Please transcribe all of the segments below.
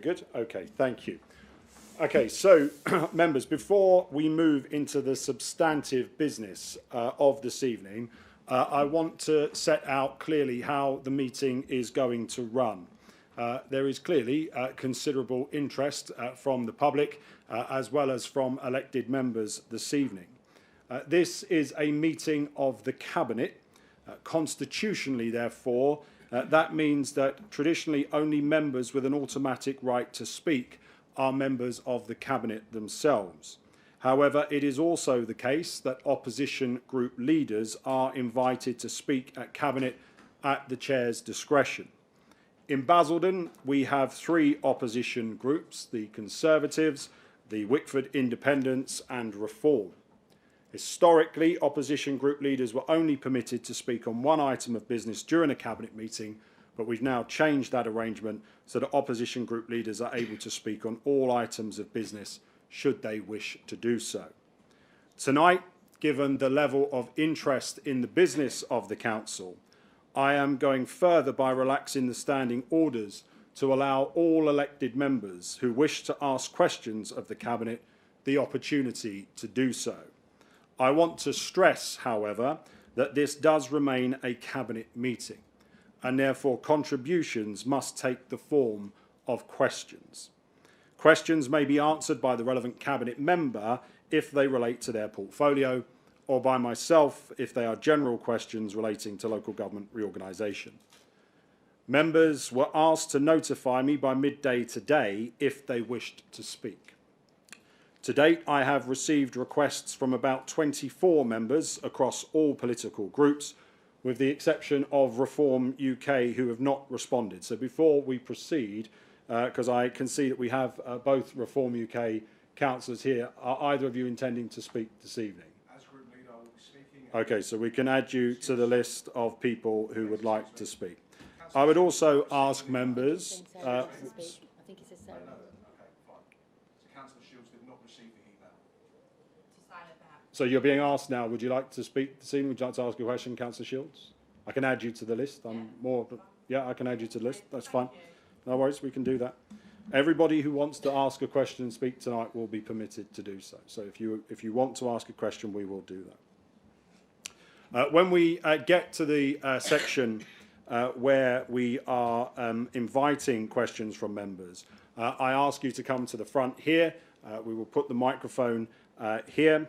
good. Okay, thank you. Okay, so members, before we move into the substantive business of this evening, I want to set out clearly how the meeting is going to run. There is clearly considerable interest from the public as well as from elected members this evening. This is a meeting of the Cabinet. Constitutionally, therefore, that means that traditionally only members with an automatic right to speak are members of the Cabinet themselves. However, it is also the case that opposition group leaders are invited to speak at Cabinet at the Chair's discretion. In Basildon, we have three opposition groups, the Conservatives, the Wickford Independents and Reform. Historically, opposition group leaders were only permitted to speak on one item of business during a Cabinet meeting, but we've now changed that arrangement so that opposition group leaders are able to speak on all items of business should they wish to do so. Tonight, given the level of interest in the business of the Council, I am going further by relaxing the standing orders to allow all elected members who wish to ask questions of the Cabinet the opportunity to do so. I want to stress, however, that this does remain a Cabinet meeting, and therefore contributions must take the form of questions. Questions may be answered by the relevant Cabinet member if they relate to their portfolio, or by myself if they are general questions relating to local government reorganisation. Members were asked to notify me by midday today if they wished to speak. To date, I have received requests from about 24 members across all political groups, with the exception of Reform UK, who have not responded. So before we proceed, because I can see that we have both Reform UK councillors here, are either of you intending to speak this evening? As group leader, I will be speaking. Okay, so we can add you to the list of people who would like to speak. I would also ask members... I think it says Sarah. Okay, fine. So Councillor Shields did not receive the email. So you're being asked now, would you like to speak this evening? Would you like to ask a question, Councillor Shields? I can add you to the list. Yeah, I can add you to the list. That's fine. No worries, we can do that. Everybody who wants to ask a question and speak tonight will be permitted to do so. So if you want to ask a question, we will do that. When we get to the section where we are inviting questions from members, I ask you to come to the front here. We will put the microphone here.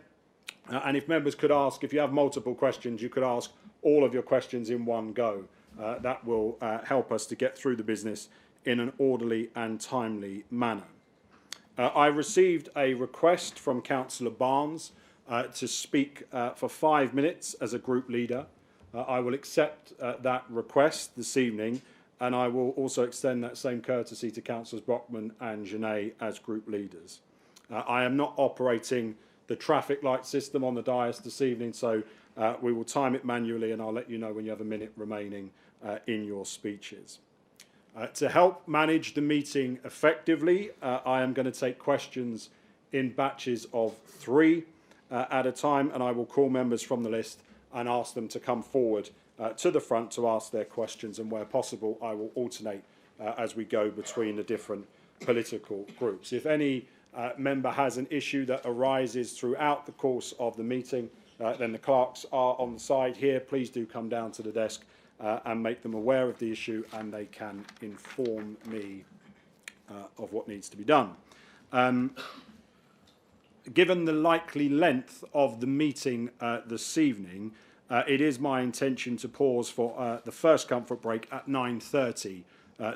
And if members could ask, if you have multiple questions, you could ask all of your questions in one go. That will help us to get through the business in an orderly and timely manner. I received a request from Councillor Barnes to speak for 5 minutes as a group leader. I will accept that request this evening, and I will also extend that same courtesy to Councillors Brockman and Genet as group leaders. I am not operating the traffic light system on the dais this evening, so we will time it manually, and I'll let you know when you have a minute remaining in your speeches. To help manage the meeting effectively, I am going to take questions in batches of 3 at a time, and I will call members from the list and ask them to come forward to the front to ask their questions, and where possible I will alternate as we go between the different political groups. If any member has an issue that arises throughout the course of the meeting, then the clerks are on the side here. Please do come down to the desk and make them aware of the issue, and they can inform me of what needs to be done. Given the likely length of the meeting this evening, it is my intention to pause for the first comfort break at 9:30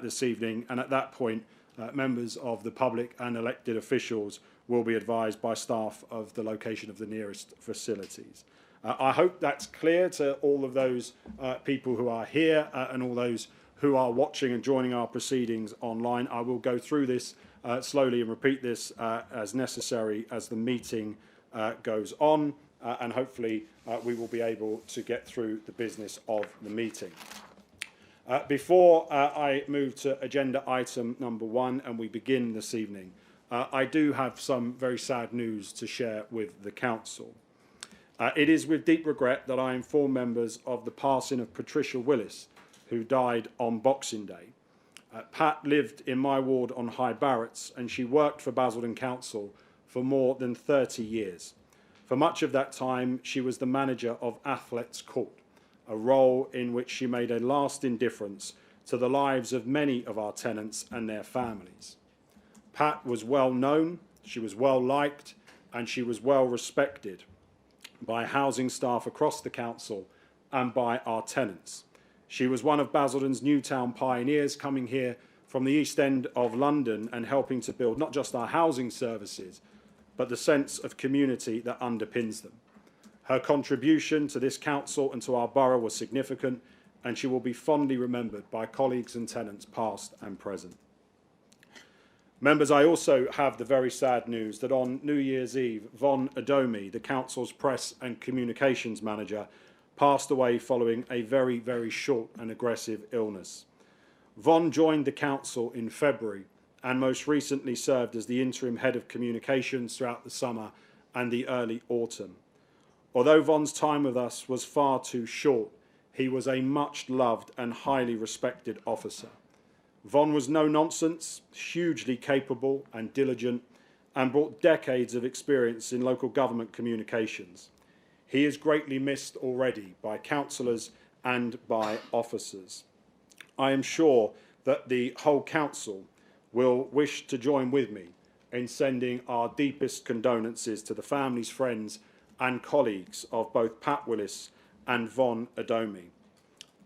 this evening, and at that point members of the public and elected officials will be advised by staff of the location of the nearest facilities. I hope that's clear to all of those people who are here and all those who are watching and joining our proceedings online. I will go through this slowly and repeat this as necessary as the meeting goes on, and hopefully we will be able to get through the business of the meeting. Before I move to agenda item number 1 and we begin this evening, I do have some very sad news to share with the Council. It is with deep regret that I inform members of the passing of Patricia Willis, who died on Boxing Day. Pat lived in my ward on High Barretts, and she worked for Basildon Council for more than 30 years. For much of that time, she was the manager of Athletes Court, a role in which she made a lasting difference to the lives of many of our tenants and their families. Pat was well known, she was well liked, and she was well respected by housing staff across the council and by our tenants. She was one of Basildon's Newtown pioneers, coming here from the East End of London and helping to build not just our housing services, but the sense of community that underpins them. Her contribution to this council and to our borough was significant, and she will be fondly remembered by colleagues and tenants past and present. Members, I also have the very sad news that on New Year's Eve, Von Adomi, the council's press and communications manager, passed away following a very, very short and aggressive illness. Von joined the council in February and most recently served as the interim head of communications throughout the summer and the early autumn. Although Von's time with us was far too short, he was a much loved and highly respected officer. Von was no nonsense, hugely capable and diligent, and brought decades of experience in local government communications. He is greatly missed already by councillors and by officers. I am sure that the whole council will wish to join with me in sending our deepest condolences to the families, friends and colleagues of both Pat Willis and Von Adomi.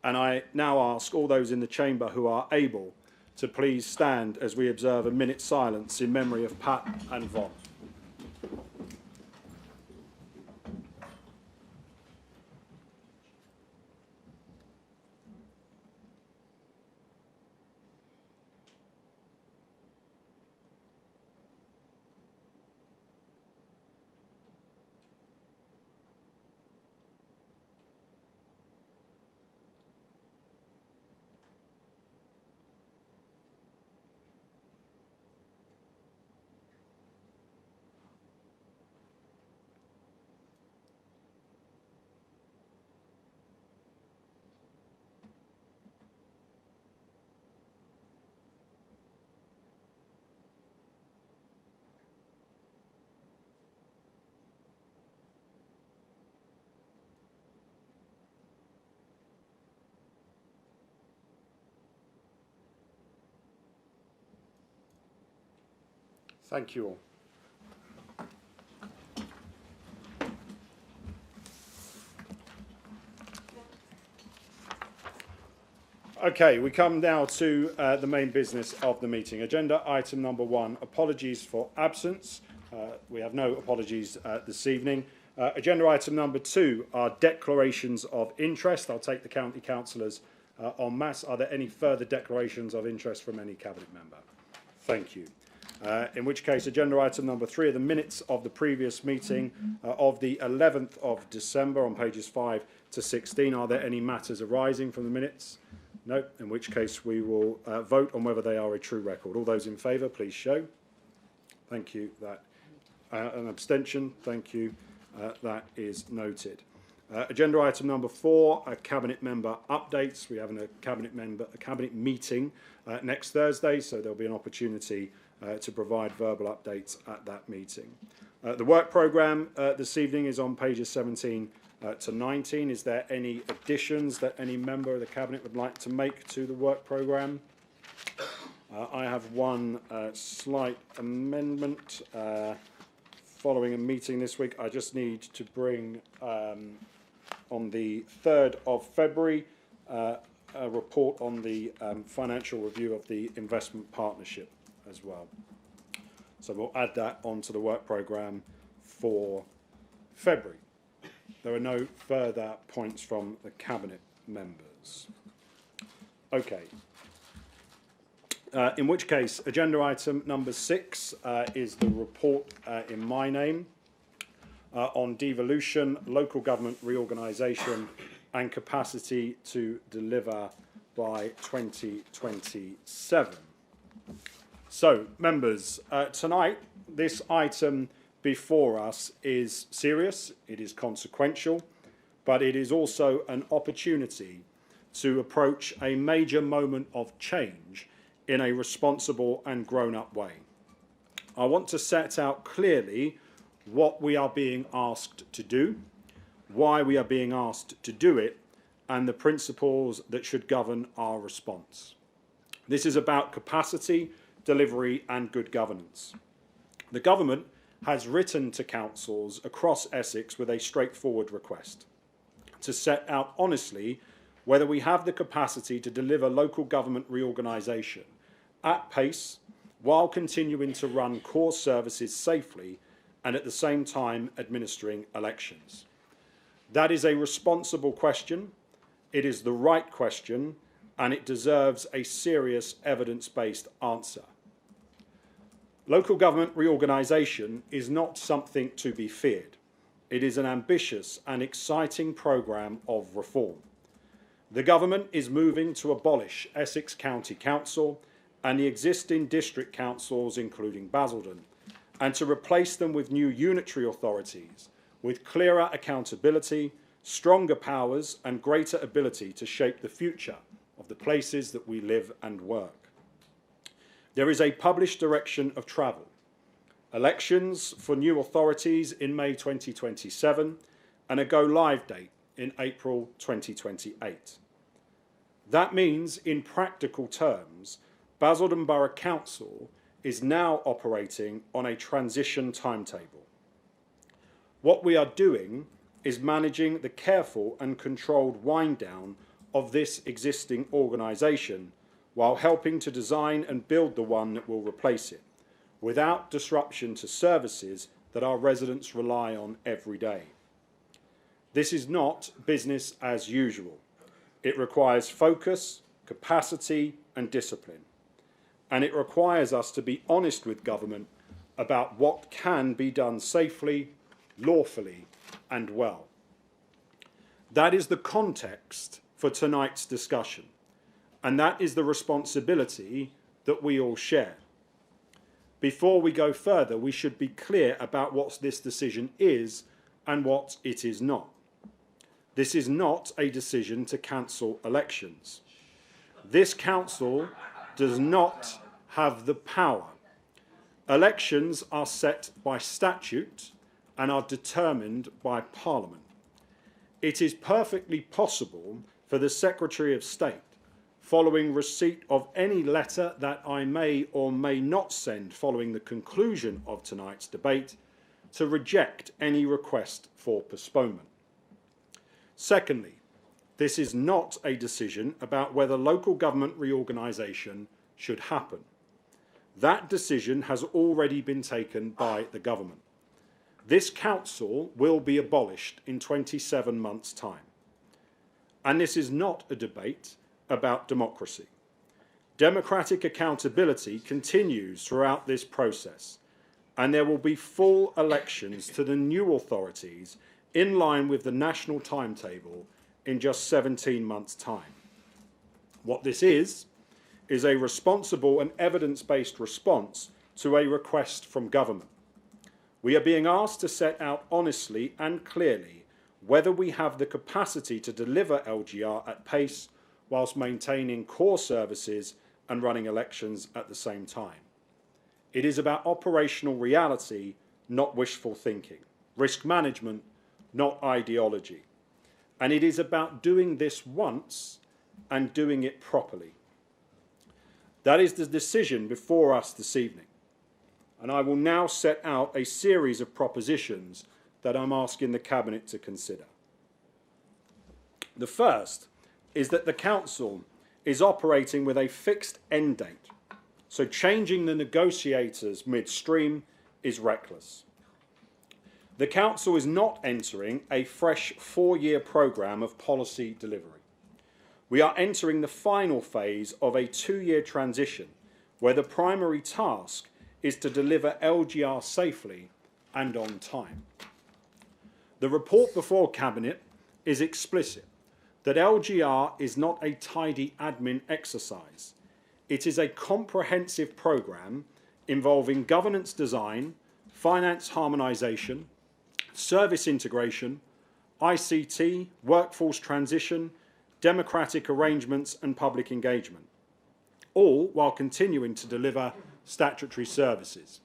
And I now ask all those in the chamber who are able to please stand as we observe a minute's silence in memory of Pat and Von. Thank you all. Okay, we come now to the main business of the meeting. Agenda item number 1, apologies for absence. We have no apologies this evening. Agenda item number 2 are declarations of interest. I'll take the county councillors en masse. Are there any further declarations of interest from any cabinet member? Thank you. In which case, agenda item number 3 are the minutes of the previous meeting of the 11th of December on pages 5 to 16. Are there any matters arising from the minutes? No, in which case we will vote on whether they are a true record. All those in favour, please show. Thank you. That an abstention. Thank you. That is noted. Agenda item number 4, cabinet member updates. We have a cabinet meeting next Thursday, so there'll be an opportunity to provide verbal updates at that meeting. The work programme this evening is on pages 17 to 19. Is there any additions that any member of the cabinet would like to make to the work programme? I have one slight amendment following a meeting this week. I just need to bring on the 3rd of February a report on the financial review of the investment partnership as well. So we'll add that onto the work programme for February. There are no further points from the cabinet members. Okay. In which case, agenda item number 6 is the report in my name on devolution, local government reorganisation and capacity to deliver by 2027. So, members, tonight this item before us is serious, it is consequential, but it is also an opportunity to approach a major moment of change in a responsible and grown-up way. I want to set out clearly what we are being asked to do, why we are being asked to do it, and the principles that should govern our response. This is about capacity, delivery, and good governance. The government has written to councils across Essex with a straightforward request to set out honestly whether we have the capacity to deliver local government reorganisation at pace while continuing to run core services safely and at the same time administering elections. That is a responsible question, it is the right question, and it deserves a serious evidence-based answer. Local government reorganisation is not something to be feared. It is an ambitious and exciting programme of reform. The government is moving to abolish Essex County Council and the existing district councils, including Basildon, and to replace them with new unitary authorities with clearer accountability, stronger powers, and greater ability to shape the future of the places that we live and work. There is a published direction of travel. Elections for new authorities in May 2027 and a go-live date in April 2028. That means, in practical terms, Basildon Borough Council is now operating on a transition timetable. What we are doing is managing the careful and controlled wind down of this existing organisation while helping to design and build the one that will replace it, without disruption to services that our residents rely on every day. This is not business as usual. It requires focus, capacity, and discipline. And it requires us to be honest with government about what can be done safely, lawfully, and well. That is the context for tonight's discussion, and that is the responsibility that we all share. Before we go further, we should be clear about what this decision is and what it is not. This is not a decision to cancel elections. This council does not have the power. Elections are set by statute and are determined by Parliament. It is perfectly possible for the Secretary of State, following receipt of any letter that I may or may not send following the conclusion of tonight's debate, to reject any request for postponement. Secondly, this is not a decision about whether local government reorganisation should happen. That decision has already been taken by the government. This council will be abolished in 27 months' time. And this is not a debate about democracy. Democratic accountability continues throughout this process, and there will be full elections to the new authorities in line with the national timetable in just 17 months' time. What this is a responsible and evidence-based response to a request from government. We are being asked to set out honestly and clearly whether we have the capacity to deliver LGR at pace whilst maintaining core services and running elections at the same time. It is about operational reality, not wishful thinking, risk management, not ideology. And it is about doing this once and doing it properly. That is the decision before us this evening. And I will now set out a series of propositions that I'm asking the Cabinet to consider. The first is that the Council is operating with a fixed end date, so changing the negotiators midstream is reckless. The Council is not entering a fresh 4-year programme of policy delivery. We are entering the final phase of a 2-year transition where the primary task is to deliver LGR safely and on time. The report before Cabinet is explicit that LGR is not a tidy admin exercise. It is a comprehensive programme involving governance design, finance harmonisation, service integration, ICT, workforce transition, democratic arrangements and public engagement. all while continuing to deliver statutory services.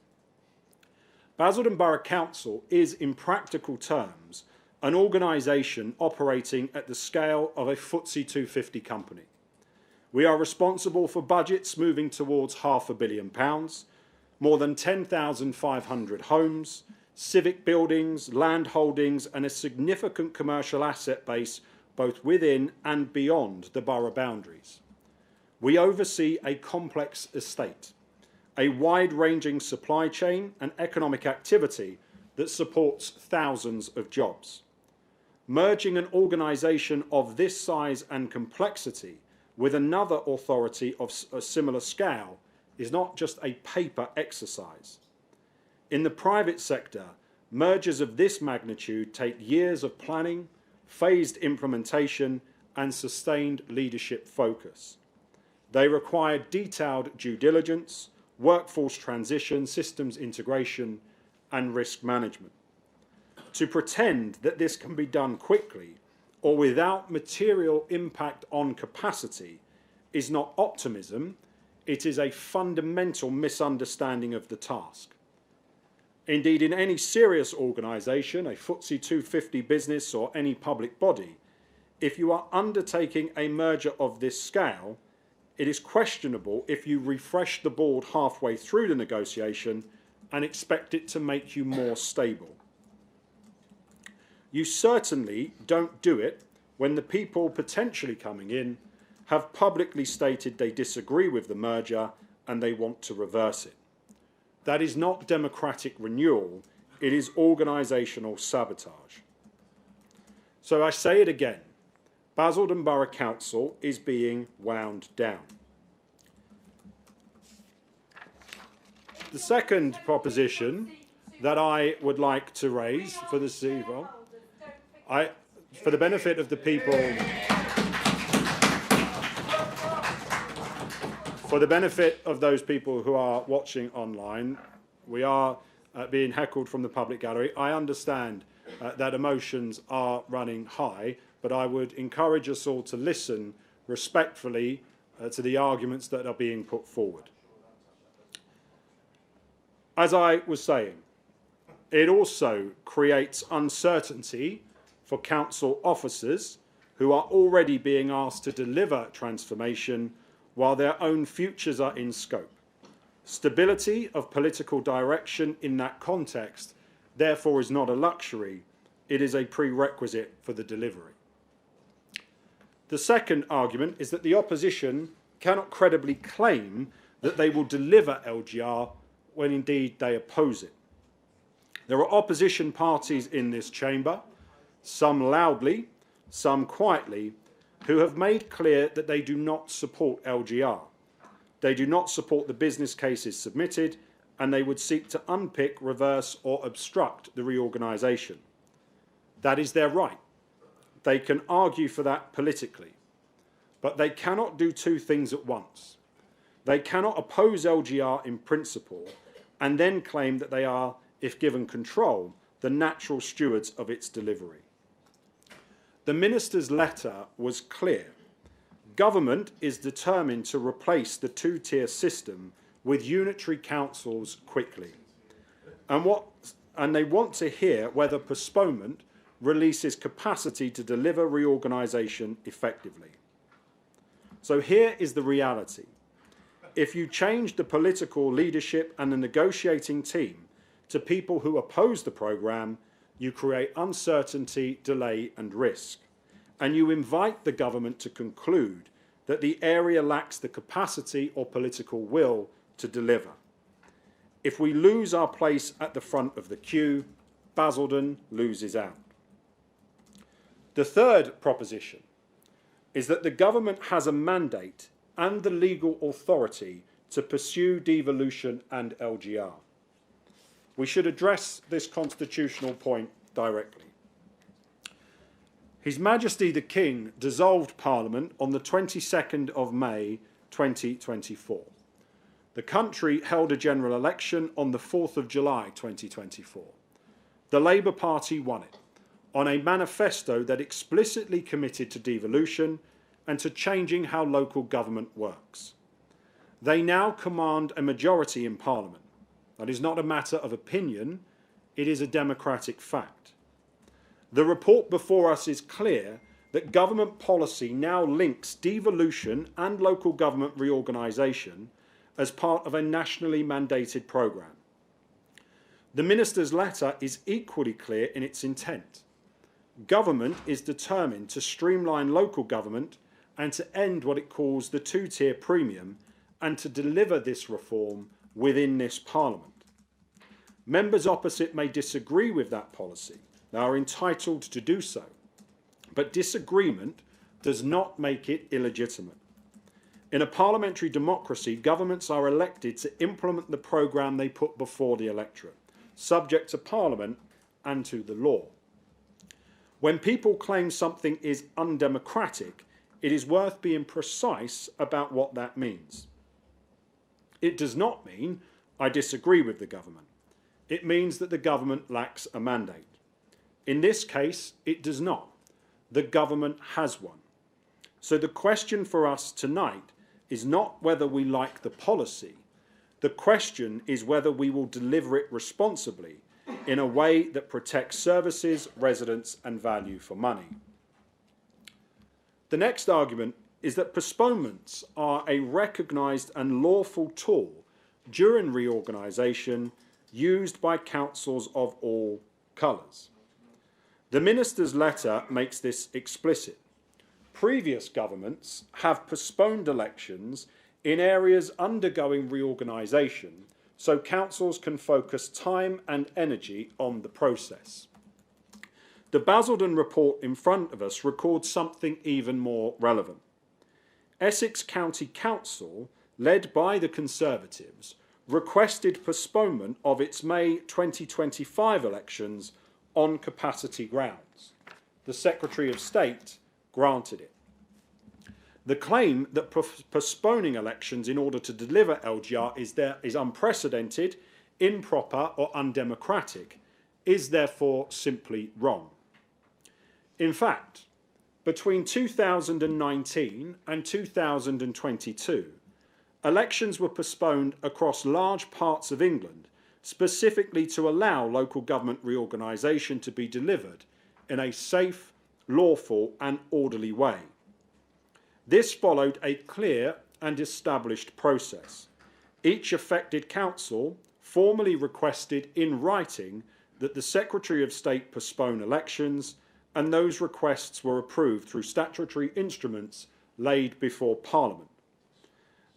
Basildon Borough Council is, in practical terms, an organisation operating at the scale of a FTSE 250 company. We are responsible for budgets moving towards £500 million, more than 10,500 homes, civic buildings, land holdings, and a significant commercial asset base both within and beyond the borough boundaries. We oversee a complex estate, a wide-ranging supply chain and economic activity that supports thousands of jobs. Merging an organisation of this size and complexity with another authority of a similar scale is not just a paper exercise. In the private sector, mergers of this magnitude take years of planning, phased implementation, and sustained leadership focus. They require detailed due diligence, workforce transition, systems integration, and risk management. To pretend that this can be done quickly or without material impact on capacity is not optimism, it is a fundamental misunderstanding of the task. Indeed, in any serious organisation, a FTSE 250 business or any public body, if you are undertaking a merger of this scale, it is questionable if you refresh the board halfway through the negotiation and expect it to make you more stable. You certainly don't do it when the people potentially coming in have publicly stated they disagree with the merger and they want to reverse it. That is not democratic renewal, it is organisational sabotage. So I say it again, Basildon Borough Council is being wound down. The second proposition that I would like to raise for this evening, for the benefit of the people, for the benefit of those people who are watching online, we are being heckled from the public gallery. I understand that emotions are running high, but I would encourage us all to listen respectfully to the arguments that are being put forward. As I was saying, it also creates uncertainty for council officers who are already being asked to deliver transformation while their own futures are in scope. Stability of political direction in that context, therefore, is not a luxury, it is a prerequisite for the delivery. The second argument is that the opposition cannot credibly claim that they will deliver LGR when indeed they oppose it. There are opposition parties in this chamber, some loudly, some quietly, who have made clear that they do not support LGR. They do not support the business cases submitted, and they would seek to unpick, reverse, or obstruct the reorganisation. That is their right. They can argue for that politically. But they cannot do two things at once. They cannot oppose LGR in principle and then claim that they are, if given control, the natural stewards of its delivery. The Minister's letter was clear. Government is determined to replace the two-tier system with unitary councils quickly. And they want to hear whether postponement releases capacity to deliver reorganisation effectively. So here is the reality. If you change the political leadership and the negotiating team to people who oppose the programme, you create uncertainty, delay and risk. And you invite the government to conclude that the area lacks the capacity or political will to deliver. If we lose our place at the front of the queue, Basildon loses out. The third proposition is that the government has a mandate and the legal authority to pursue devolution and LGR. We should address this constitutional point directly. His Majesty the King dissolved Parliament on the 22nd of May 2024. The country held a general election on the 4th of July 2024. The Labour Party won it on a manifesto that explicitly committed to devolution and to changing how local government works. They now command a majority in Parliament. That is not a matter of opinion, it is a democratic fact. The report before us is clear that government policy now links devolution and local government reorganisation as part of a nationally mandated programme. The Minister's letter is equally clear in its intent. Government is determined to streamline local government and to end what it calls the two-tier premium and to deliver this reform within this Parliament. Members opposite may disagree with that policy. They are entitled to do so. But disagreement does not make it illegitimate. In a parliamentary democracy, governments are elected to implement the programme they put before the electorate, subject to Parliament and to the law. When people claim something is undemocratic, it is worth being precise about what that means. It does not mean I disagree with the government. It means that the government lacks a mandate. In this case, it does not. The government has one. So the question for us tonight is not whether we like the policy. The question is whether we will deliver it responsibly in a way that protects services, residents and value for money. The next argument is that postponements are a recognised and lawful tool during reorganisation used by councils of all colours. The Minister's letter makes this explicit. Previous governments have postponed elections in areas undergoing reorganisation so councils can focus time and energy on the process. The Basildon report in front of us records something even more relevant. Essex County Council, led by the Conservatives, requested postponement of its May 2025 elections on capacity grounds. The Secretary of State granted it. The claim that postponing elections in order to deliver LGR is unprecedented, improper or undemocratic is therefore simply wrong. In fact, between 2019 and 2022, elections were postponed across large parts of England specifically to allow local government reorganisation to be delivered in a safe, lawful and orderly way. This followed a clear and established process. Each affected council formally requested in writing that the Secretary of State postpone elections, and those requests were approved through statutory instruments laid before Parliament.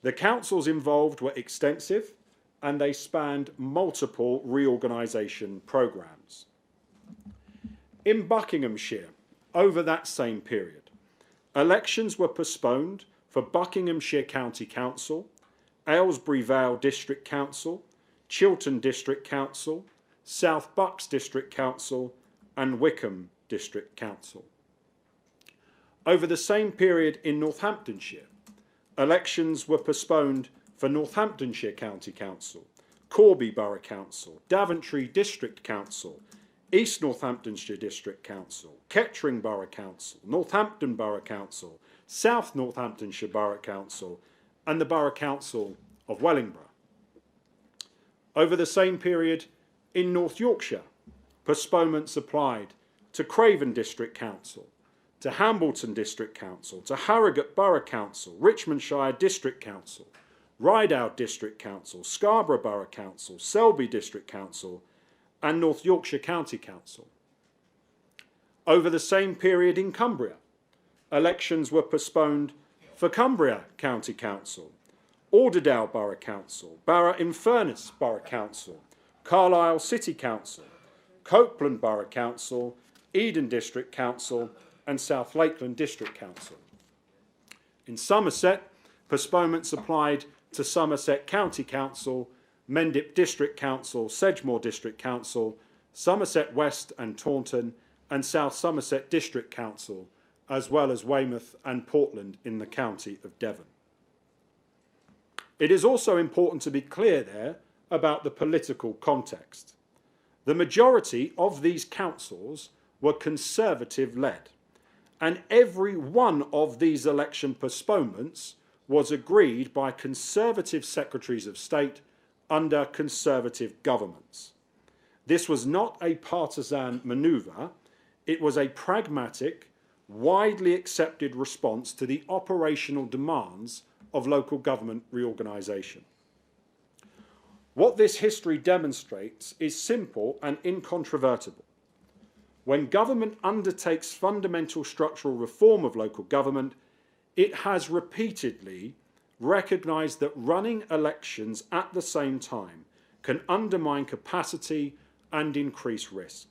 The councils involved were extensive and they spanned multiple reorganisation programmes. In Buckinghamshire, over that same period, elections were postponed for Buckinghamshire County Council, Aylesbury Vale District Council, Chiltern District Council, South Bucks District Council and Wickham District Council. Over the same period in Northamptonshire, elections were postponed for Northamptonshire County Council, Corby Borough Council, Daventry District Council, East Northamptonshire District Council, Kettering Borough Council, Northampton Borough Council, South Northamptonshire Borough Council and the Borough Council of Wellingborough. Over the same period in North Yorkshire, postponements applied to Craven District Council, to Hambleton District Council, to Harrogate Borough Council, Richmondshire District Council, Rideout District Council, Scarborough Borough Council, Selby District Council and North Yorkshire County Council. Over the same period in Cumbria, elections were postponed for Cumbria County Council, Alderdale Borough Council, Barrow-in-Furness Borough Council, Carlisle City Council, Copeland Borough Council, Eden District Council and South Lakeland District Council. In Somerset, postponements applied to Somerset County Council, Mendip District Council, Sedgemoor District Council, Somerset West and Taunton and South Somerset District Council, as well as Weymouth and Portland in the county of Devon. It is also important to be clear there about the political context. The majority of these councils were Conservative-led, and every one of these election postponements was agreed by Conservative Secretaries of State under Conservative governments. This was not a partisan manoeuvre, it was a pragmatic, widely accepted response to the operational demands of local government reorganisation. What this history demonstrates is simple and incontrovertible. When government undertakes fundamental structural reform of local government, it has repeatedly recognised that running elections at the same time can undermine capacity and increase risk.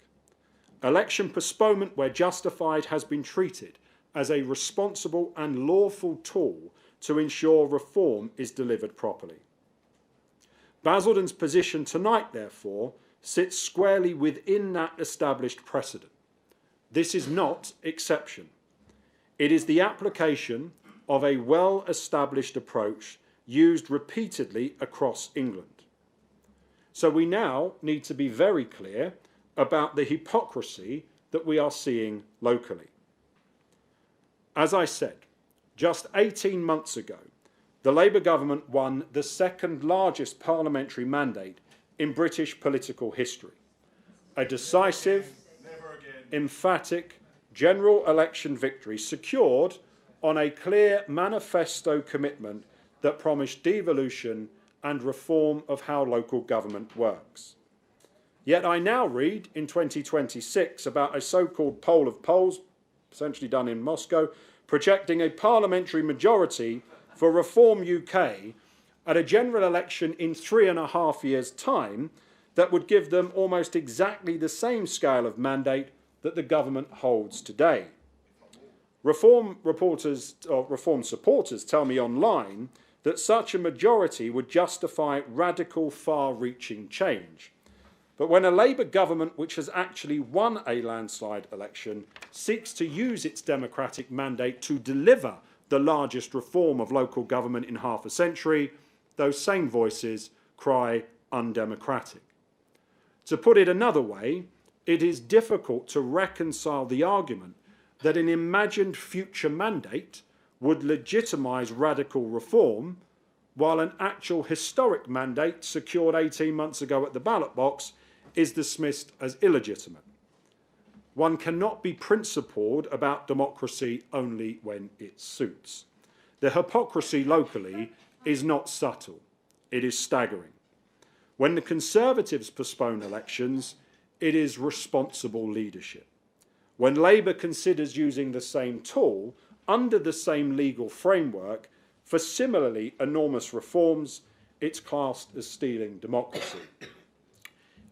Election postponement, where justified, has been treated as a responsible and lawful tool to ensure reform is delivered properly. Basildon's position tonight, therefore, sits squarely within that established precedent. This is not exception. It is the application of a well-established approach used repeatedly across England. So we now need to be very clear about the hypocrisy that we are seeing locally. As I said, just 18 months ago, the Labour government won the second largest parliamentary mandate in British political history. A decisive, emphatic general election victory secured on a clear manifesto commitment that promised devolution and reform of how local government works. Yet I now read in 2026 about a so-called poll of polls, essentially done in Moscow, projecting a parliamentary majority for Reform UK at a general election in 3.5 years' time that would give them almost exactly the same scale of mandate that the government holds today. Reform supporters tell me online that such a majority would justify radical, far-reaching change. But when a Labour government which has actually won a landslide election seeks to use its democratic mandate to deliver the largest reform of local government in half a century, those same voices cry undemocratic. To put it another way, it is difficult to reconcile the argument that an imagined future mandate would legitimise radical reform, while an actual historic mandate secured 18 months ago at the ballot box is dismissed as illegitimate. One cannot be principled about democracy only when it suits. The hypocrisy locally is not subtle, it is staggering. When the Conservatives postpone elections, it is responsible leadership. When Labour considers using the same tool, under the same legal framework, for similarly enormous reforms, it's classed as stealing democracy.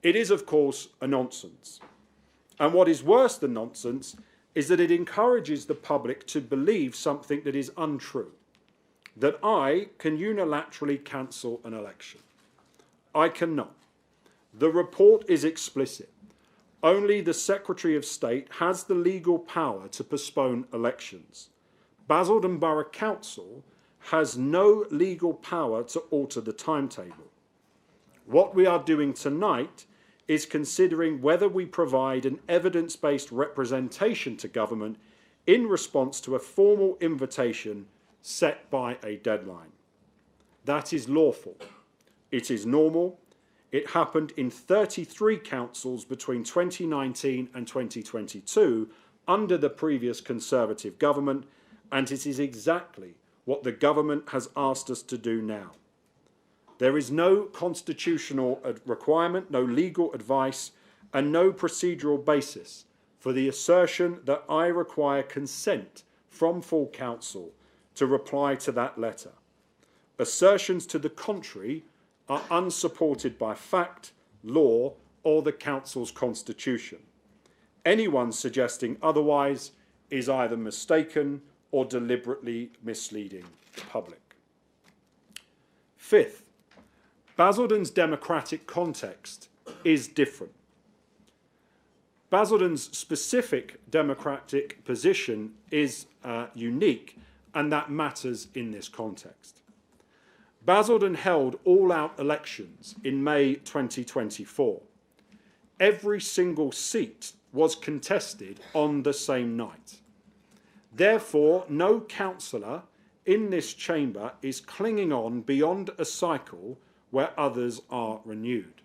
It is, of course, a nonsense. And what is worse than nonsense is that it encourages the public to believe something that is untrue, that I can unilaterally cancel an election. I cannot. The report is explicit. Only the Secretary of State has the legal power to postpone elections. Basildon Borough Council has no legal power to alter the timetable. What we are doing tonight is considering whether we provide an evidence-based representation to government in response to a formal invitation set by a deadline. That is lawful. It is normal. It happened in 33 councils between 2019 and 2022 under the previous Conservative government, and it is exactly what the government has asked us to do now. There is no constitutional requirement, no legal advice, and no procedural basis for the assertion that I require consent from full council to reply to that letter. Assertions to the contrary are unsupported by fact, law, or the council's constitution. Anyone suggesting otherwise is either mistaken or deliberately misleading the public. Fifth, Basildon's democratic context is different. Basildon's specific democratic position is unique, and that matters in this context. Basildon held all-out elections in May 2024. Every single seat was contested on the same night. Therefore, no councillor in this chamber is clinging on beyond a cycle where others are renewed.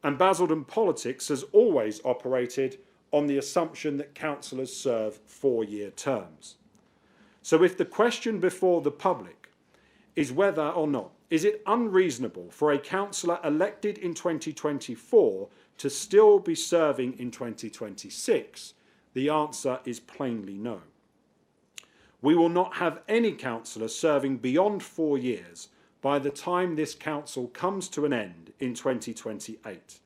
And Basildon politics has always operated on the assumption that councillors serve 4-year terms. So if the question before the public is whether or not, is it unreasonable for a councillor elected in 2024 to still be serving in 2026, the answer is plainly no. We will not have any councillor serving beyond 4 years by the time this council comes to an end in 2028.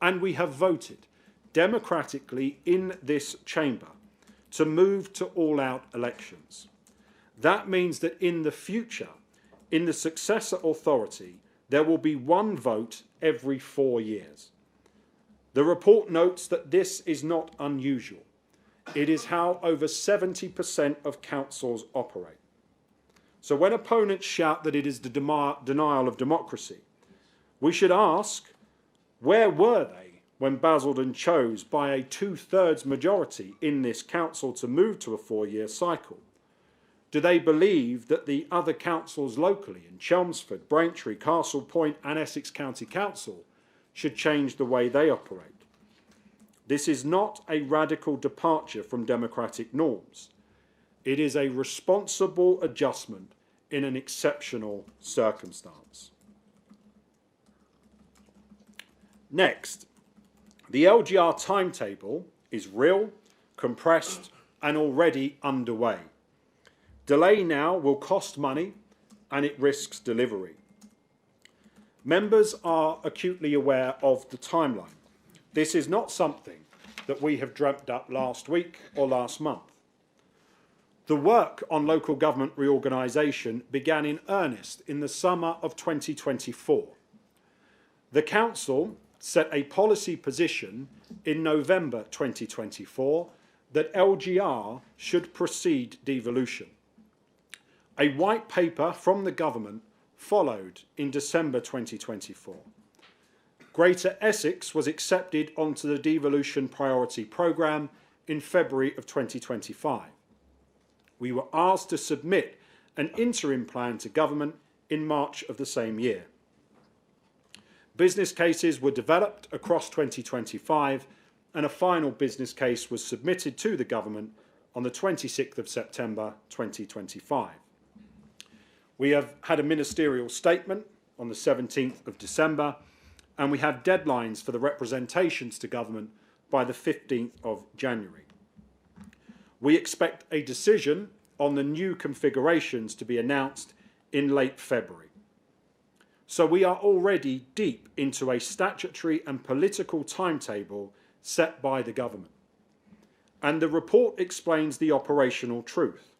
And we have voted democratically in this chamber to move to all-out elections. That means that in the future, in the successor authority, there will be one vote every 4 years. The report notes that this is not unusual. It is how over 70% of councils operate. So when opponents shout that it is the denial of democracy, we should ask, where were they when Basildon chose by a 2/3 majority in this council to move to a 4-year cycle? Do they believe that the other councils locally in Chelmsford, Braintree, Castle Point and Essex County Council should change the way they operate? This is not a radical departure from democratic norms. It is a responsible adjustment in an exceptional circumstance. Next, the LGR timetable is real, compressed and already underway. Delay now will cost money and it risks delivery. Members are acutely aware of the timeline. This is not something that we have dreamt up last week or last month. The work on local government reorganisation began in earnest in the summer of 2024. The Council set a policy position in November 2024 that LGR should proceed devolution. A white paper from the government followed in December 2024. Greater Essex was accepted onto the devolution priority programme in February of 2025. We were asked to submit an interim plan to government in March of the same year. Business cases were developed across 2025 and a final business case was submitted to the government on the 26th of September 2025. We have had a ministerial statement on the 17th of December and we have deadlines for the representations to government by the 15th of January. We expect a decision on the new configurations to be announced in late February. So we are already deep into a statutory and political timetable set by the government. And the report explains the operational truth.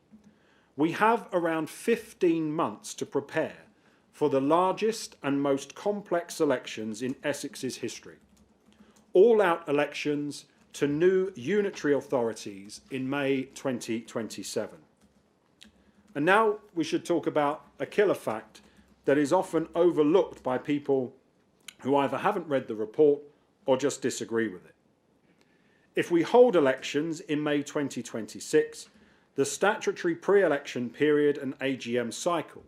We have around 15 months to prepare for the largest and most complex elections in Essex's history. All-out elections to new unitary authorities in May 2027. And now we should talk about a killer fact that is often overlooked by people who either haven't read the report or just disagree with it. If we hold elections in May 2026, the statutory pre-election period and AGM cycle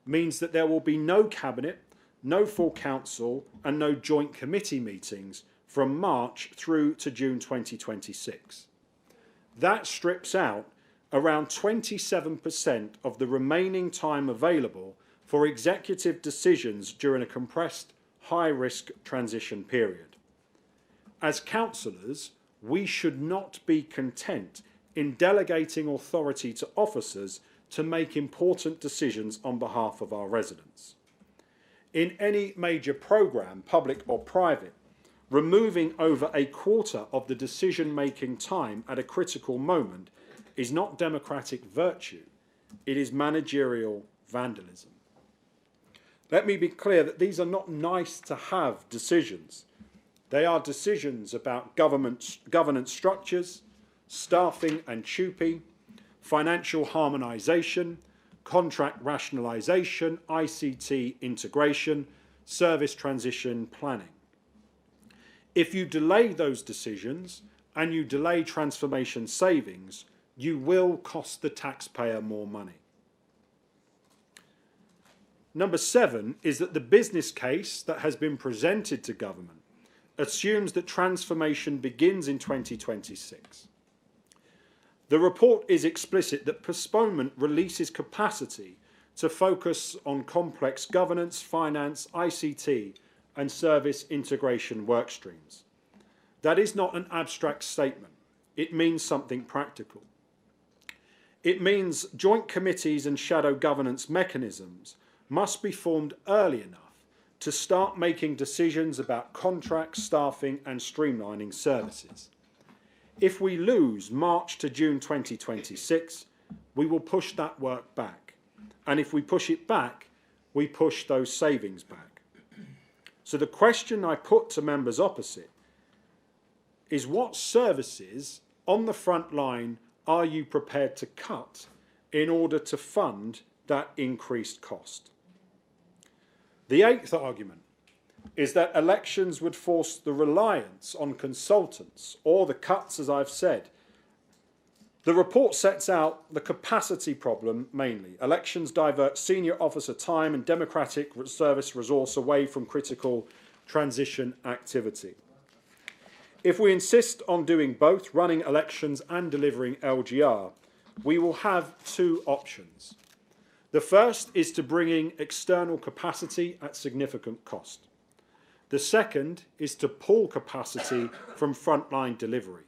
means that there will be no cabinet, no full council and no joint committee meetings from March through to June 2026. That strips out around 27% of the remaining time available for executive decisions during a compressed, high-risk transition period. As councillors, we should not be content in delegating authority to officers to make important decisions on behalf of our residents. In any major programme, public or private, removing over a quarter of the decision-making time at a critical moment is not democratic virtue, it is managerial vandalism. Let me be clear that these are not nice-to-have decisions. They are decisions about governance structures, staffing and TUPE, financial harmonisation, contract rationalisation, ICT integration, service transition planning. If you delay those decisions and you delay transformation savings, you will cost the taxpayer more money. Number 7 is that the business case that has been presented to government assumes that transformation begins in 2026. The report is explicit that postponement releases capacity to focus on complex governance, finance, ICT and service integration work streams. That is not an abstract statement. It means something practical. It means joint committees and shadow governance mechanisms must be formed early enough to start making decisions about contracts, staffing and streamlining services. If we lose March to June 2026, we will push that work back. And if we push it back, we push those savings back. So the question I put to members opposite is, what services on the front line are you prepared to cut in order to fund that increased cost? The 8th argument is that elections would force the reliance on consultants or the cuts, as I've said. The report sets out the capacity problem mainly. Elections divert senior officer time and democratic service resource away from critical transition activity. If we insist on doing both, running elections and delivering LGR, we will have 2 options. The first is to bring in external capacity at significant cost. The second is to pull capacity from frontline delivery.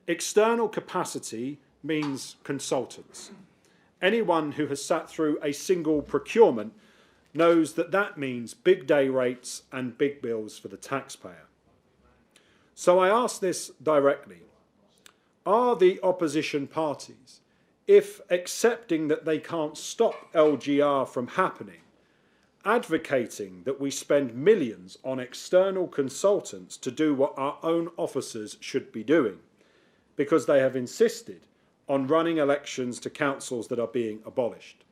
External capacity means consultants. Anyone who has sat through a single procurement knows that that means big day rates and big bills for the taxpayer. So I ask this directly. Are the opposition parties, if accepting that they can't stop LGR from happening, advocating that we spend millions on external consultants to do what our own officers should be doing, because they have insisted on running elections to councils that are being abolished?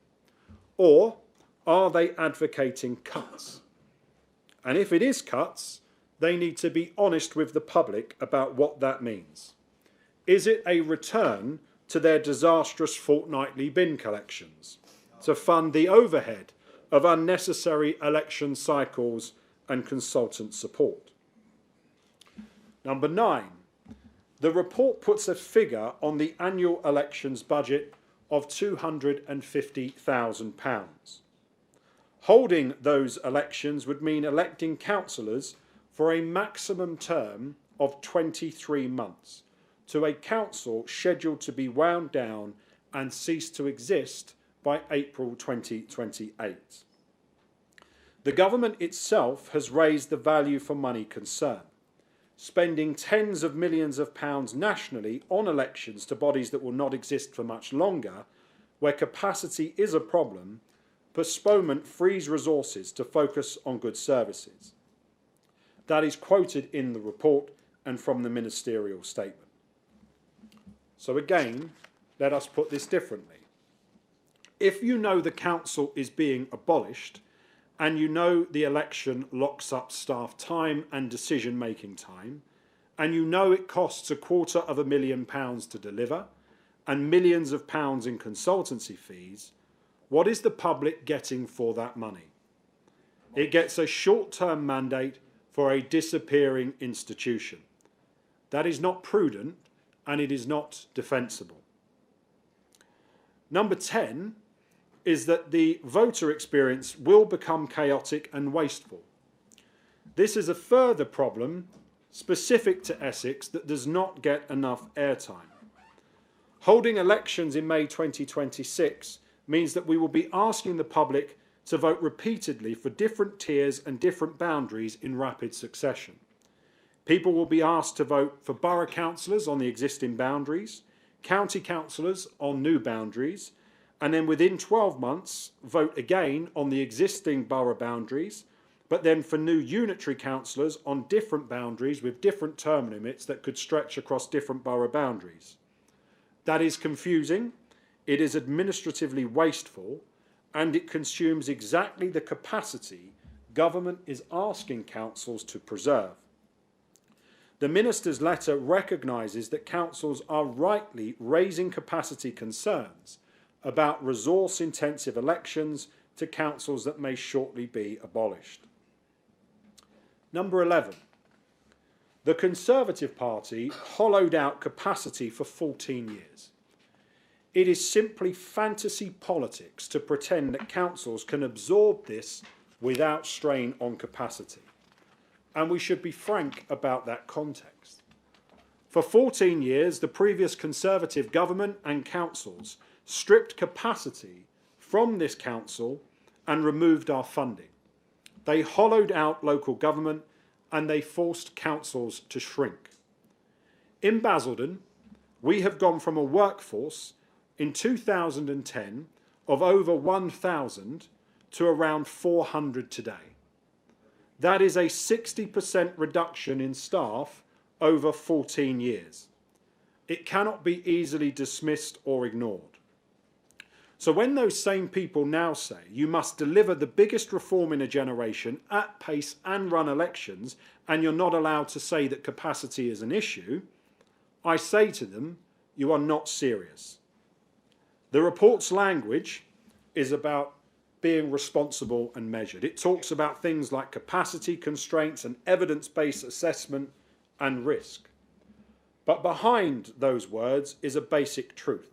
Or are they advocating cuts? And if it is cuts, they need to be honest with the public about what that means. Is it a return to their disastrous fortnightly bin collections to fund the overhead of unnecessary election cycles and consultant support? Number 9. The report puts a figure on the annual elections budget of £250,000. Holding those elections would mean electing councillors for a maximum term of 23 months to a council scheduled to be wound down and cease to exist by April 2028. The government itself has raised the value for money concern, spending tens of millions of pounds nationally on elections to bodies that will not exist for much longer. Where capacity is a problem, postponement frees resources to focus on good services. That is quoted in the report and from the ministerial statement. So again, let us put this differently. If you know the council is being abolished and you know the election locks up staff time and decision-making time, and you know it costs £250,000 to deliver and millions of pounds in consultancy fees, what is the public getting for that money? It gets a short-term mandate for a disappearing institution. That is not prudent and it is not defensible. Number 10 is that the voter experience will become chaotic and wasteful. This is a further problem specific to Essex that does not get enough airtime. Holding elections in May 2026 means that we will be asking the public to vote repeatedly for different tiers and different boundaries in rapid succession. People will be asked to vote for borough councillors on the existing boundaries, county councillors on new boundaries, and then within 12 months vote again on the existing borough boundaries, but then for new unitary councillors on different boundaries with different term limits that could stretch across different borough boundaries. That is confusing, it is administratively wasteful, and it consumes exactly the capacity government is asking councils to preserve. The Minister's letter recognises that councils are rightly raising capacity concerns about resource-intensive elections to councils that may shortly be abolished. Number 11. The Conservative Party hollowed out capacity for 14 years. It is simply fantasy politics to pretend that councils can absorb this without strain on capacity. And we should be frank about that context. For 14 years, the previous Conservative government and councils stripped capacity from this council and removed our funding. They hollowed out local government and they forced councils to shrink. In Basildon, we have gone from a workforce in 2010 of over 1,000 to around 400 today. That is a 60% reduction in staff over 14 years. It cannot be easily dismissed or ignored. So when those same people now say you must deliver the biggest reform in a generation at pace and run elections, and you're not allowed to say that capacity is an issue, I say to them, you are not serious. The report's language is about being responsible and measured. It talks about things like capacity constraints and evidence-based assessment and risk. But behind those words is a basic truth.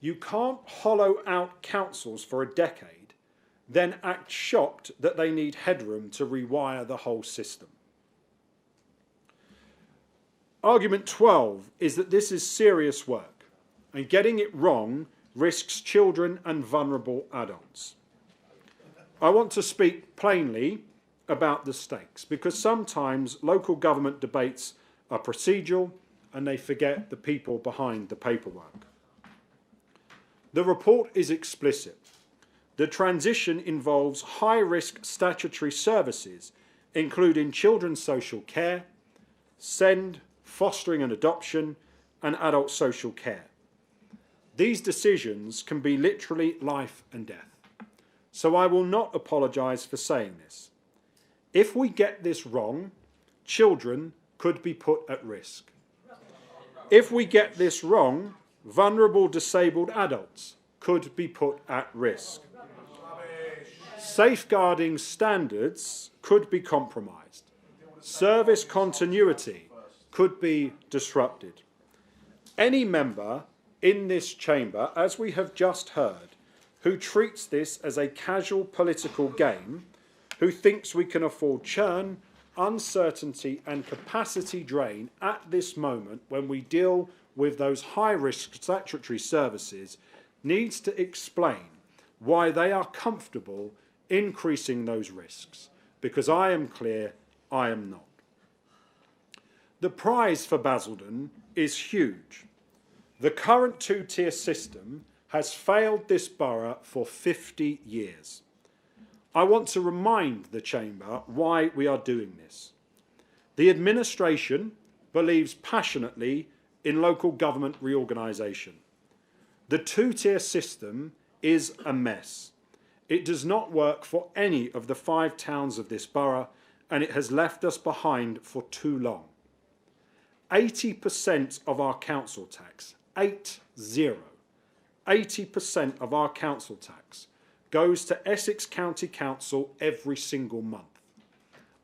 You can't hollow out councils for a decade, then act shocked that they need headroom to rewire the whole system. Argument 12 is that this is serious work, and getting it wrong risks children and vulnerable adults. I want to speak plainly about the stakes, because sometimes local government debates are procedural and they forget the people behind the paperwork. The report is explicit. The transition involves high-risk statutory services, including children's social care, SEND, fostering and adoption, and adult social care. These decisions can be literally life and death. So I will not apologise for saying this. If we get this wrong, children could be put at risk. If we get this wrong, vulnerable disabled adults could be put at risk. Safeguarding standards could be compromised. Service continuity could be disrupted. Any member in this chamber, as we have just heard, who treats this as a casual political game, who thinks we can afford churn, uncertainty and capacity drain at this moment when we deal with those high-risk statutory services, needs to explain why they are comfortable increasing those risks, because I am clear, I am not. The prize for Basildon is huge. The current two-tier system has failed this borough for 50 years. I want to remind the Chamber why we are doing this. The administration believes passionately in local government reorganisation. The two-tier system is a mess. It does not work for any of the 5 towns of this borough, and it has left us behind for too long. 80% of our council tax, 80% of our council tax goes to Essex County Council every single month.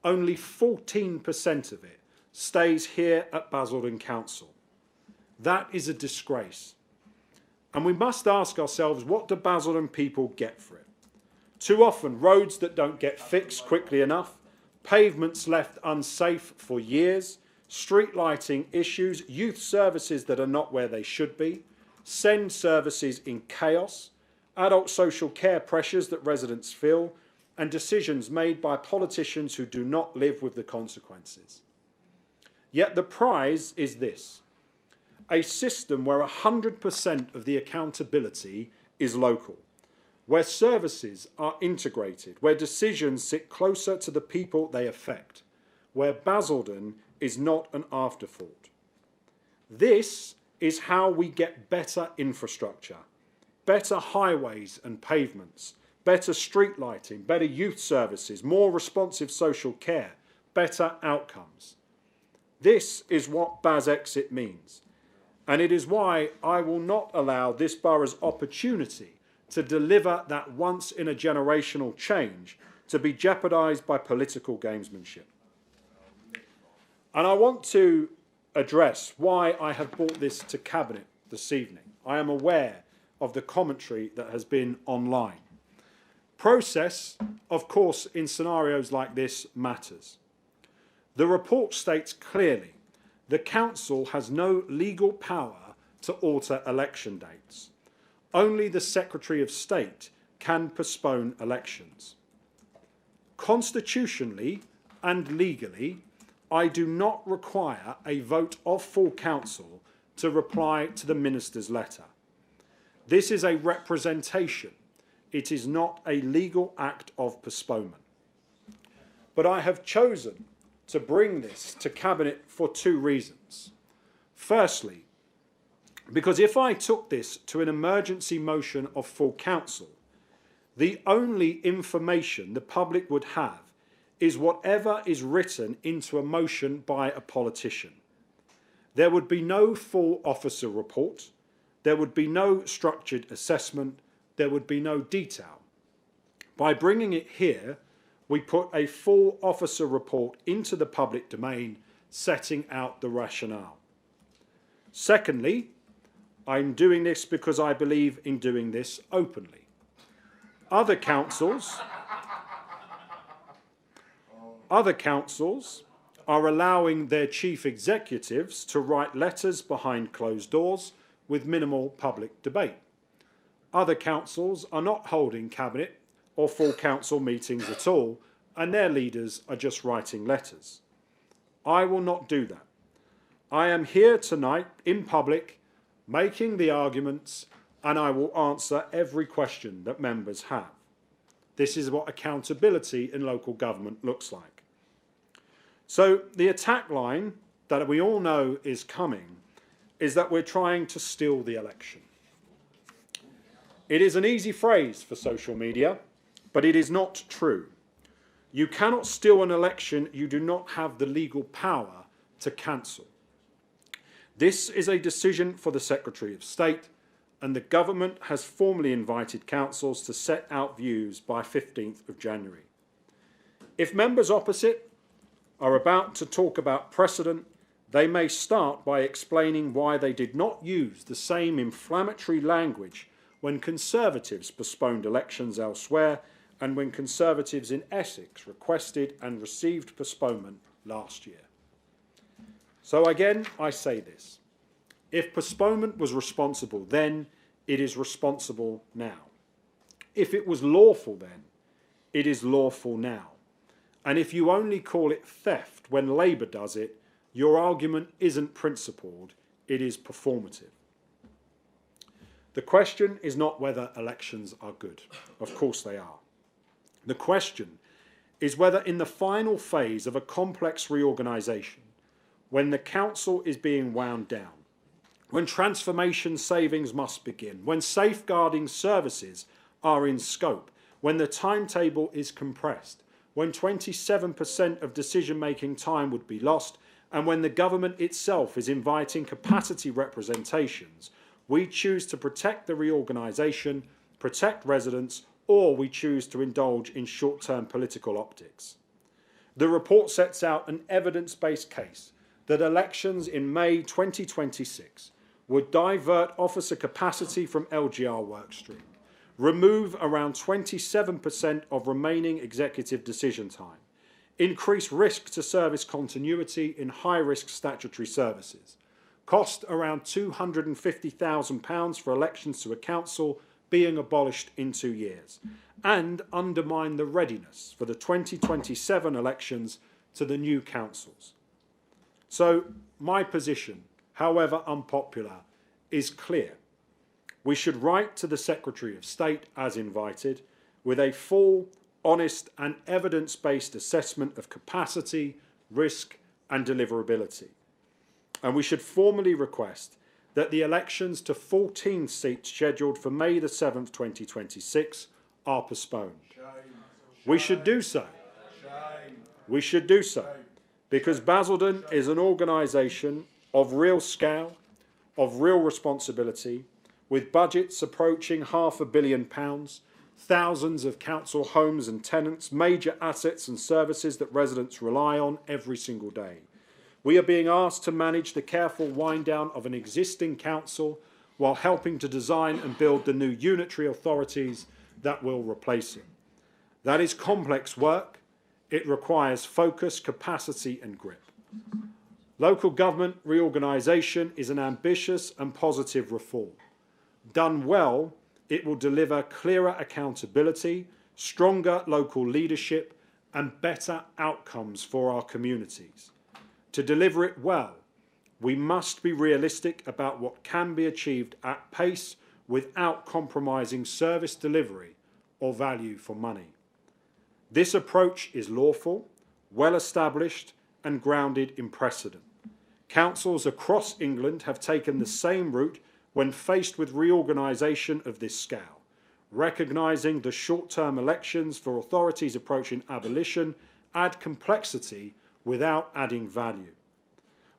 Only 14% of it stays here at Basildon Council. That is a disgrace. And we must ask ourselves, what do Basildon people get for it? Too often, roads that don't get fixed quickly enough, pavements left unsafe for years, street lighting issues, youth services that are not where they should be, SEND services in chaos, adult social care pressures that residents feel, and decisions made by politicians who do not live with the consequences. Yet the prize is this: a system where 100% of the accountability is local, where services are integrated, where decisions sit closer to the people they affect, where Basildon is not an afterthought. This is how we get better infrastructure, better highways and pavements, better street lighting, better youth services, more responsive social care, better outcomes. This is what BasExit means, and it is why I will not allow this borough's opportunity to deliver that once-in-a-generational change to be jeopardised by political gamesmanship. And I want to address why I have brought this to Cabinet this evening. I am aware of the commentary that has been online. Process, of course, in scenarios like this matters. The report states clearly the Council has no legal power to alter election dates. Only the Secretary of State can postpone elections. Constitutionally and legally, I do not require a vote of full Council to reply to the Minister's letter. This is a representation. It is not a legal act of postponement. But I have chosen to bring this to Cabinet for two reasons. Firstly, because if I took this to an emergency motion of full Council, the only information the public would have is whatever is written into a motion by a politician. There would be no full officer report, there would be no structured assessment, there would be no detail. By bringing it here, we put a full officer report into the public domain, setting out the rationale. Secondly, I'm doing this because I believe in doing this openly. Other councils are allowing their chief executives to write letters behind closed doors with minimal public debate. Other councils are not holding Cabinet or full Council meetings at all, and their leaders are just writing letters. I will not do that. I am here tonight in public making the arguments, and I will answer every question that members have. This is what accountability in local government looks like. So the attack line that we all know is coming is that we're trying to steal the election. It is an easy phrase for social media, but it is not true. You cannot steal an election you do not have the legal power to cancel. This is a decision for the Secretary of State, and the government has formally invited councils to set out views by 15th of January. If members opposite are about to talk about precedent, they may start by explaining why they did not use the same inflammatory language when Conservatives postponed elections elsewhere and when Conservatives in Essex requested and received postponement last year. So again, I say this. If postponement was responsible then, it is responsible now. If it was lawful then, it is lawful now. And if you only call it theft when Labour does it, your argument isn't principled, it is performative. The question is not whether elections are good. Of course they are. The question is whether in the final phase of a complex reorganisation, when the council is being wound down, when transformation savings must begin, when safeguarding services are in scope, when the timetable is compressed, when 27% of decision-making time would be lost, and when the government itself is inviting capacity representations, we choose to protect the reorganisation, protect residents, or we choose to indulge in short-term political optics. The report sets out an evidence-based case that elections in May 2026 would divert officer capacity from LGR workstream, remove around 27% of remaining executive decision time, increase risk to service continuity in high-risk statutory services, cost around £250,000 for elections to a council being abolished in 2 years, and undermine the readiness for the 2027 elections to the new councils. So my position, however unpopular, is clear. We should write to the Secretary of State as invited with a full, honest and evidence-based assessment of capacity, risk and deliverability. And we should formally request that the elections to 14 seats scheduled for May the 7th, 2026 are postponed. We should do so. We should do so because Basildon is an organisation of real scale, of real responsibility, with budgets approaching £500 million, thousands of council homes and tenants, major assets and services that residents rely on every single day. We are being asked to manage the careful wind down of an existing council while helping to design and build the new unitary authorities that will replace it. That is complex work. It requires focus, capacity and grip. Local government reorganisation is an ambitious and positive reform. Done well, it will deliver clearer accountability, stronger local leadership and better outcomes for our communities. To deliver it well, we must be realistic about what can be achieved at pace without compromising service delivery or value for money. This approach is lawful, well established and grounded in precedent. Councils across England have taken the same route when faced with reorganisation of this scale, recognising the short-term elections for authorities approaching abolition add complexity without adding value.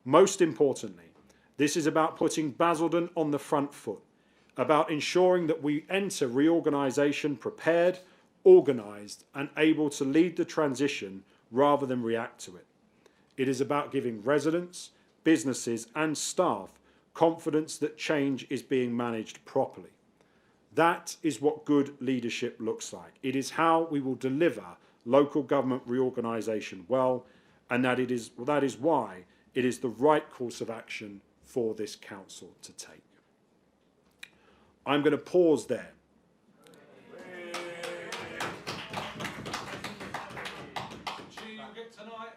Most importantly, this is about putting Basildon on the front foot, about ensuring that we enter reorganisation prepared, organised and able to lead the transition rather than react to it. It is about giving residents, businesses and staff confidence that change is being managed properly. That is what good leadership looks like. It is how we will deliver local government reorganisation well, and that is why it is the right course of action for this council to take. I'm going to pause there.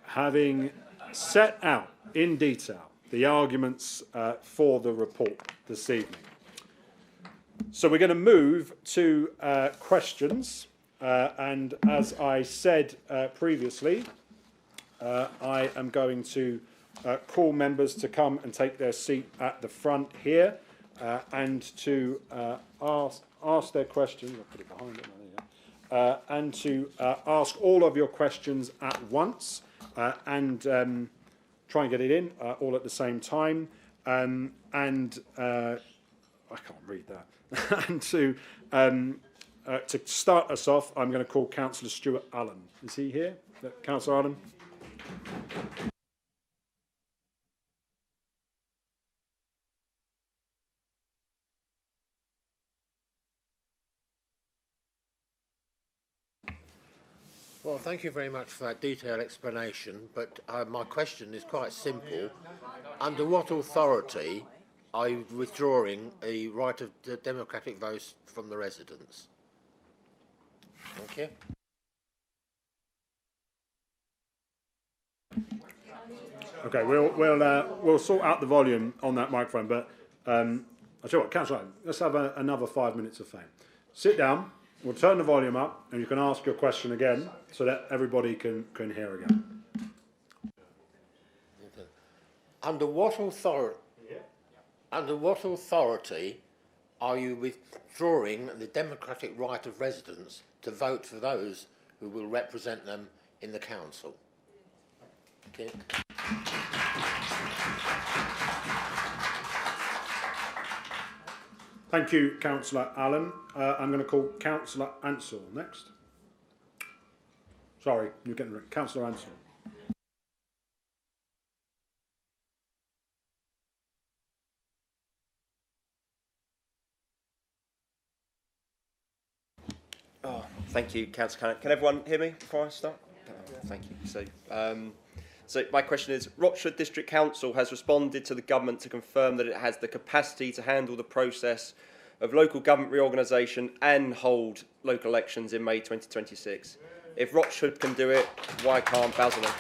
Having set out in detail the arguments for the report this evening. So we're going to move to questions, and as I said previously, I am going to call members to come and take their seat at the front here and to ask their questions. I'll put it behind it. And to ask all of your questions at once and try and get it in all at the same time. I can't read that. And to start us off, I'm going to call Councillor Stuart Allen. Is he here? Councillor Allen? Well, thank you very much for that detailed explanation, but my question is quite simple. Under what authority are you withdrawing the right of the democratic vote from the residents? Thank you. Okay, we'll sort out the volume on that microphone, but I'll tell you what, Councillor, let's have another 5 minutes of fame. Sit down, we'll turn the volume up, and you can ask your question again so that everybody can hear again. Under what authority are you withdrawing the democratic right of residents to vote for those who will represent them in the council? Okay. Thank you, Councillor Allen. I'm going to call Councillor Ansell next. Sorry, you're getting rid. Councillor Ansell. Oh, thank you, Councillor Cannon. Can everyone hear me before I start? Thank you. So my question is, Rochford District Council has responded to the government to confirm that it has the capacity to handle the process of local government reorganisation and hold local elections in May 2026. If Rochford can do it, why can't Basildon?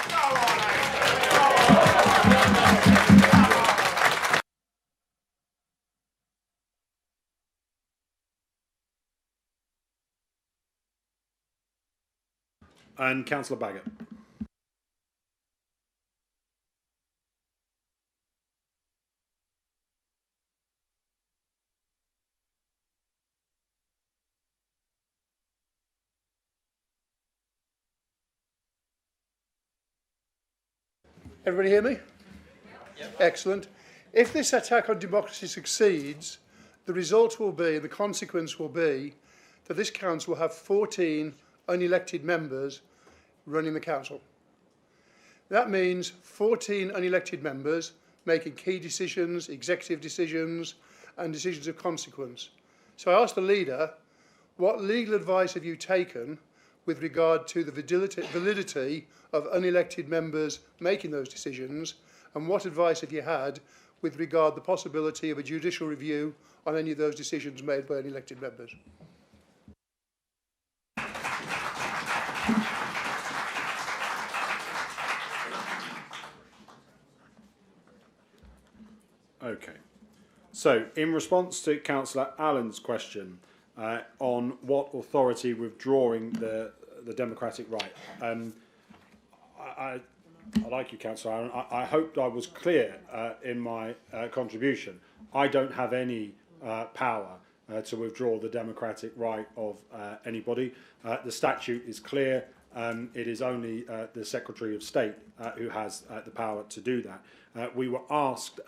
And Councillor Baggott. Everybody hear me? Yep. Excellent. If this attack on democracy succeeds, the result will be, the consequence will be, that this council will have 14 unelected members running the council. That means 14 unelected members making key decisions, executive decisions, and decisions of consequence. So I asked the leader, what legal advice have you taken with regard to the validity of unelected members making those decisions, and what advice have you had with regard to the possibility of a judicial review on any of those decisions made by unelected members? Okay. So, in response to Councillor Allen's question on what authority withdrawing the democratic right, I like you, Councillor Allen. I hoped I was clear in my contribution. I don't have any power to withdraw the democratic right of anybody. The statute is clear. It is only the Secretary of State who has the power to do that. We were asked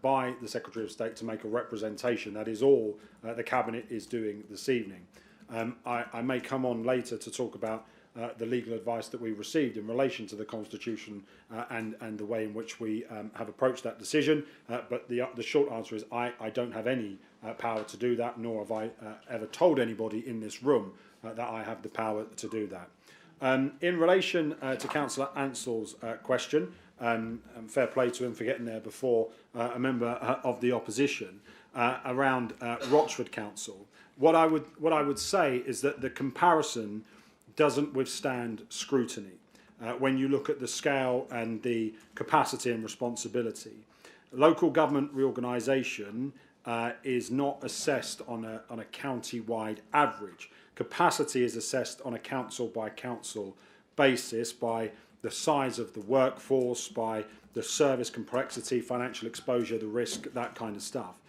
by the Secretary of State to make a representation. That is all the Cabinet is doing this evening. I may come on later to talk about the legal advice that we received in relation to the Constitution and the way in which we have approached that decision. But the short answer is I don't have any power to do that, nor have I ever told anybody in this room that I have the power to do that. In relation to Councillor Ansell's question, and fair play to him for getting there before a member of the opposition, around Rochford Council, what I would say is that the comparison doesn't withstand scrutiny when you look at the scale and the capacity and responsibility. Local government reorganisation is not assessed on a county-wide average. Capacity is assessed on a council-by-council basis by the size of the workforce, by the service complexity, financial exposure, the risk, that kind of stuff.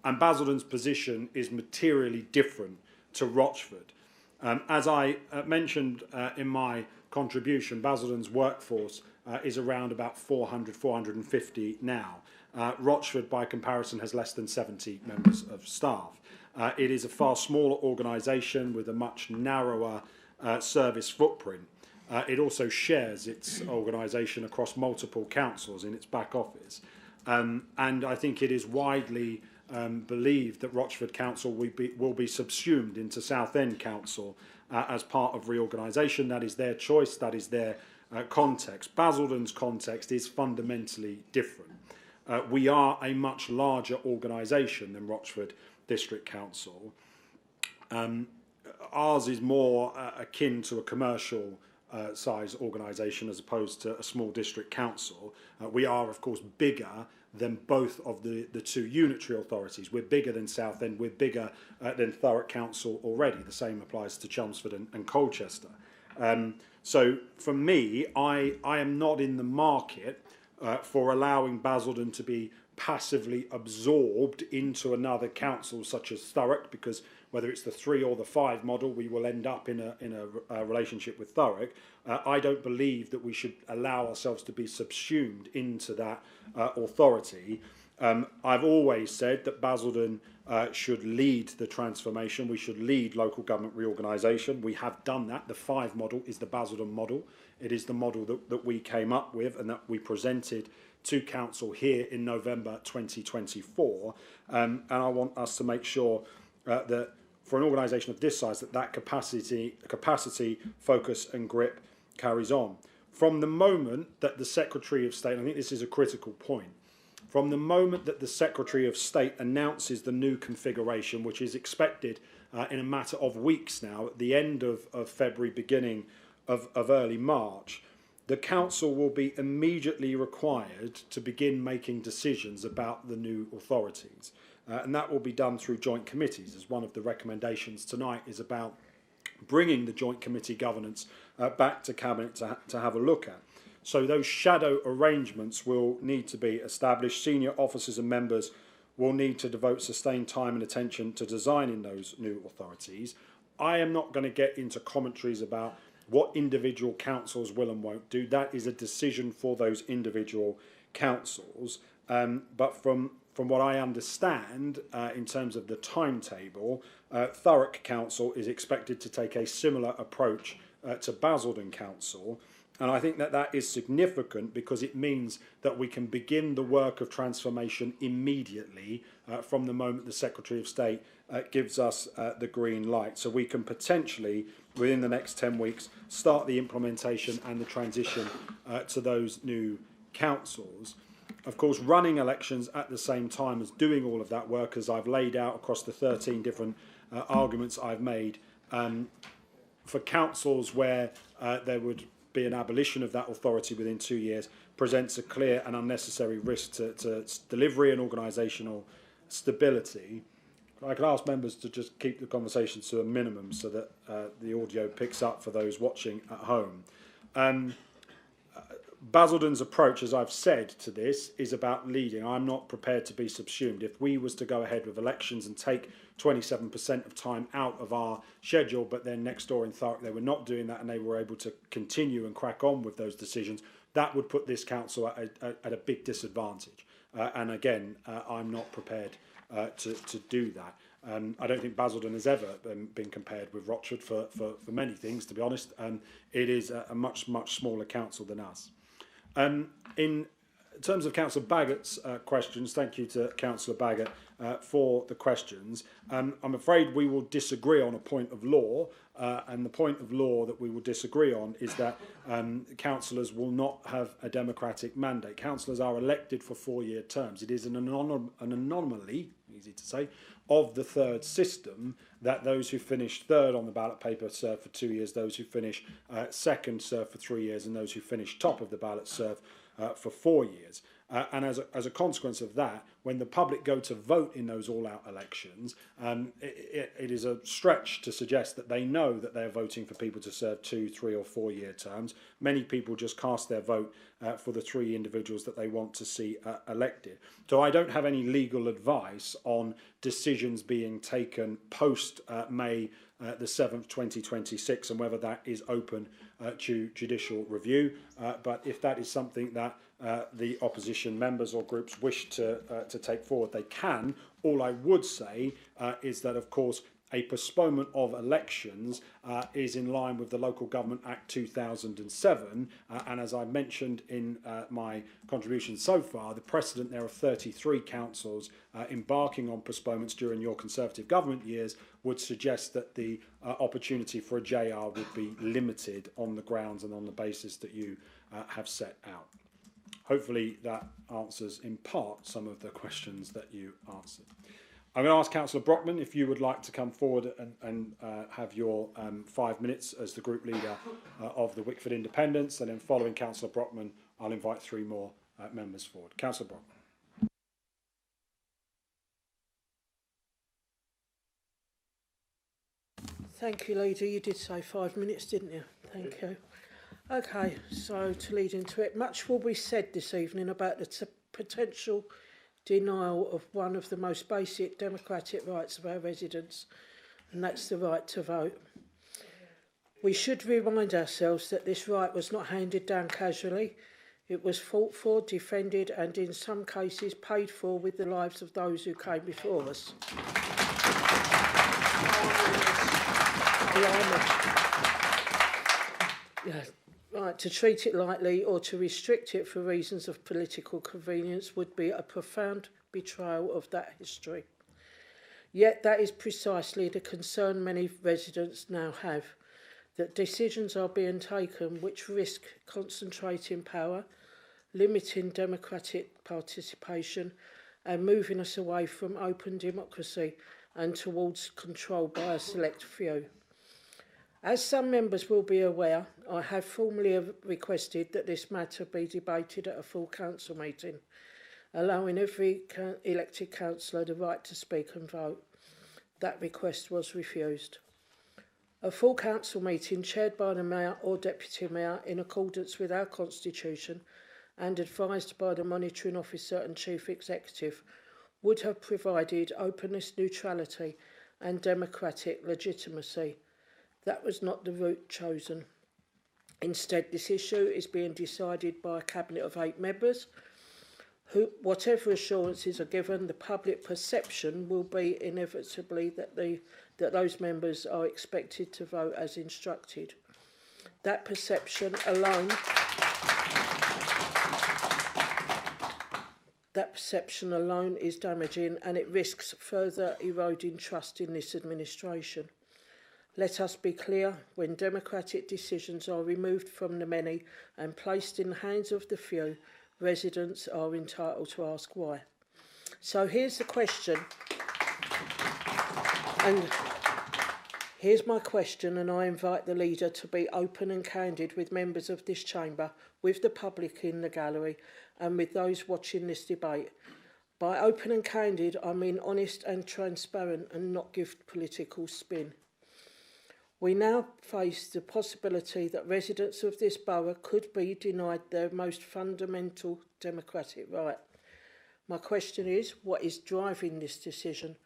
And Basildon's position is materially different to Rochford. As I mentioned in my contribution, Basildon's workforce is around about 400, 450 now. Rochford, by comparison, has less than 70 members of staff. It is a far smaller organisation with a much narrower service footprint. It also shares its organisation across multiple councils in its back office. And I think it is widely believed that Rochford Council will be subsumed into Southend Council as part of reorganisation. That is their choice, that is their context. Basildon's context is fundamentally different. We are a much larger organisation than Rochford District Council. Ours is more akin to a commercial size organisation as opposed to a small district council. We are, of course, bigger than both of the two unitary authorities. We're bigger than Southend, we're bigger than Thurrock Council already. The same applies to Chelmsford and Colchester. So for me, I am not in the market for allowing Basildon to be passively absorbed into another council such as Thurrock, because whether it's the 3 or the 5 model, we will end up in a relationship with Thurrock. I don't believe that we should allow ourselves to be subsumed into that authority. I've always said that Basildon should lead the transformation. We should lead local government reorganisation. We have done that. The 5 model is the Basildon model. It is the model that we came up with and that we presented to Council here in November 2024. And I want us to make sure that for an organisation of this size, that capacity, focus and grip carries on. From the moment that the Secretary of State, I think this is a critical point, from the moment that the Secretary of State announces the new configuration, which is expected in a matter of weeks now, at the end of February, beginning of early March, the Council will be immediately required to begin making decisions about the new authorities. And that will be done through joint committees, as one of the recommendations tonight is about bringing the joint committee governance back to Cabinet to have a look at. So those shadow arrangements will need to be established. Senior officers and members will need to devote sustained time and attention to designing those new authorities. I am not going to get into commentaries about what individual councils will and won't do. That is a decision for those individual councils. But from from what I understand, in terms of the timetable, Thurrock Council is expected to take a similar approach to Basildon Council. And I think that that is significant because it means that we can begin the work of transformation immediately from the moment the Secretary of State gives us the green light. So we can potentially, within the next 10 weeks, start the implementation and the transition to those new councils. Of course, running elections at the same time as doing all of that work, as I've laid out across the 13 different arguments I've made, for councils where there would be an abolition of that authority within 2 years, presents a clear and unnecessary risk to delivery and organisational stability. I can ask members to just keep the conversation to a minimum so that the audio picks up for those watching at home. Basildon's approach, as I've said to this, is about leading. I'm not prepared to be subsumed. If we was to go ahead with elections and take 27% of time out of our schedule, but then next door in Thurrock they were not doing that and they were able to continue and crack on with those decisions, that would put this council at a big disadvantage. And again, I'm not prepared to do that. I don't think Basildon has ever been compared with Rochford for many things, to be honest. It is a much smaller council than us. In terms of Councillor Baggott's questions, thank you to Councillor Baggott for the questions. I'm afraid we will disagree on a point of law, and the point of law that we will disagree on is that councillors will not have a democratic mandate. Councillors are elected for 4-year terms. It is an anomaly, easy to say, of the third system that those who finish third on the ballot paper serve for 2 years, those who finish second serve for 3 years, and those who finish top of the ballot serve for 4 years. And as a consequence of that, when the public go to vote in those all-out elections, it is a stretch to suggest that they know that they're voting for people to serve 2, 3 or 4 year terms. Many people just cast their vote for the 3 individuals that they want to see elected. So I don't have any legal advice on decisions being taken post May the 7th, 2026, and whether that is open to judicial review. But if that is something that the opposition members or groups wish to take forward, they can. All I would say is that, of course, a postponement of elections is in line with the Local Government Act 2007, and as I mentioned in my contribution so far, the precedent there of 33 councils embarking on postponements during your Conservative government years would suggest that the opportunity for a JR would be limited on the grounds and on the basis that you have set out. Hopefully that answers in part some of the questions that you answered. I'm going to ask Councillor Brockman if you would like to come forward and have your 5 minutes as the group leader of the Wickford Independents, and then following Councillor Brockman, I'll invite 3 more members forward. Councillor Brockman. Thank you, Leader. You did say 5 minutes, didn't you? Thank you. Okay, so to lead into it, much will be said this evening about the potential denial of one of the most basic democratic rights of our residents, and that's the right to vote. We should remind ourselves that this right was not handed down casually. It was fought for, defended, and in some cases paid for with the lives of those who came before us. Right, to treat it lightly or to restrict it for reasons of political convenience would be a profound betrayal of that history. Yet that is precisely the concern many residents now have, that decisions are being taken which risk concentrating power, limiting democratic participation, and moving us away from open democracy and towards control by a select few. As some members will be aware, I have formally requested that this matter be debated at a full council meeting, allowing every elected councillor the right to speak and vote. That request was refused. A full council meeting chaired by the Mayor or Deputy Mayor in accordance with our Constitution and advised by the Monitoring Officer and Chief Executive would have provided openness, neutrality and democratic legitimacy. That was not the route chosen. Instead, this issue is being decided by a cabinet of 8 members Whatever assurances are given, the public perception will be inevitably that those members are expected to vote as instructed. That perception alone is damaging, and it risks further eroding trust in this administration. Let us be clear, when democratic decisions are removed from the many and placed in the hands of the few, residents are entitled to ask why. So here's the question, and here's my question, and I invite the leader to be open and candid with members of this chamber, with the public in the gallery, and with those watching this debate. By open and candid, I mean honest and transparent, and not give political spin. We now face the possibility that residents of this borough could be denied their most fundamental democratic right. My question is, what is driving this decision?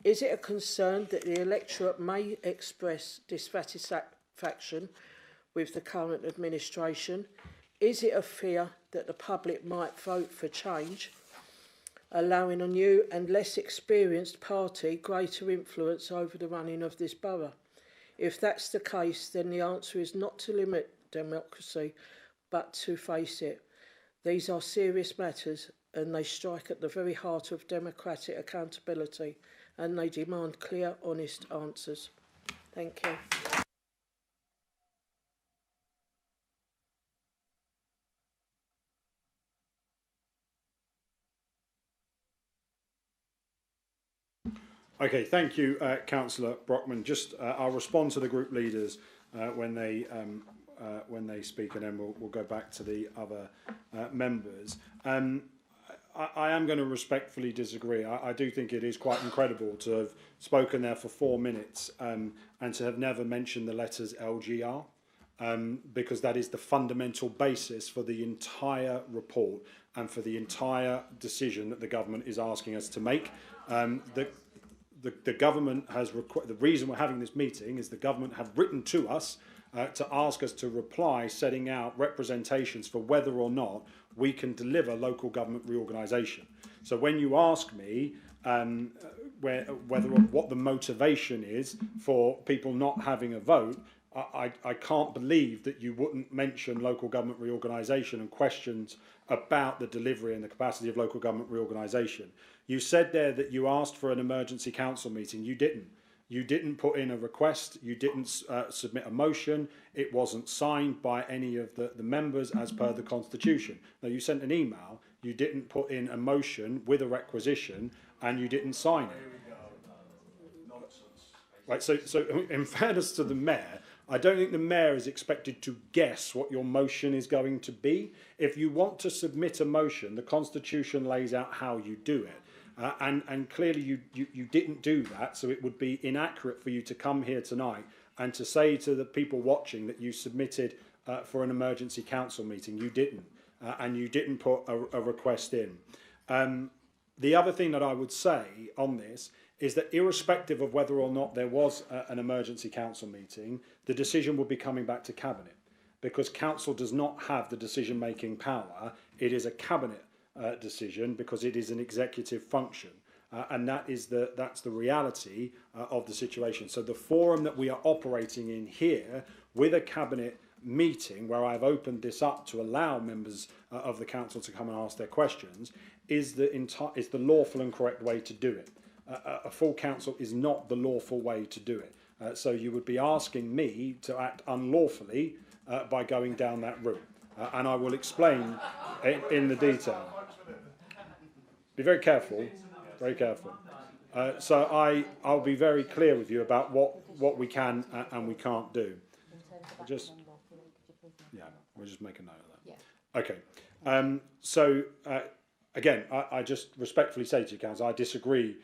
Is it a concern that the electorate may express dissatisfaction with the current administration? Is it a fear that the public might vote for change, allowing a new and less experienced party greater influence over the running of this borough? If that's the case, then the answer is not to limit democracy, but to face it. These are serious matters, and they strike at the very heart of democratic accountability, and they demand clear, honest answers. Thank you. Okay, thank you, Councillor Brockman. Just I'll respond to the group leaders when they speak, and then we'll go back to the other members. I am going to respectfully disagree. I do think it is quite incredible to have spoken there for 4 minutes and to have never mentioned the letters LGR, because that is the fundamental basis for the entire report and for the entire decision that the government is asking us to make. The government has the reason we're having this meeting is the government have written to us to ask us to reply, setting out representations for whether or not we can deliver local government reorganisation. So when you ask me what the motivation is for people not having a vote, I can't believe that you wouldn't mention local government reorganisation and questions about the delivery and the capacity of local government reorganisation. You said there that you asked for an emergency council meeting. You didn't. You didn't put in a request. You didn't submit a motion. It wasn't signed by any of the members as per the Constitution. Now, you sent an email. You didn't put in a motion with a requisition, and you didn't sign it. Right. So in fairness to the mayor, I don't think the mayor is expected to guess what your motion is going to be. If you want to submit a motion, the Constitution lays out how you do it. And clearly you didn't do that, so it would be inaccurate for you to come here tonight and to say to the people watching that you submitted for an emergency council meeting. You didn't, and you didn't put a request in. The other thing that I would say on this is that irrespective of whether or not there was an emergency council meeting, the decision would be coming back to Cabinet, because Council does not have the decision-making power. It is a Cabinet decision because it is an executive function, and that's the reality of the situation. So the forum that we are operating in here, with a Cabinet meeting where I've opened this up to allow members of the council to come and ask their questions, is the lawful and correct way to do it. A full council is not the lawful way to do it. So you would be asking me to act unlawfully by going down that route, and I will explain in the detail. Be very careful, very careful. So I'll be very clear with you about what we can and we can't do. We'll just make a note of that. Yeah. Okay. So again, I just respectfully say to you, Council, I disagree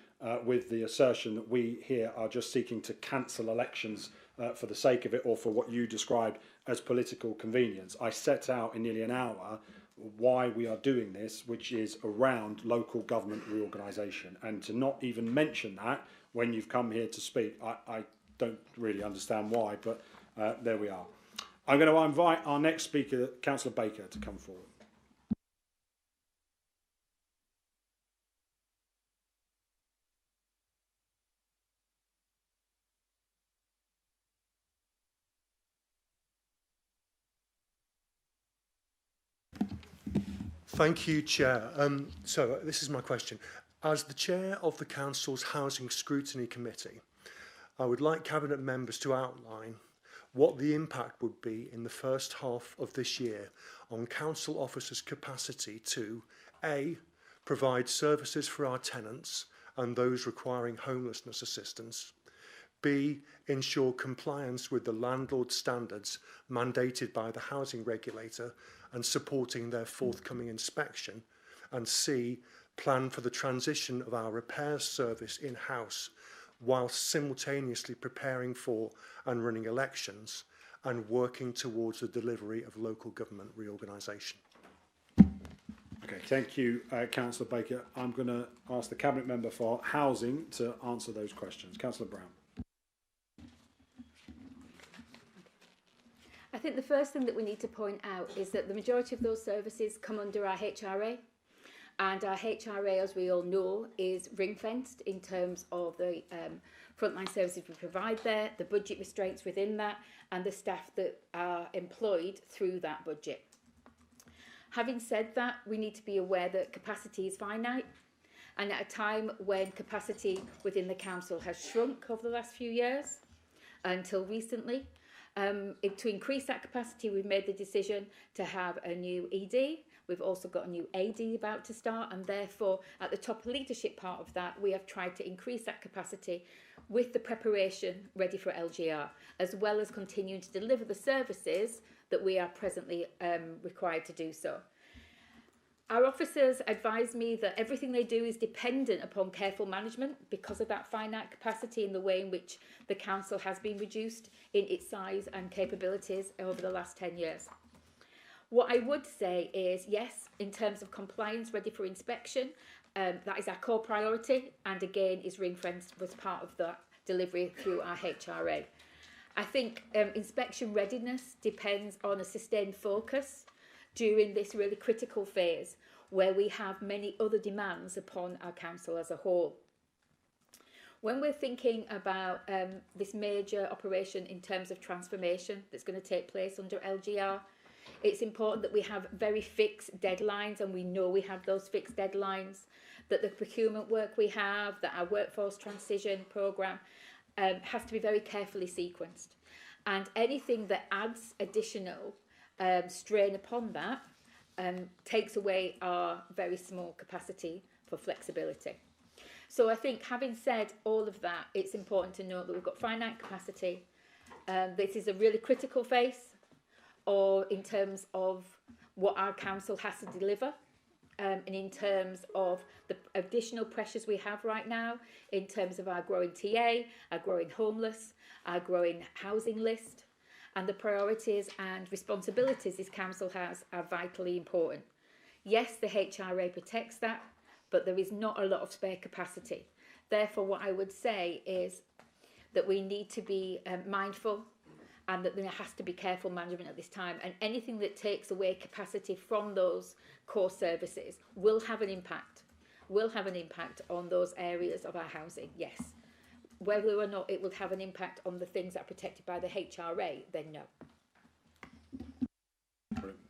with the assertion that we here are just seeking to cancel elections for the sake of it, or for what you described as political convenience. I set out in nearly an hour why we are doing this, which is around local government reorganisation, and to not even mention that when you've come here to speak, I don't really understand why, but there we are. I'm going to invite our next speaker, Councillor Baker, to come forward. Thank you, Chair. So this is my question. As the Chair of the Council's Housing Scrutiny Committee, I would like Cabinet members to outline what the impact would be in the first half of this year on council officers' capacity to A, provide services for our tenants and those requiring homelessness assistance, B, ensure compliance with the landlord standards mandated by the housing regulator and supporting their forthcoming inspection, and C, plan for the transition of our repairs service in-house whilst simultaneously preparing for and running elections and working towards the delivery of local government reorganisation. Okay, thank you, Councillor Baker. I'm going to ask the Cabinet Member for Housing to answer those questions. Councillor Brown. I think the first thing that we need to point out is that the majority of those services come under our HRA, and our HRA, as we all know, is ring-fenced in terms of the frontline services we provide there, the budget restraints within that, and the staff that are employed through that budget. Having said that, we need to be aware that capacity is finite, and at a time when capacity within the council has shrunk over the last few years until recently, to increase that capacity, we've made the decision to have a new ED. We've also got a new AD about to start, and therefore at the top leadership part of that, we have tried to increase that capacity with the preparation ready for LGR, as well as continuing to deliver the services that we are presently required to do so. Our officers advise me that everything they do is dependent upon careful management because of that finite capacity and the way in which the council has been reduced in its size and capabilities over the last 10 years. What I would say is, yes, in terms of compliance ready for inspection, that is our core priority, and again is ring-fenced as part of the delivery through our HRA. I think inspection readiness depends on a sustained focus during this really critical phase where we have many other demands upon our council as a whole. When we're thinking about this major operation in terms of transformation that's going to take place under LGR, it's important that we have very fixed deadlines, and we know we have those fixed deadlines, that the procurement work we have, that our workforce transition programme has to be very carefully sequenced. And anything that adds additional strain upon that takes away our very small capacity for flexibility. So I think, having said all of that, it's important to note that we've got finite capacity. This is a really critical phase, or in terms of what our council has to deliver, and in terms of the additional pressures we have right now, in terms of our growing TA, our growing homeless, our growing housing list, and the priorities and responsibilities this council has are vitally important. Yes, the HRA protects that, but there is not a lot of spare capacity. Therefore, what I would say is that we need to be mindful, and that there has to be careful management at this time, and anything that takes away capacity from those core services will have an impact on those areas of our housing, yes. Whether or not it will have an impact on the things that are protected by the HRA, then no.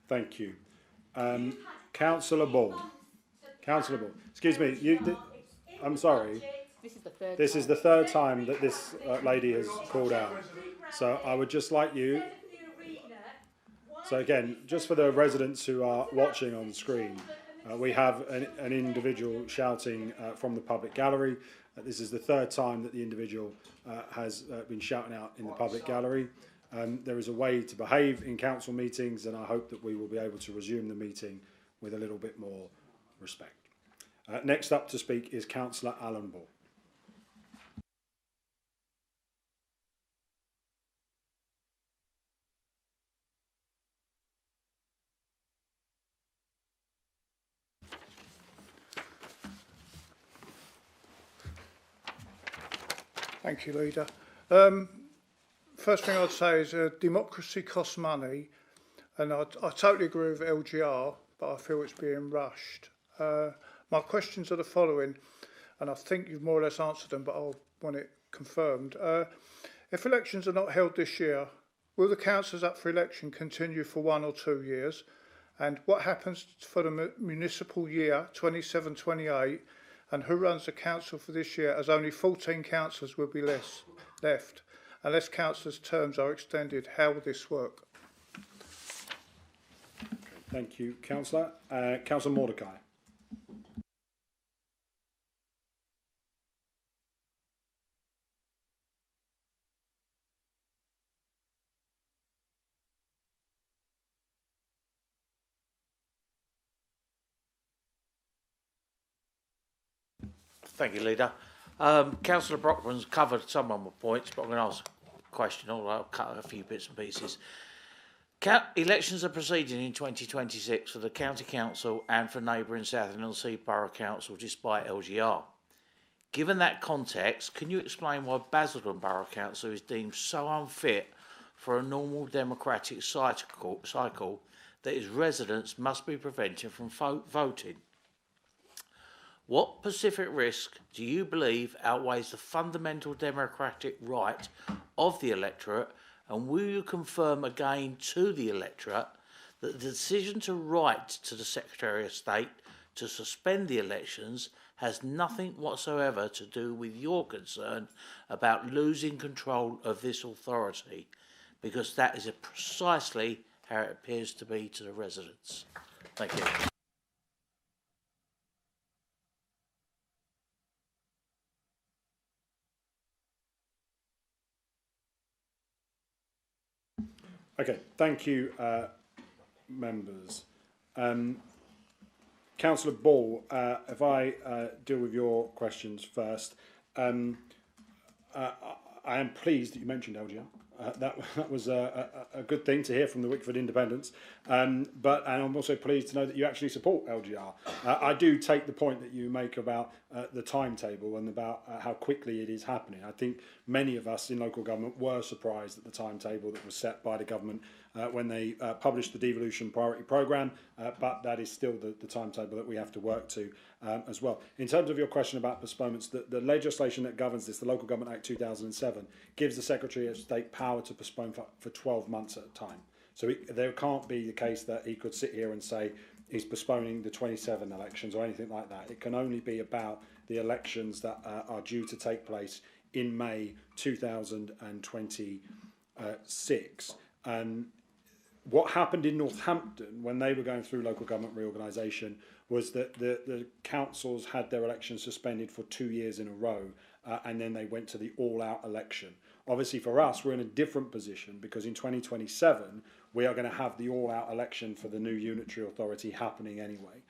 Thank you. Councillor Ball. Councillor Ball. Excuse me, I'm sorry. This is the third time that this lady has called out. So I would just like you... So again, just for the residents who are watching on screen, we have an individual shouting from the public gallery. This is the third time that the individual has been shouting out in the public gallery. There is a way to behave in council meetings, and I hope that we will be able to resume the meeting with a little bit more respect. Next up to speak is Councillor Alan Ball. Thank you, Leader. First thing I'd say is democracy costs money, and I totally agree with LGR, but I feel it's being rushed. My questions are the following, and I think you've more or less answered them, but I'll want it confirmed. If elections are not held this year, will the councillors up for election continue for 1 or 2 years? And what happens for the municipal year 27-28, and who runs the council for this year, as only 14 councillors will be left, unless councillors' terms are extended? How will this work? Thank you, Councillor. Councillor Mordecai. Thank you, Leader. Councillor Brockman's covered some of my points, but I'm going to ask a question, although I'll cut a few bits and pieces. Elections are proceeding in 2026 for the County Council and for neighbouring Southend-on-Sea Borough Council, despite LGR. Given that context, can you explain why Basildon Borough Council is deemed so unfit for a normal democratic cycle that its residents must be prevented from voting? What specific risk do you believe outweighs the fundamental democratic right of the electorate, and will you confirm again to the electorate that the decision to write to the Secretary of State to suspend the elections has nothing whatsoever to do with your concern about losing control of this authority, because that is precisely how it appears to be to the residents? Thank you. Okay, thank you, members. Councillor Ball, if I deal with your questions first, I am pleased that you mentioned LGR. That was a good thing to hear from the Wickford Independents, and I'm also pleased to know that you actually support LGR. I do take the point that you make about the timetable and about how quickly it is happening. I think many of us in local government were surprised at the timetable that was set by the government when they published the devolution priority programme, but that is still the timetable that we have to work to as well. In terms of your question about postponements, the legislation that governs this, the Local Government Act 2007, gives the Secretary of State power to postpone for 12 months at a time. So there can't be the case that he could sit here and say he's postponing the 27 elections or anything like that. It can only be about the elections that are due to take place in May 2026. What happened in Northampton when they were going through local government reorganisation was that the councils had their elections suspended for 2 years in a row, and then they went to the all-out election. Obviously for us, we're in a different position because in 2027, we are going to have the all-out election for the new unitary authority happening anyway.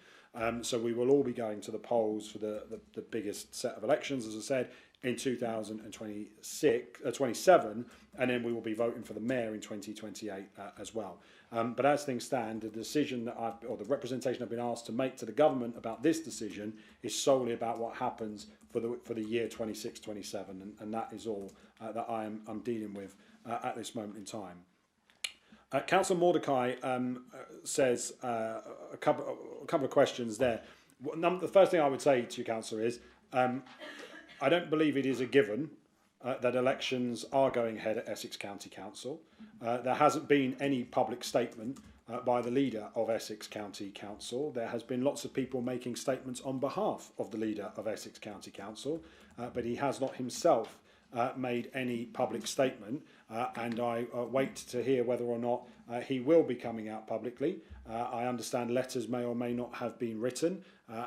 So we will all be going to the polls for the biggest set of elections, as I said, in 2027, and then we will be voting for the mayor in 2028 as well. But as things stand, the decision that or the representation I've been asked to make to the government about this decision is solely about what happens for the year 26-27, and that is all that I'm dealing with at this moment in time. Councillor Mordecai says a couple of questions there. The first thing I would say to you, Councillor, is I don't believe it is a given that elections are going ahead at Essex County Council. There hasn't been any public statement by the leader of Essex County Council. There has been lots of people making statements on behalf of the leader of Essex County Council, but he has not himself made any public statement, and I wait to hear whether or not he will be coming out publicly. I understand letters may or may not have been written,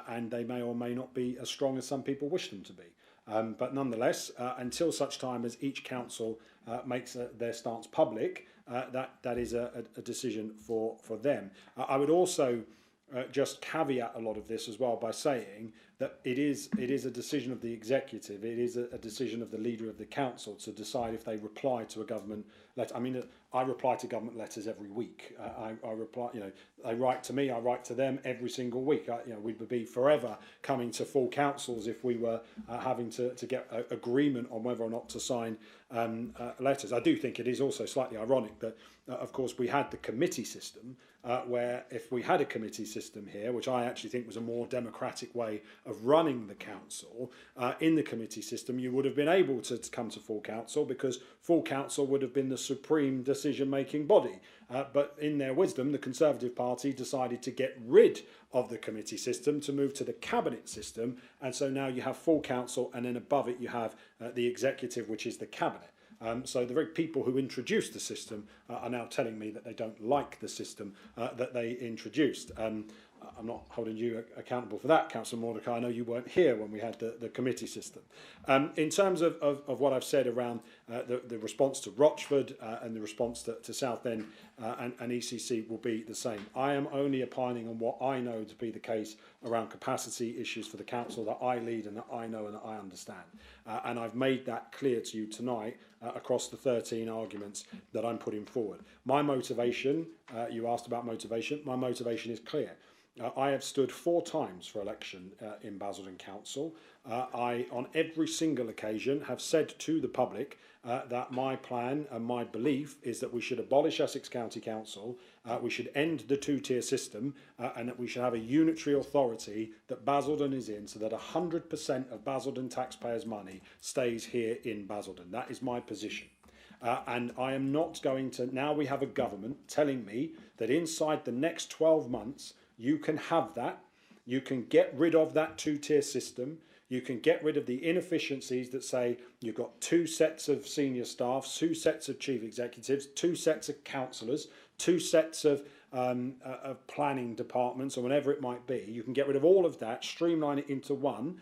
and they may or may not be as strong as some people wish them to be. But nonetheless, until such time as each council makes their stance public, that is a decision for them. I would also just caveat a lot of this as well by saying that it is a decision of the executive. It is a decision of the leader of the council to decide if they reply to a government letter. I mean, I reply to government letters every week. I reply, they write to me, I write to them every single week. We would be forever coming to full councils if we were having to get agreement on whether or not to sign letters. I do think it is also slightly ironic that, of course, we had the committee system where if we had a committee system here, which I actually think was a more democratic way of running the council, in the committee system you would have been able to come to full council, because full council would have been the supreme decision-making body. But in their wisdom, the Conservative Party decided to get rid of the committee system to move to the cabinet system, and so now you have full council, and then above it you have the executive, which is the cabinet. So the very people who introduced the system are now telling me that they don't like the system that they introduced. I'm not holding you accountable for that, Councillor Mordecai. I know you weren't here when we had the committee system. In terms of what I've said around the response to Rochford and the response to Southend and ECC will be the same. I am only opining on what I know to be the case around capacity issues for the council that I lead and that I know and that I understand. And I've made that clear to you tonight across the 13 arguments that I'm putting forward. My motivation, you asked about motivation, my motivation is clear. I have stood 4 times for election in Basildon Council. I, on every single occasion, have said to the public that my plan and my belief is that we should abolish Essex County Council, we should end the 2-tier system, and that we should have a unitary authority that Basildon is in, so that 100% of Basildon taxpayers' money stays here in Basildon. That is my position. And I am not going to, now we have a government telling me that inside the next 12 months, you can have that, you can get rid of that 2-tier system, you can get rid of the inefficiencies that say you've got 2 sets of senior staff, 2 sets of chief executives, 2 sets of councillors, 2 sets of planning departments, or whatever it might be. You can get rid of all of that, streamline it into one.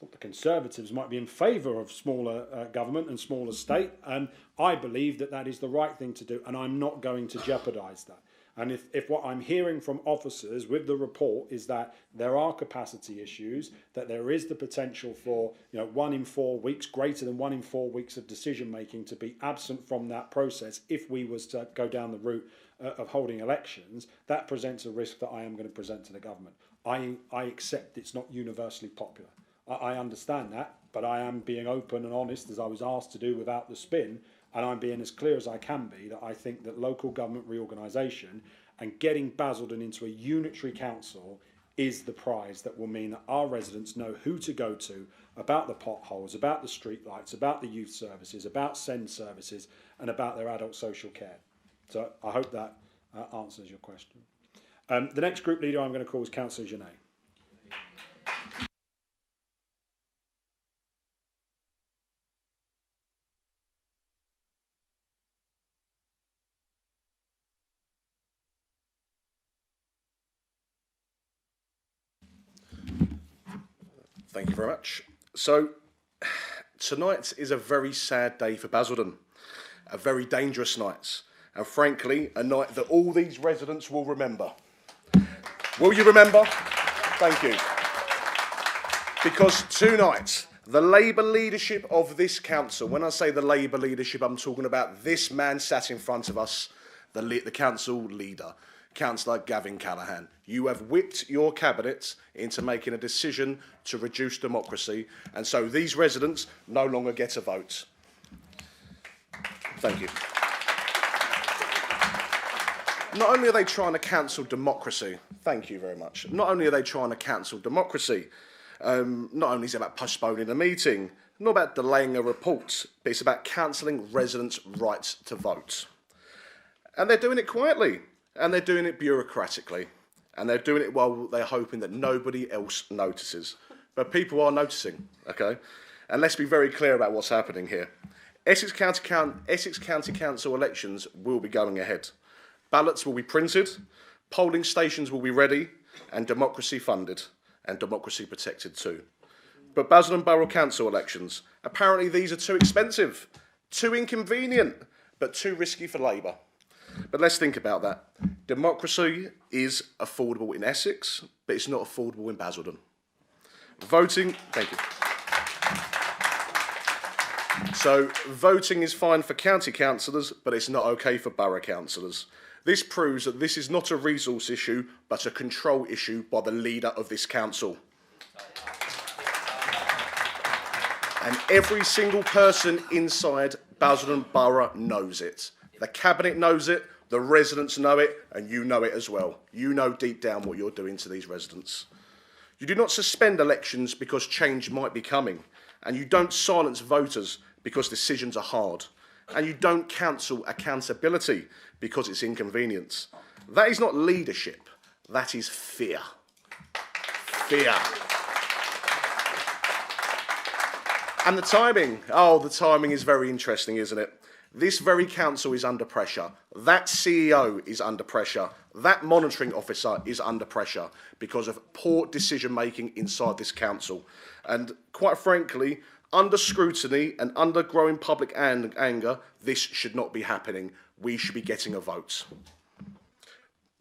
The Conservatives might be in favour of smaller government and smaller state, and I believe that that is the right thing to do, and I'm not going to jeopardise that. And if what I'm hearing from officers with the report is that there are capacity issues, that there is the potential for 1 in 4 weeks, greater than 1 in 4 weeks of decision making to be absent from that process if we was to go down the route of holding elections, that presents a risk that I am going to present to the government. I accept it's not universally popular. I understand that, but I am being open and honest, as I was asked to do, without the spin. And I'm being as clear as I can be that I think that local government reorganisation and getting Basildon into a unitary council is the prize that will mean that our residents know who to go to about the potholes, about the street lights, about the youth services, about SEND services, and about their adult social care. So I hope that answers your question. The next group leader I'm going to call is Councillor Genet. Thank you very much. So, tonight is a very sad day for Basildon, a very dangerous night, and frankly, a night that all these residents will remember. Will you remember? Thank you. Because tonight, the Labour leadership of this council, when I say the Labour leadership, I'm talking about this man sat in front of us, the council leader, Councillor Gavin Callaghan. You have whipped your cabinet into making a decision to reduce democracy, and so these residents no longer get a vote. Thank you. Not only are they trying to cancel democracy, thank you very much, not only are they trying to cancel democracy, not only is it about postponing a meeting, not about delaying a report, but it's about cancelling residents' rights to vote. And they're doing it quietly. And they're doing it bureaucratically. And they're doing it while they're hoping that nobody else notices. But people are noticing, okay? And let's be very clear about what's happening here. Essex County Council elections will be going ahead. Ballots will be printed, polling stations will be ready, and democracy funded, and democracy protected too. But Basildon Borough Council elections, apparently these are too expensive, too inconvenient, but too risky for Labour. But let's think about that. Democracy is affordable in Essex, but it's not affordable in Basildon. Voting, thank you. So, voting is fine for county councillors, but it's not okay for borough councillors. This proves that this is not a resource issue, but a control issue by the leader of this council. And every single person inside Basildon Borough knows it. The Cabinet knows it, The residents know it, and you know it as well. You know deep down what you're doing to these residents. You do not suspend elections because change might be coming, and you don't silence voters because decisions are hard, and you don't cancel accountability because it's inconvenience. That is not leadership, that is fear. Fear. And the timing, the timing is very interesting, isn't it? This very council is under pressure. That CEO is under pressure. That monitoring officer is under pressure because of poor decision making inside this council. And quite frankly, under scrutiny and under growing public anger, this should not be happening. We should be getting a vote.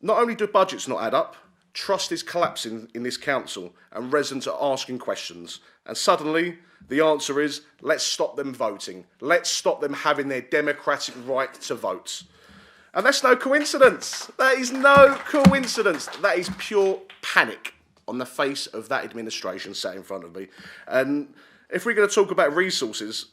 Not only do budgets not add up, trust is collapsing in this council and residents are asking questions. And suddenly, the answer is, let's stop them voting. Let's stop them having their democratic right to vote. And that's no coincidence. That is no coincidence. That is pure panic on the face of that administration sat in front of me. And if we're going to talk about resources,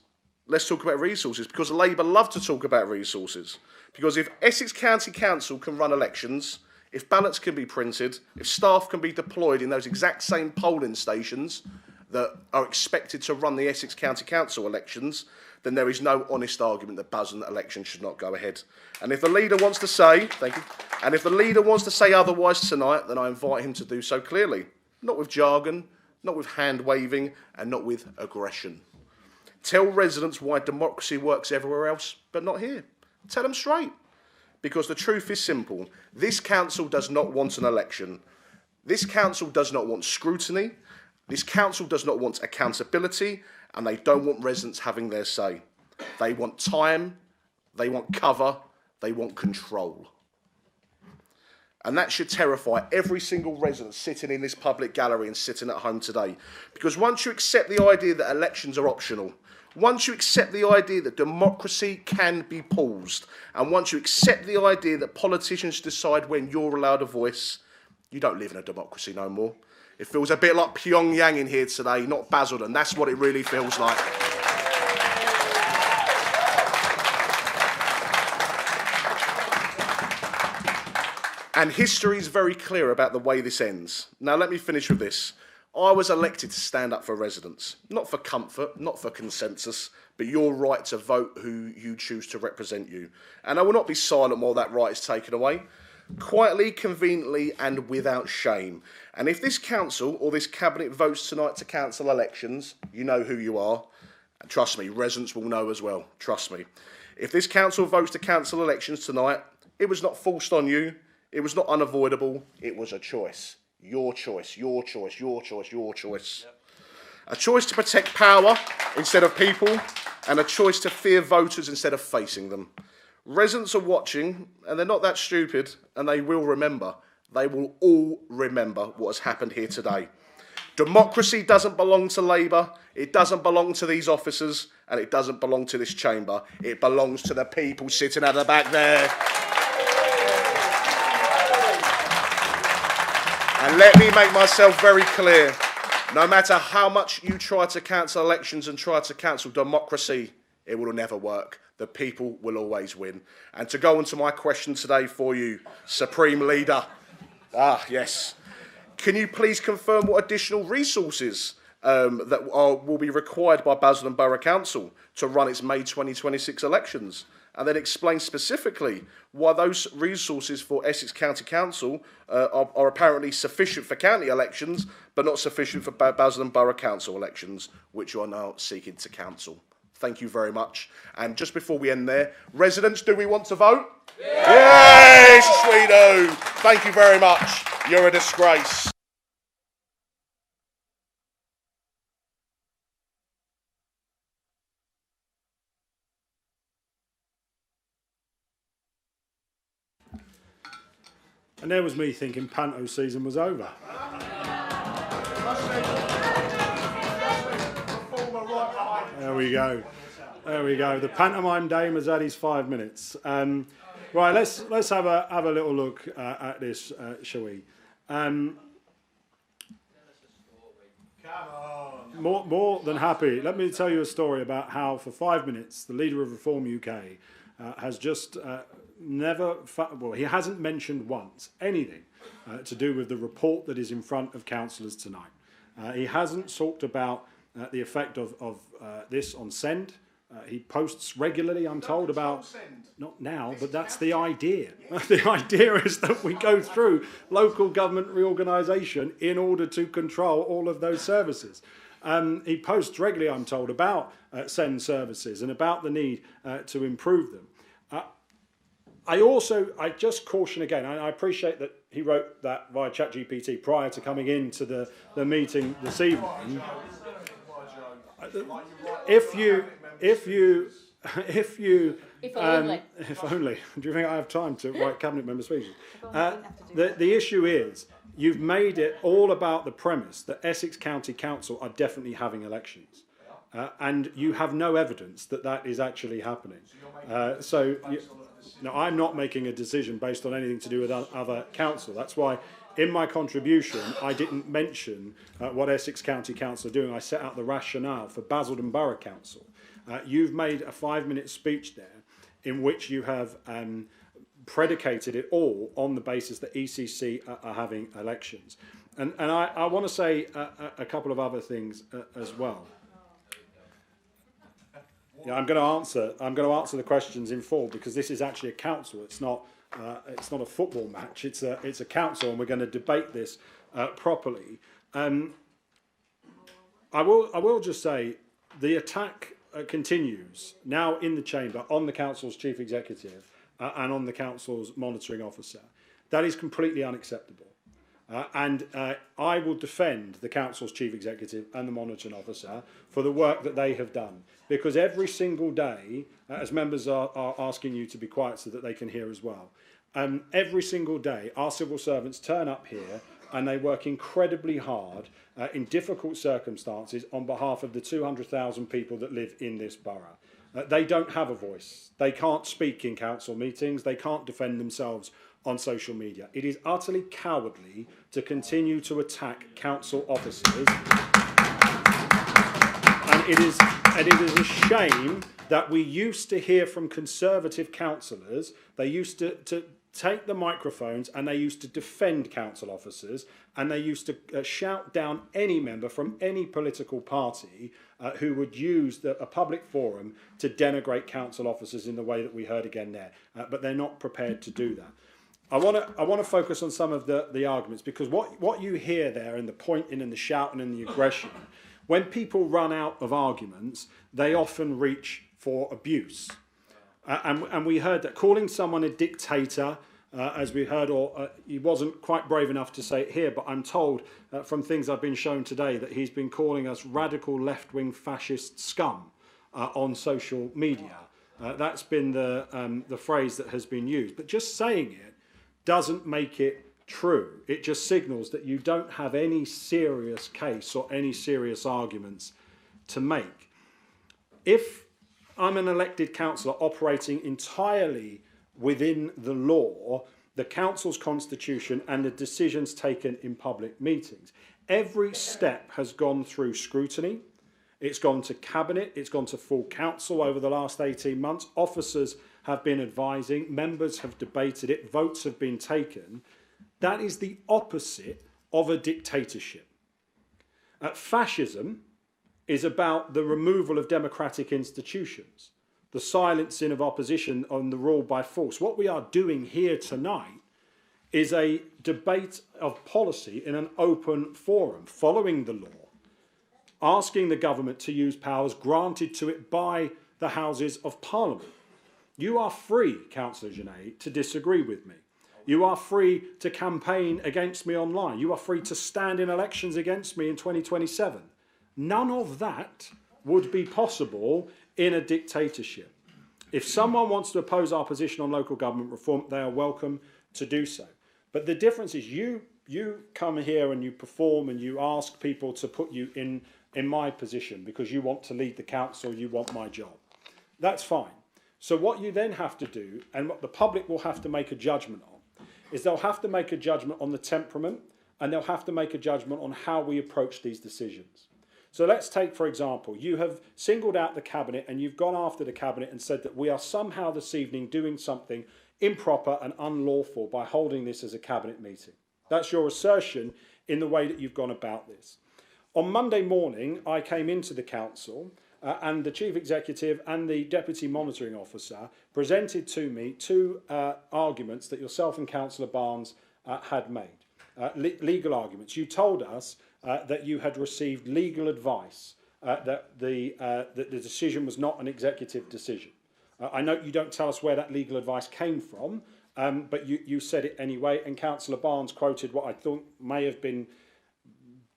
let's talk about resources, because Labour love to talk about resources. Because if Essex County Council can run elections, if ballots can be printed, if staff can be deployed in those exact same polling stations that are expected to run the Essex County Council elections, then there is no honest argument that Basildon elections should not go ahead. And if the leader wants to say, thank you, and if the leader wants to say otherwise tonight, then I invite him to do so clearly. Not with jargon, not with hand-waving, and not with aggression. Tell residents why democracy works everywhere else, but not here. Tell them straight. Because the truth is simple. This council does not want an election. This council does not want scrutiny. This council does not want accountability, and they don't want residents having their say. They want time, they want cover, they want control. And that should terrify every single resident sitting in this public gallery and sitting at home today. Because once you accept the idea that elections are optional, once you accept the idea that democracy can be paused, and once you accept the idea that politicians decide when you're allowed a voice, you don't live in a democracy no more. It feels a bit like Pyongyang in here today, not Basildon. That's what it really feels like. And history is very clear about the way this ends. Now, let me finish with this. I was elected to stand up for residents, not for comfort, not for consensus, but your right to vote who you choose to represent you. And I will not be silent while that right is taken away. Quietly, conveniently, and without shame. And if this council or this cabinet votes tonight to cancel elections, you know who you are. And trust me, residents will know as well. Trust me. If this council votes to cancel elections tonight, it was not forced on you. It was not unavoidable. It was a choice. Your choice, your choice, your choice, your choice. Yep. A choice to protect power instead of people, and a choice to fear voters instead of facing them. Residents are watching, and they're not that stupid, and they will remember. They will all remember what has happened here today. Democracy doesn't belong to Labour, it doesn't belong to these officers, and it doesn't belong to this chamber. It belongs to the people sitting at the back there. And let me make myself very clear. No matter how much you try to cancel elections and try to cancel democracy, it will never work. The people will always win. And to go on to my question today for you, Supreme Leader. Yes. Can you please confirm what additional resources will be required by Basildon Borough Council to run its May 2026 elections? And then explain specifically why those resources for Essex County Council are apparently sufficient for county elections, but not sufficient for Basildon Borough Council elections, which you are now seeking to cancel. Thank you very much. And just before we end there, residents, do we want to vote? Yes, we do. Thank you very much. You're a disgrace. And there was me thinking panto season was over. There we go. There we go. The pantomime dame has had his 5 minutes. Right, let's have a little look at this, shall we? More than happy. Let me tell you a story about how, for 5 minutes, the leader of Reform UK has just he hasn't mentioned once anything to do with the report that is in front of councillors tonight. He hasn't talked about the effect of this on Send. He posts regularly, I'm told, about, not now, but that's the idea. The idea is that we go through local government reorganisation in order to control all of those services. He posts regularly, I'm told, about Send services and about the need to improve them. I just caution again, I appreciate that he wrote that via ChatGPT prior to coming into the meeting this evening. If only. Do you think I have time to write cabinet member speeches? The issue is, you've made it all about the premise that Essex County Council are definitely having elections. And you have no evidence that that is actually happening. No, I'm not making a decision based on anything to do with other council. That's why in my contribution I didn't mention what Essex County Council are doing. I set out the rationale for Basildon Borough Council. You've made a 5-minute speech there in which you have predicated it all on the basis that ECC are having elections. And I want to say a couple of other things as well. Yeah, I'm going to answer the questions in full, because this is actually a council. It's not a football match. It's a council, and we're going to debate this properly. I will just say the attack continues now in the chamber on the council's chief executive and on the council's monitoring officer. That is completely unacceptable. And I will defend the council's chief executive and the monitoring officer for the work that they have done, because every single day, as members are asking you to be quiet so that they can hear as well, every single day our civil servants turn up here and they work incredibly hard in difficult circumstances on behalf of the 200,000 people that live in this borough. They don't have a voice. They can't speak in council meetings. They can't defend themselves on social media. It is utterly cowardly to continue to attack council officers. And it is a shame that we used to hear from Conservative councillors. They used to take the microphones and they used to defend council officers, and they used to shout down any member from any political party who would use a public forum to denigrate council officers in the way that we heard again there. But they're not prepared to do that. I want to focus on some of the arguments, because what you hear there, and the pointing and the shouting and the aggression, when people run out of arguments, they often reach for abuse. And we heard that calling someone a dictator, as we heard, or he wasn't quite brave enough to say it here, but I'm told from things I've been shown today that he's been calling us radical left-wing fascist scum on social media. That's been the phrase that has been used. But just saying it doesn't make it true. It just signals that you don't have any serious case or any serious arguments to make. If I'm an elected councillor operating entirely within the law, the council's constitution and the decisions taken in public meetings, every step has gone through scrutiny. It's gone to cabinet, it's gone to full council over the last 18 months. Officers have been advising, members have debated it, votes have been taken. That is the opposite of a dictatorship. Fascism is about the removal of democratic institutions, the silencing of opposition on the rule by force. What we are doing here tonight is a debate of policy in an open forum, following the law, asking the government to use powers granted to it by the Houses of Parliament. You are free, Councillor Genet, to disagree with me. You are free to campaign against me online. You are free to stand in elections against me in 2027. None of that would be possible in a dictatorship. If someone wants to oppose our position on local government reform, they are welcome to do so. But the difference is you come here and you perform and you ask people to put you in my position because you want to lead the council, you want my job. That's fine. So what you then have to do, and what the public will have to make a judgment on, is they'll have to make a judgment on the temperament, and they'll have to make a judgment on how we approach these decisions. So let's take, for example, you have singled out the cabinet and you've gone after the cabinet and said that we are somehow this evening doing something improper and unlawful by holding this as a cabinet meeting. That's your assertion in the way that you've gone about this. On Monday morning, I came into the council and the chief executive and the deputy monitoring officer presented to me two arguments that yourself and Councillor Barnes had made, legal arguments. You told us that you had received legal advice that the decision was not an executive decision. I know you don't tell us where that legal advice came from, but you said it anyway, and Councillor Barnes quoted what I thought may have been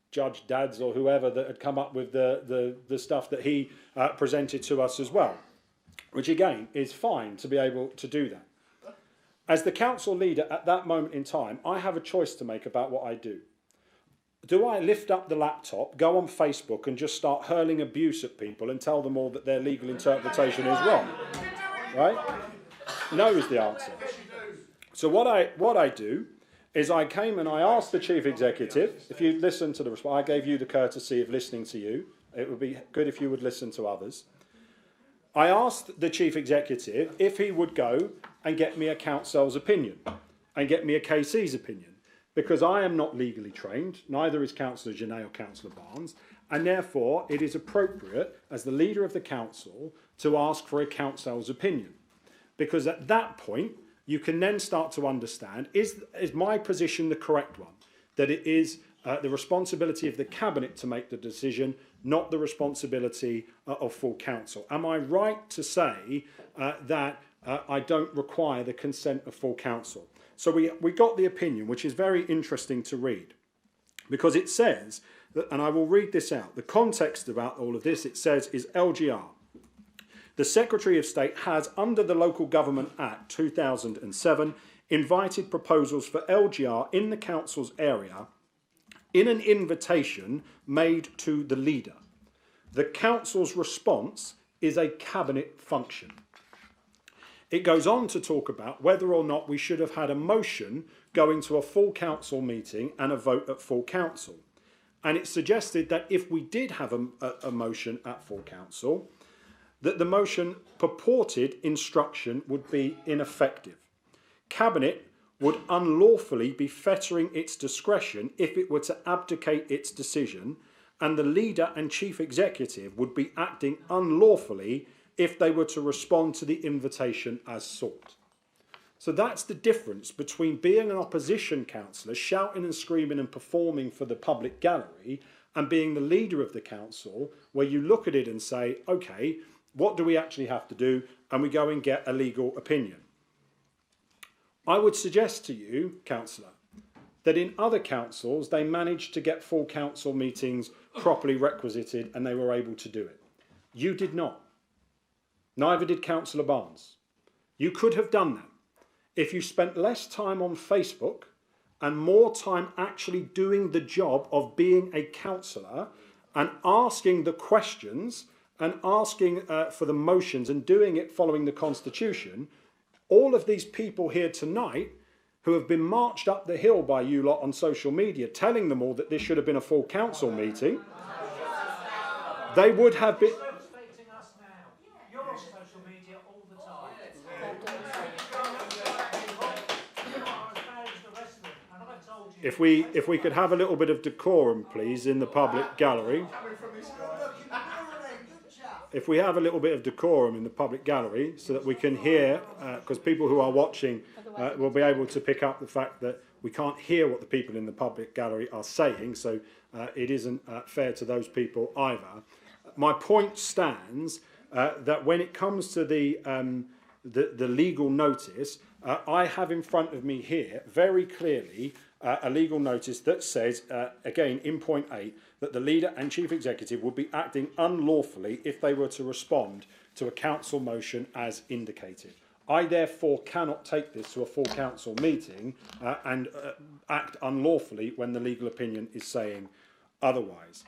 Judge Dadds or whoever that had come up with the stuff that he presented to us as well, which again is fine to be able to do that. As the council leader at that moment in time, I have a choice to make about what I do. Do I lift up the laptop, go on Facebook and just start hurling abuse at people and tell them all that their legal interpretation is wrong? Right? No is the answer. So what I do is I came and I asked the chief executive, if you listen to the response, I gave you the courtesy of listening to you. It would be good if you would listen to others. I asked the chief executive if he would go and get me a council's opinion and get me a KC's opinion, because I am not legally trained, neither is Councillor Genet or Councillor Barnes, and therefore it is appropriate as the leader of the council to ask for a council's opinion, because at that point you can then start to understand, is my position the correct one? That it is the responsibility of the cabinet to make the decision, not the responsibility of full council. Am I right to say that I don't require the consent of full council? So we got the opinion, which is very interesting to read, because it says, that, and I will read this out, the context about all of this, it says, is LGR. The Secretary of State has, under the Local Government Act 2007, invited proposals for LGR in the council's area in an invitation made to the leader. The council's response is a cabinet function. It goes on to talk about whether or not we should have had a motion going to a full council meeting and a vote at full council. And it suggested that if we did have a motion at full council, that the motion purported instruction would be ineffective. Cabinet would unlawfully be fettering its discretion if it were to abdicate its decision, and the leader and chief executive would be acting unlawfully if they were to respond to the invitation as sought. So that's the difference between being an opposition councillor, shouting and screaming and performing for the public gallery, and being the leader of the council, where you look at it and say, okay, what do we actually have to do? And we go and get a legal opinion. I would suggest to you, councillor, that in other councils, they managed to get full council meetings properly requisited and they were able to do it. You did not. Neither did Councillor Barnes. You could have done that if you spent less time on Facebook and more time actually doing the job of being a councillor and asking the questions and asking for the motions and doing it following the Constitution. All of these people here tonight who have been marched up the hill by you lot on social media telling them all that this should have been a full council meeting, they would have been... If we could have a little bit of decorum, please, in the public gallery. If we have a little bit of decorum in the public gallery so that we can hear, because people who are watching will be able to pick up the fact that we can't hear what the people in the public gallery are saying, so it isn't fair to those people either. My point stands that when it comes to the legal notice, I have in front of me here very clearly a legal notice that says, again in point 8, that the leader and chief executive would be acting unlawfully if they were to respond to a council motion as indicated. I therefore cannot take this to a full council meeting and act unlawfully when the legal opinion is saying otherwise.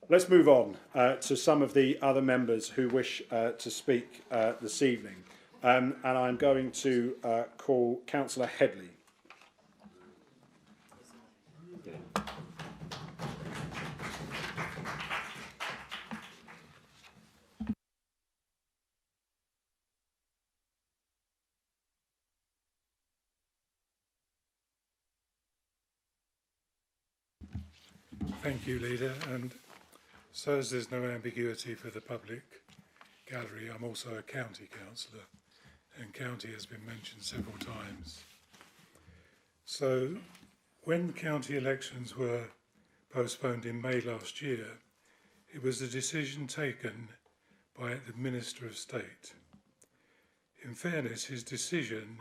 Let's move on to some of the other members who wish to speak this evening. And I'm going to call Councillor Headley. Thank you, Leader. And so as there's no ambiguity for the public gallery, I'm also a county councillor, and county has been mentioned several times. So when county elections were postponed in May last year, it was a decision taken by the Minister of State. In fairness, his decision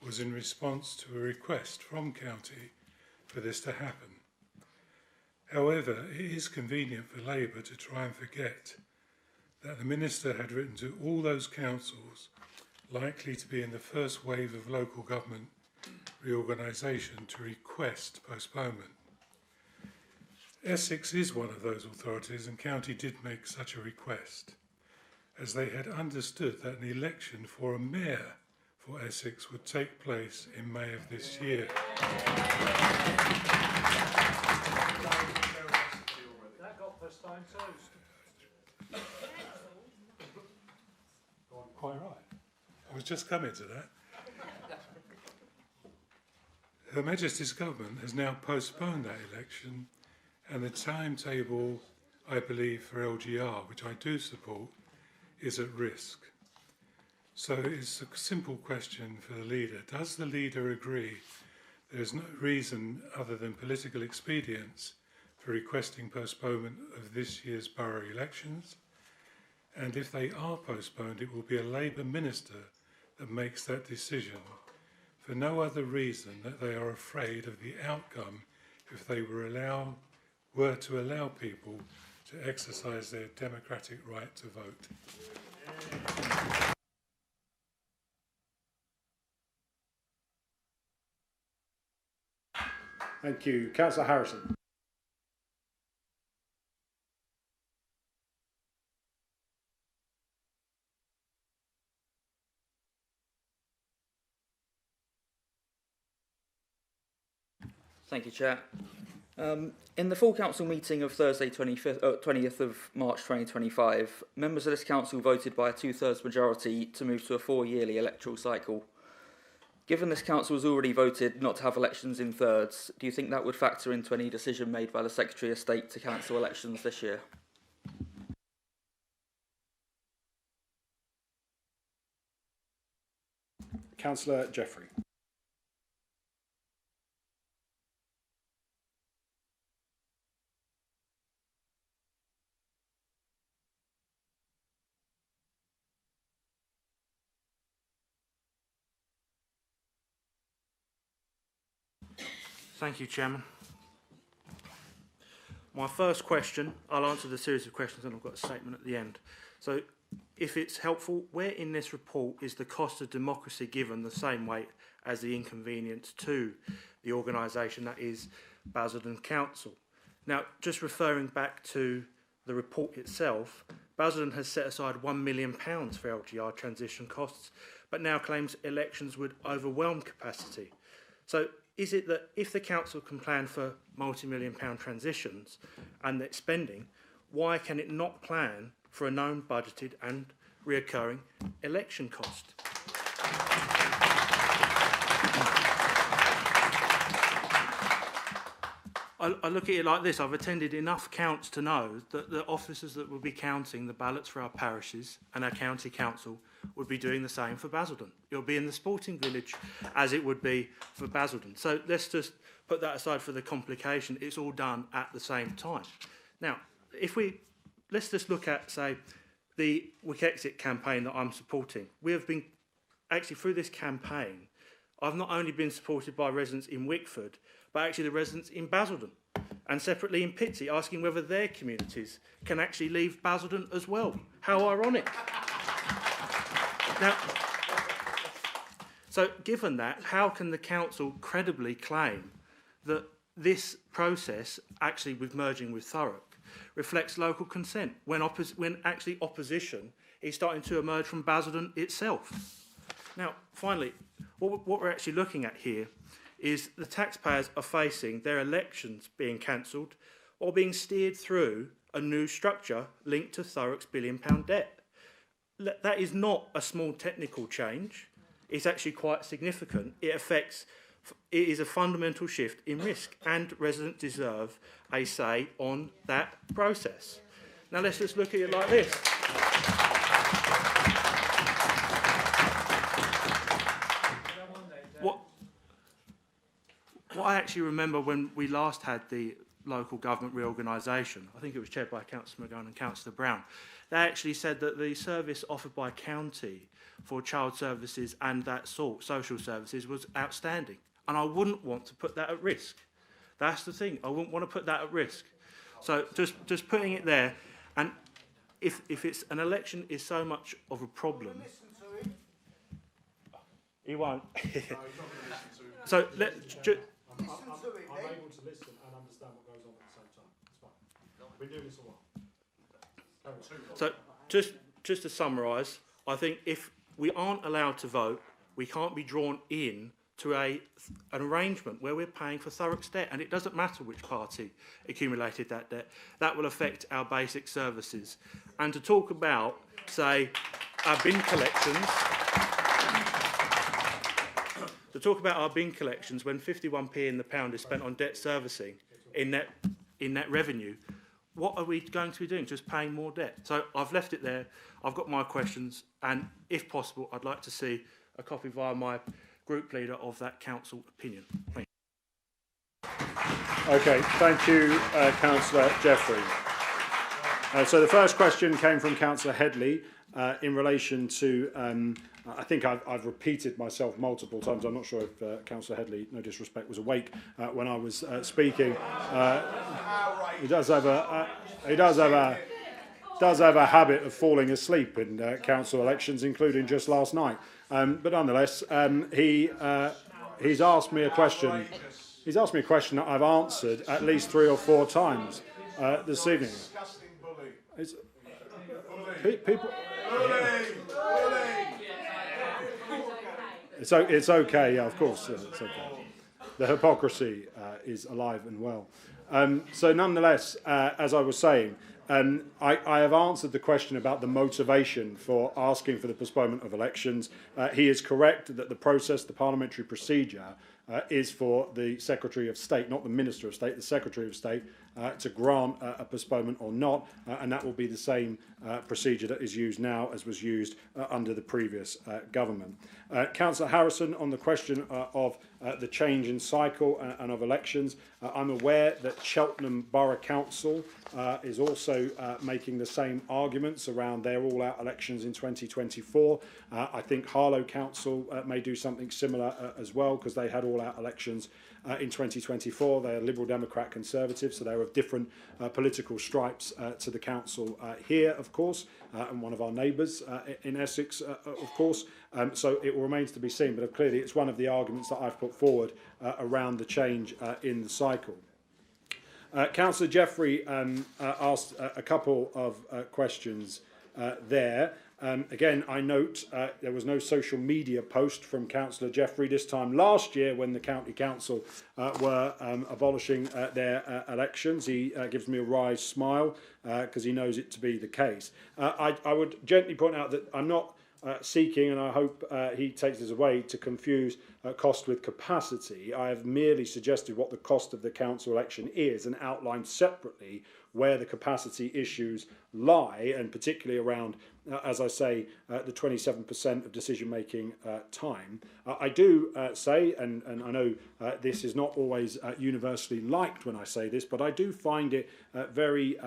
was in response to a request from county for this to happen. However, it is convenient for Labour to try and forget that the Minister had written to all those councils likely to be in the first wave of local government reorganisation to request postponement. Essex is one of those authorities, and county did make such a request, as they had understood that an election for a mayor for Essex would take place in May of this year. That got postponed too. Quite right. I was just coming to that. Her Majesty's government has now postponed that election, and the timetable, I believe, for LGR, which I do support, is at risk. So it's a simple question for the leader. Does the leader agree there is no reason other than political expedience for requesting postponement of this year's borough elections? And if they are postponed, it will be a Labour minister that makes that decision, for no other reason that they are afraid of the outcome if they were to allow people to exercise their democratic right to vote. Thank you. Councillor Harrison. Thank you, Chair. In the full council meeting of Thursday 20th of March 2025, members of this council voted by a 2/3 majority to move to a 4-yearly electoral cycle. Given this council has already voted not to have elections in thirds, do you think that would factor into any decision made by the Secretary of State to cancel elections this year? Councillor Jeffrey. Thank you, Chairman. My first question, I'll answer the series of questions and I've got a statement at the end. So, if it's helpful, where in this report is the cost of democracy given the same weight as the inconvenience to the organisation that is Basildon Council? Now, just referring back to the report itself, Basildon has set aside £1 million for LGR transition costs, but now claims elections would overwhelm capacity. So, is it that if the council can plan for multi-million-pound transitions and its spending, why can it not plan for a known budgeted and reoccurring election cost? I look at it like this. I've attended enough counts to know that the officers that will be counting the ballots for our parishes and our county council would be doing the same for Basildon. It'll be in the sporting village as it would be for Basildon. So let's just put that aside for the complication. It's all done at the same time. Now, let's just look at, say, the Wixexit campaign that I'm supporting. We have been, actually through this campaign, I've not only been supported by residents in Wickford, but actually the residents in Basildon and separately in Pitsea, asking whether their communities can actually leave Basildon as well. How ironic. Now, so given that, how can the council credibly claim that this process, actually with merging with Thurrock, reflects local consent when actually opposition is starting to emerge from Basildon itself? Now, finally, what we're actually looking at here is the taxpayers are facing their elections being cancelled or being steered through a new structure linked to Thurrock's £1 billion debt. That is not a small technical change. It's actually quite significant. It affects It is a fundamental shift in risk, and residents deserve a say on that process. Now let's just look at it like this. What I actually remember when we last had the local government reorganisation, I think it was chaired by Councillor McGowan and Councillor Brown, they actually said that the service offered by county for child services and that sort, social services, was outstanding. And I wouldn't want to put that at risk. That's the thing. I wouldn't want to put that at risk. So just putting it there, and if it's an election is so much of a problem, he won't. So I'm able to listen and understand what goes on at the same time. It's fine. We've been doing this a while. So just to summarise, I think if we aren't allowed to vote, we can't be drawn in to an arrangement where we're paying for Thurrock's debt, and it doesn't matter which party accumulated that debt. That will affect our basic services. And to talk about, say, our bin collections, when 51p in the pound is spent on debt servicing in that revenue, what are we going to be doing? Just paying more debt? So I've left it there. I've got my questions, and if possible, I'd like to see a copy via my group leader of that council opinion. Thank you. Okay, thank you, Councillor Jeffrey. So the first question came from Councillor Headley in relation to, I think I've repeated myself multiple times. I'm not sure if Councillor Headley, no disrespect, was awake when I was speaking. He does have a habit of falling asleep in council elections, including just last night. But nonetheless, he's asked me a question. He's asked me a question that I've answered at least 3 or 4 times this evening. It's, people. It's okay. Yeah, of course, it's okay. The hypocrisy is alive and well. So nonetheless, as I was saying, I have answered the question about the motivation for asking for the postponement of elections. He is correct that the process, the parliamentary procedure, is for the Secretary of State, not the Minister of State, the Secretary of State, to grant a postponement or not, and that will be the same procedure that is used now as was used under the previous government. Councillor Harrison, on the question of the change in cycle and of elections, I'm aware that Cheltenham Borough Council is also making the same arguments around their all-out elections in 2024. I think Harlow Council may do something similar as well, because they had all-out elections in 2024. They are Liberal Democrat Conservative, so they're of different political stripes to the council here, of course, and one of our neighbours in Essex, of course. So it remains to be seen, but clearly it's one of the arguments that I've put forward around the change in the cycle. Councillor Jeffrey asked a couple of questions there. Again, I note there was no social media post from Councillor Jeffrey this time last year when the County Council were abolishing their elections. He gives me a wry smile because he knows it to be the case. I would gently point out that I'm not seeking, and I hope he takes this away, to confuse cost with capacity. I have merely suggested what the cost of the council election is and outlined separately where the capacity issues lie, and particularly around, as I say, the 27% of decision-making time. I do say, and I know this is not always universally liked when I say this, but I do find it very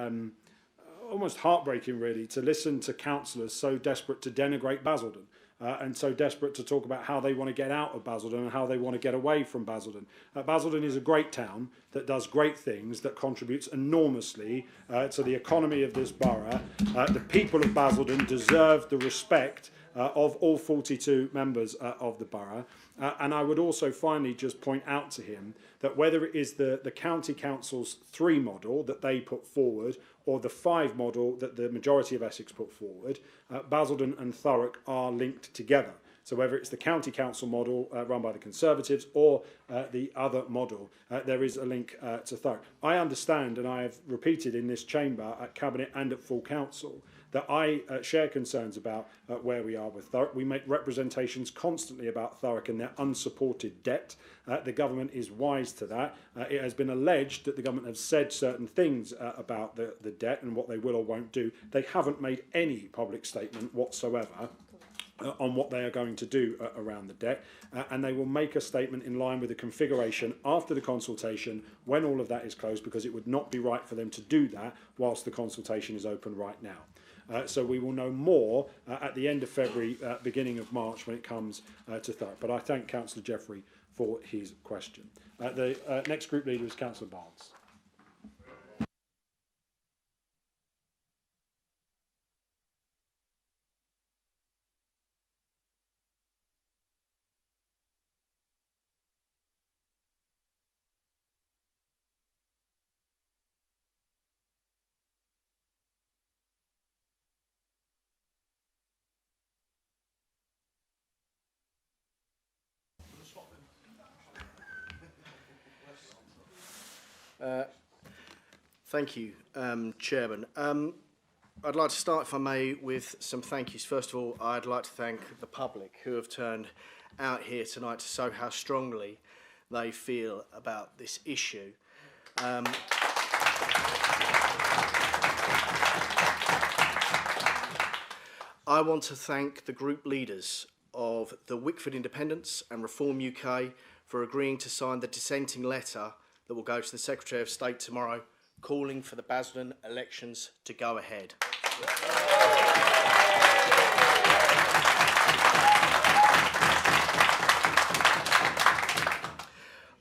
almost heartbreaking, really, to listen to councillors so desperate to denigrate Basildon and so desperate to talk about how they want to get out of Basildon and how they want to get away from Basildon. Basildon is a great town that does great things, that contributes enormously to the economy of this borough. The people of Basildon deserve the respect of all 42 members of the borough. And I would also finally just point out to him that whether it is the County Council's 3 model that they put forward or the 5 model that the majority of Essex put forward, Basildon and Thurrock are linked together. So whether it's the county council model run by the Conservatives or the other model, there is a link to Thurrock. I understand, and I have repeated in this chamber at Cabinet and at full council, that I share concerns about where we are with Thurrock. We make representations constantly about Thurrock and their unsupported debt. The government is wise to that. It has been alleged that the government have said certain things about the debt and what they will or won't do. They haven't made any public statement whatsoever on what they are going to do around the debt, and they will make a statement in line with the configuration after the consultation when all of that is closed, because it would not be right for them to do that whilst the consultation is open right now. So we will know more at the end of February, beginning of March, when it comes to Thurrock. But I thank Councillor Jeffrey for his question. The next group leader is Councillor Barnes. Thank you, Chairman. I'd like to start, if I may, with some thank yous. First of all, I'd like to thank the public who have turned out here tonight to show how strongly they feel about this issue. I want to thank the group leaders of the Wickford Independents and Reform UK for agreeing to sign the dissenting letter that will go to the Secretary of State tomorrow, calling for the Basildon elections to go ahead.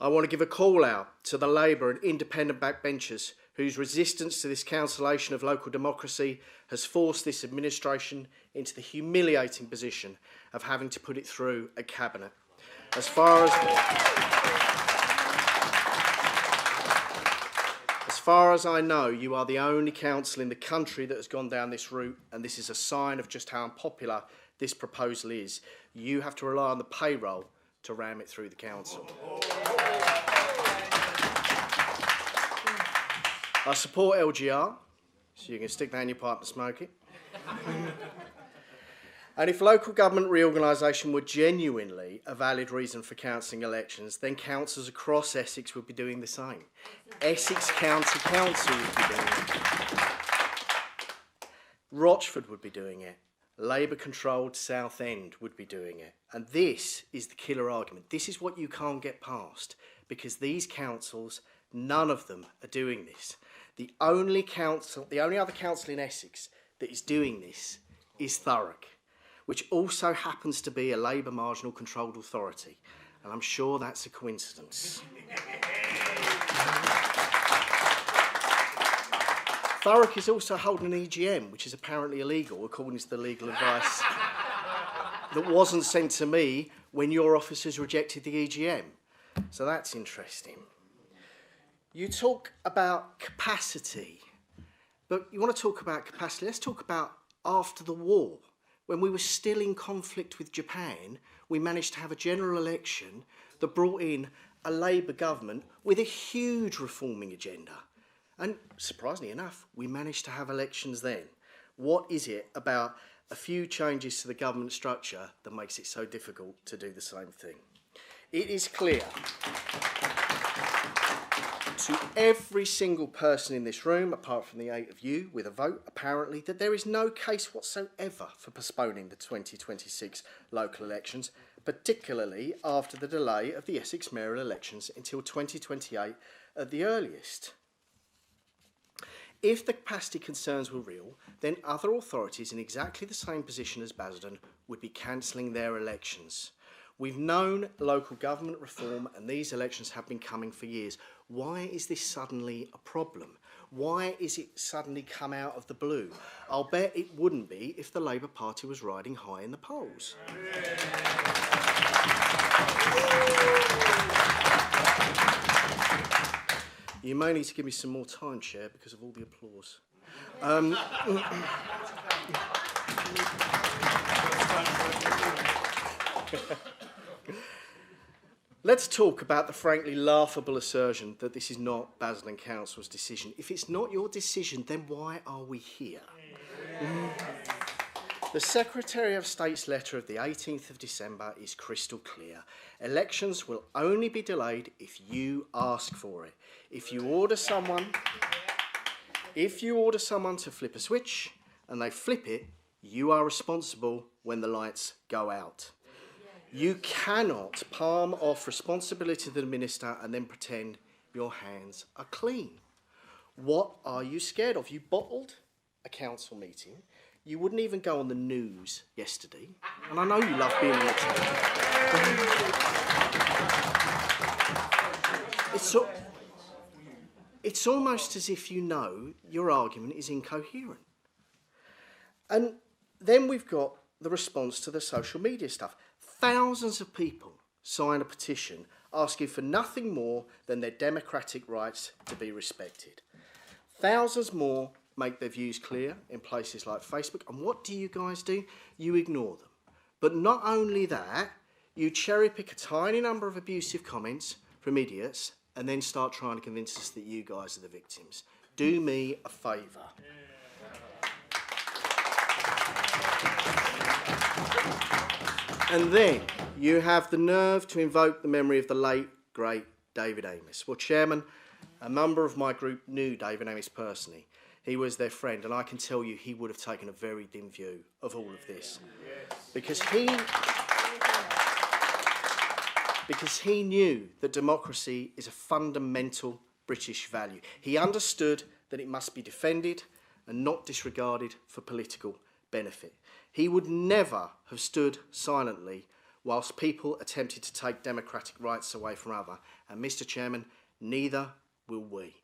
I want to give a call out to the Labour and independent backbenchers whose resistance to this cancellation of local democracy has forced this administration into the humiliating position of having to put it through a cabinet. As far as I know, you are the only council in the country that has gone down this route, and this is a sign of just how unpopular this proposal is. You have to rely on the payroll to ram it through the council. I support LGR, so you can stick that in your pipe and smoke it. And if local government reorganisation were genuinely a valid reason for cancelling elections, then councils across Essex would be doing the same. Essex County Council would be doing it. Rochford would be doing it. Labour-controlled Southend would be doing it. And this is the killer argument. This is what you can't get past, because these councils, none of them are doing this. The only other council in Essex that is doing this is Thurrock, which also happens to be a Labour marginal controlled authority. And I'm sure that's a coincidence. Thurrock is also holding an EGM, which is apparently illegal, according to the legal advice that wasn't sent to me when your officers rejected the EGM. So that's interesting. You talk about capacity, but you want to talk about capacity. Let's talk about after the war. When we were still in conflict with Japan, we managed to have a general election that brought in a Labour government with a huge reforming agenda. And surprisingly enough, we managed to have elections then. What is it about a few changes to the government structure that makes it so difficult to do the same thing? It is clear to every single person in this room, apart from the 8 of you with a vote, apparently, that there is no case whatsoever for postponing the 2026 local elections, particularly after the delay of the Essex mayoral elections until 2028 at the earliest. If the capacity concerns were real, then other authorities in exactly the same position as Basildon would be cancelling their elections. We've known local government reform, and these elections have been coming for years. Why is this suddenly a problem? Why is it suddenly come out of the blue? I'll bet it wouldn't be if the Labour Party was riding high in the polls. You may need to give me some more time, Chair, because of all the applause. Let's talk about the frankly laughable assertion that this is not Basildon Council's decision. If it's not your decision, then why are we here? The Secretary of State's letter of the 18th of December is crystal clear. Elections will only be delayed if you ask for it. If you order someone to flip a switch and they flip it, you are responsible when the lights go out. You cannot palm off responsibility to the minister and then pretend your hands are clean. What are you scared of? You bottled a council meeting. You wouldn't even go on the news yesterday. And I know you love being on the television. It's almost as if you know your argument is incoherent. And then we've got the response to the social media stuff. Thousands of people sign a petition asking for nothing more than their democratic rights to be respected. Thousands more make their views clear in places like Facebook. And what do you guys do? You ignore them. But not only that, you cherry pick a tiny number of abusive comments from idiots and then start trying to convince us that you guys are the victims. Do me a favour. And then you have the nerve to invoke the memory of the late, great David Amess. Well, Chairman, a member of my group knew David Amess personally. He was their friend, and I can tell you he would have taken a very dim view of all of this. Because he knew that democracy is a fundamental British value. He understood that it must be defended and not disregarded for political benefit. He would never have stood silently whilst people attempted to take democratic rights away from others. And Mr. Chairman, neither will we.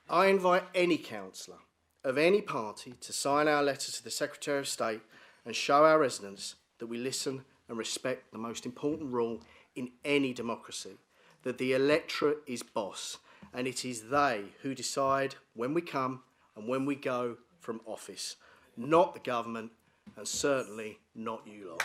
I invite any councillor of any party to sign our letter to the Secretary of State and show our residents that we listen and respect the most important rule in any democracy, that the electorate is boss, and it is they who decide when we come and when we go from office, not the government, and certainly not you lot.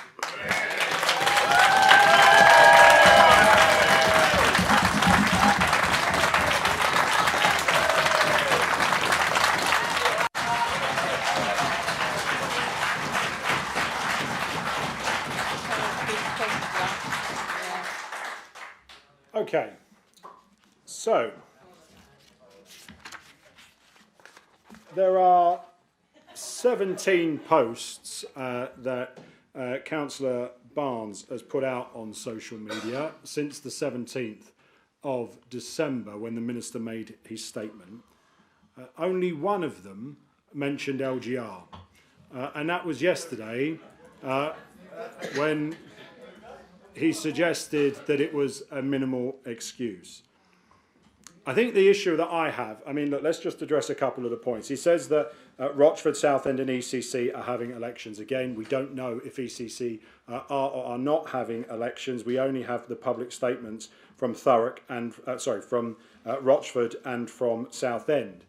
Okay, so there are 17 posts that Councillor Barnes has put out on social media since the 17th of December when the Minister made his statement. Only one of them mentioned LGR, and that was yesterday when he suggested that it was a minimal excuse. I think the issue that I have, I mean, look, let's just address a couple of the points. He says that Rochford, Southend and ECC are having elections. Again, we don't know if ECC are or are not having elections. We only have the public statements from Thurrock and, from Rochford and from Southend.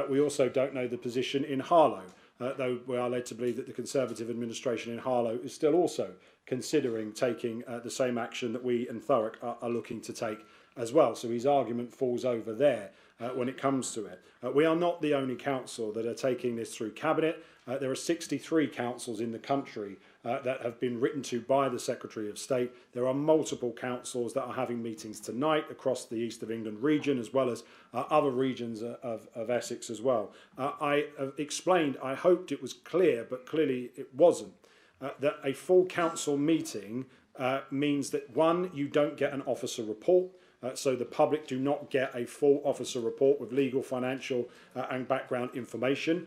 We also don't know the position in Harlow, though we are led to believe that the Conservative administration in Harlow is still also considering taking the same action that we and Thurrock are looking to take as well. So his argument falls over there when it comes to it. We are not the only council that are taking this through Cabinet. There are 63 councils in the country that have been written to by the Secretary of State. There are multiple councils that are having meetings tonight across the East of England region, as well as other regions of Essex as well. I have explained, I hoped it was clear, but clearly it wasn't, that a full council meeting means that, one, you don't get an officer report, so the public do not get a full officer report with legal, financial and background information.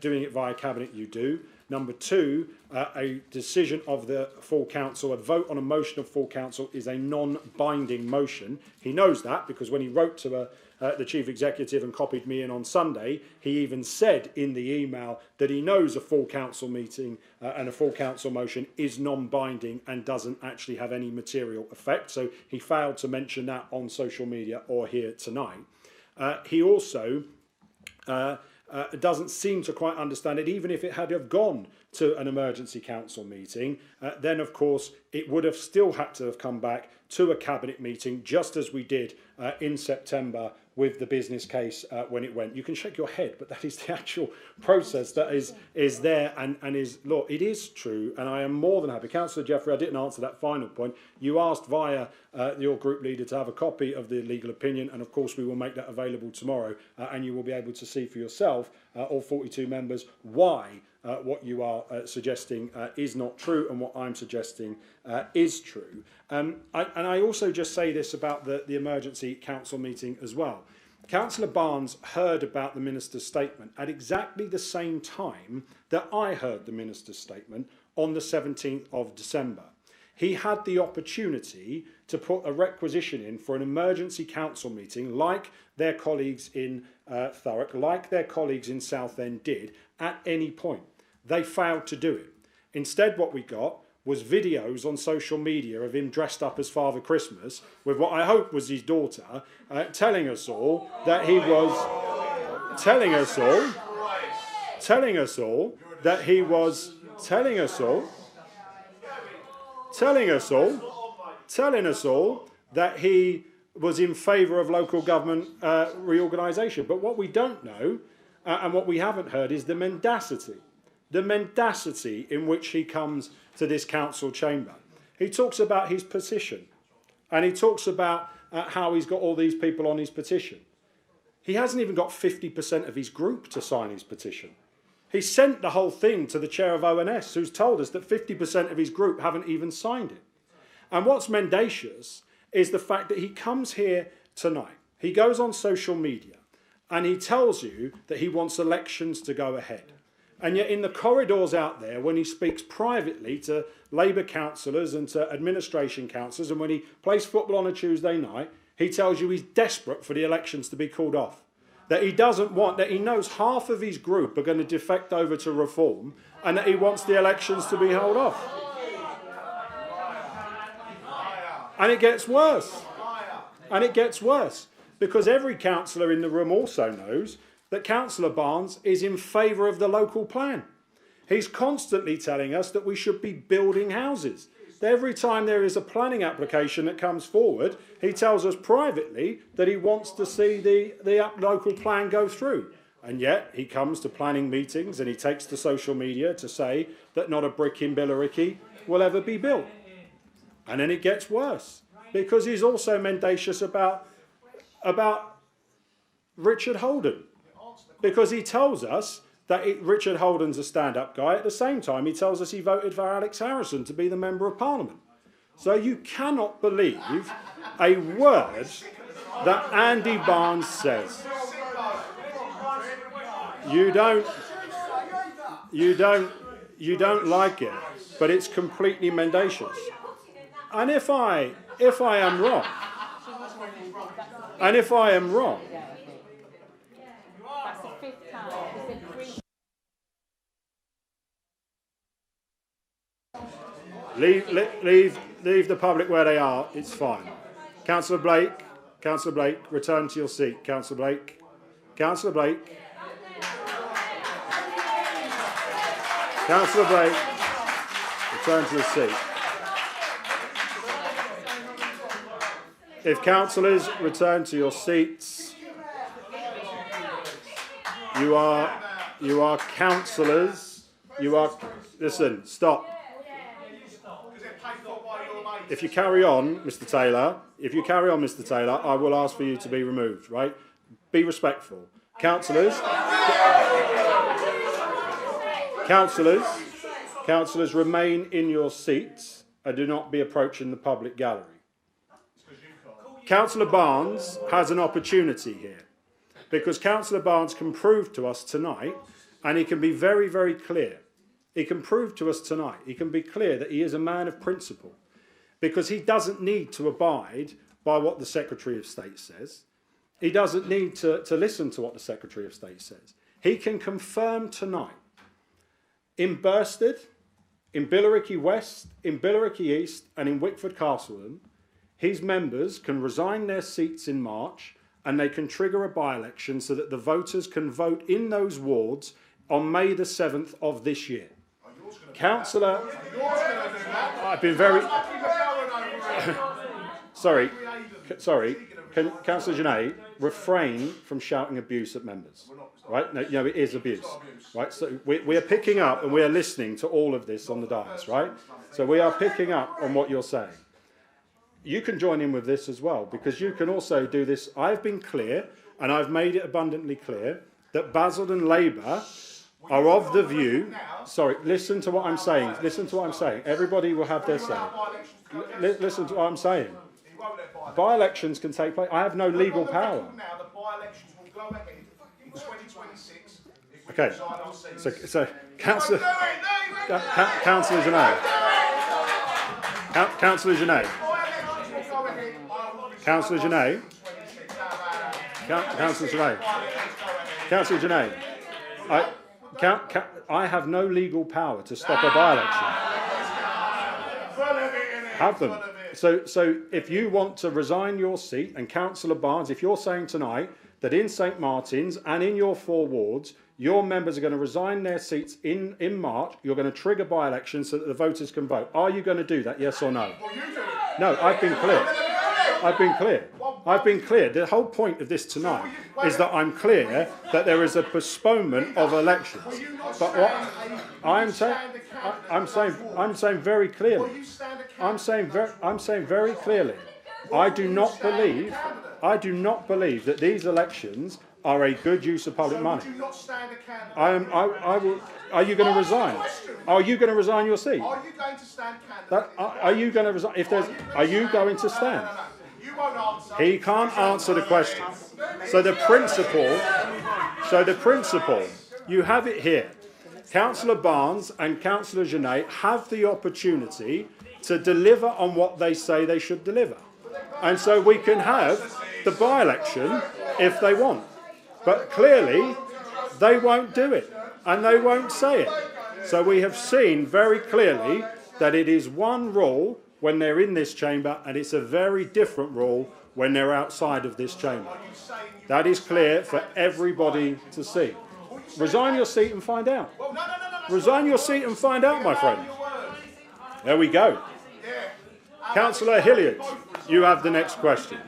Doing it via Cabinet, you do. Number two, a decision of the full council, a vote on a motion of full council is a non-binding motion. He knows that because when he wrote to the Chief Executive and copied me in on Sunday, he even said in the email that he knows a full council meeting and a full council motion is non-binding and doesn't actually have any material effect. So he failed to mention that on social media or here tonight. He also doesn't seem to quite understand it. Even if it had have gone to an emergency council meeting, then of course it would have still had to have come back to a cabinet meeting, just as we did in September with the business case when it went. You can shake your head, but that is the actual process that is there and is law. It is true, and I am more than happy. Councillor Jeffrey, I didn't answer that final point. You asked via your group leader to have a copy of the legal opinion, and of course we will make that available tomorrow, and you will be able to see for yourself, all 42 members, why what you are suggesting is not true and what I'm suggesting is true. And I also just say this about the emergency council meeting as well. Councillor Barnes heard about the minister's statement at exactly the same time that I heard the minister's statement on the 17th of December. He had the opportunity to put a requisition in for an emergency council meeting like their colleagues in Thurrock, like their colleagues in Southend did at any point. They failed to do it. Instead, what we got was videos on social media of him dressed up as Father Christmas with what I hope was his daughter, telling us all that he was telling us all that he was telling us all that he was in favour of local government reorganisation. But what we don't know and what we haven't heard is the mendacity in which he comes to this council chamber. He talks about his petition, and he talks about how he's got all these people on his petition. He hasn't even got 50% of his group to sign his petition. He sent the whole thing to the chair of ONS, who's told us that 50% of his group haven't even signed it. And what's mendacious is the fact that he comes here tonight, he goes on social media, and he tells you that he wants elections to go ahead. And yet in the corridors out there, when he speaks privately to Labour councillors and to administration councillors, and when he plays football on a Tuesday night, he tells you he's desperate for the elections to be called off. That he doesn't want, that he knows half of his group are going to defect over to Reform, and that he wants the elections to be held off. And it gets worse. And it gets worse. Because every councillor in the room also knows that Councillor Barnes is in favour of the local plan. He's constantly telling us that we should be building houses. Every time there is a planning application that comes forward, he tells us privately that he wants to see the local plan go through. And yet he comes to planning meetings and he takes to social media to say that not a brick in Billericay will ever be built. And then it gets worse, because he's also mendacious about Richard Holden. Because he tells us that Richard Holden's a stand-up guy. At the same time, he tells us he voted for Alex Harrison to be the Member of Parliament. So you cannot believe a word that Andy Barnes says. You don't like it, but it's completely mendacious. And if I am wrong, Leave the public where they are. It's fine. Councillor Blake, return to your seat. Councillor Blake, Councillor Blake, return to your seat. If councillors return to your seats, you are councillors. Listen, stop. If you carry on, Mr. Taylor, I will ask for you to be removed, right? Be respectful. Councillors, remain in your seats and do not be approaching the public gallery. Councillor Barnes has an opportunity here, because Councillor Barnes can prove to us tonight, and he can be very, very clear. He can prove to us tonight, he can be clear that he is a man of principle, because he doesn't need to abide by what the Secretary of State says. He doesn't need to listen to what the Secretary of State says. He can confirm tonight, in Bursted, in Billericay West, in Billericay East, and in Wickford Castleton, his members can resign their seats in March and they can trigger a by-election so that the voters can vote in those wards on May the 7th of this year. Councillor, I've been very... sorry, Councillor Genet, refrain from shouting abuse at members. Right? No, it is abuse. Right? So we are picking up and we are listening to all of this on the dais, right? So we are picking up on what you're saying. You can join in with this as well, because you can also do this. I've been clear, and I've made it abundantly clear, that Basildon Labour are of the view... Sorry, listen to what I'm saying. Listen to what I'm saying. Everybody will have their say. Listen to what I'm saying. By-elections can take place. I have no legal power. Okay, so Councillor Genet. Councillor Genet. Councillor Genet. Councillor Genet. Councillor Genet. I have no legal power to stop a by-election. Have them. So if you want to resign your seat, and Councillor Barnes, if you're saying tonight that in St Martin's and in your 4 wards, your members are going to resign their seats in March, you're going to trigger by-elections so that the voters can vote. Are you going to do that, yes or no? No, I've been clear. I've been clear. I've been clear. The whole point of this tonight is that I'm clear that there is a postponement of elections. But what I'm saying very clearly, I'm saying very clearly, I do not believe that these elections are a good use of public money. I will. Are you going to resign? Are you going to resign your seat? Are you going to stand Are you going to resign? Are you going to stand? You won't answer. He can't answer the question. So the principle, you have it here. Councillor Barnes and Councillor Genet have the opportunity to deliver on what they say they should deliver. And so we can have the by-election if they want. But clearly, they won't do it, and they won't say it. So we have seen very clearly that it is one rule when they're in this chamber, and it's a very different rule when they're outside of this chamber. That is clear for everybody to see. Resign your seat and find out. Resign your seat and find out, my friend. There we go. Councillor Hilliard, you have the next question.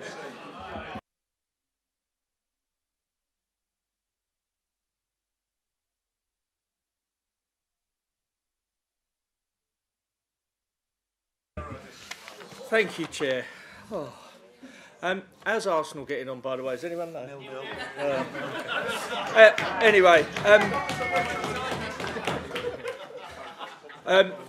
Thank you, Chair. How's Arsenal getting on, by the way? Does anyone know? Anyway,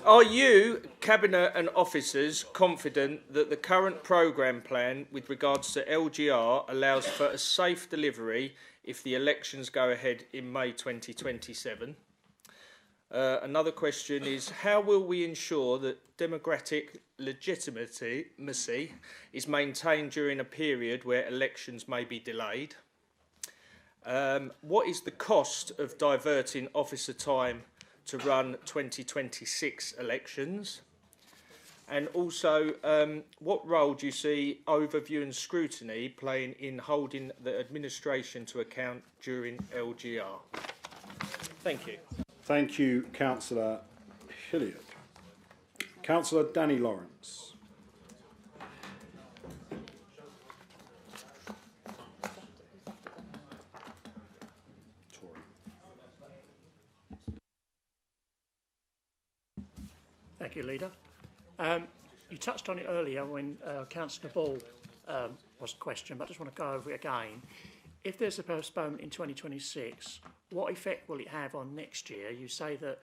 are you, Cabinet and officers, confident that the current programme plan with regards to LGR allows for a safe delivery if the elections go ahead in May 2027? Another question is, how will we ensure that democratic legitimacy is maintained during a period where elections may be delayed? What is the cost of diverting officer time to run 2026 elections? And also, what role do you see overview and scrutiny playing in holding the administration to account during LGR? Thank you. Thank you, Councillor Hilliard. Councillor Danny Lawrence. Thank you, Leader. You touched on it earlier when Councillor Ball was questioned, but I just want to go over it again. If there's a postponement in 2026, what effect will it have on next year? You say that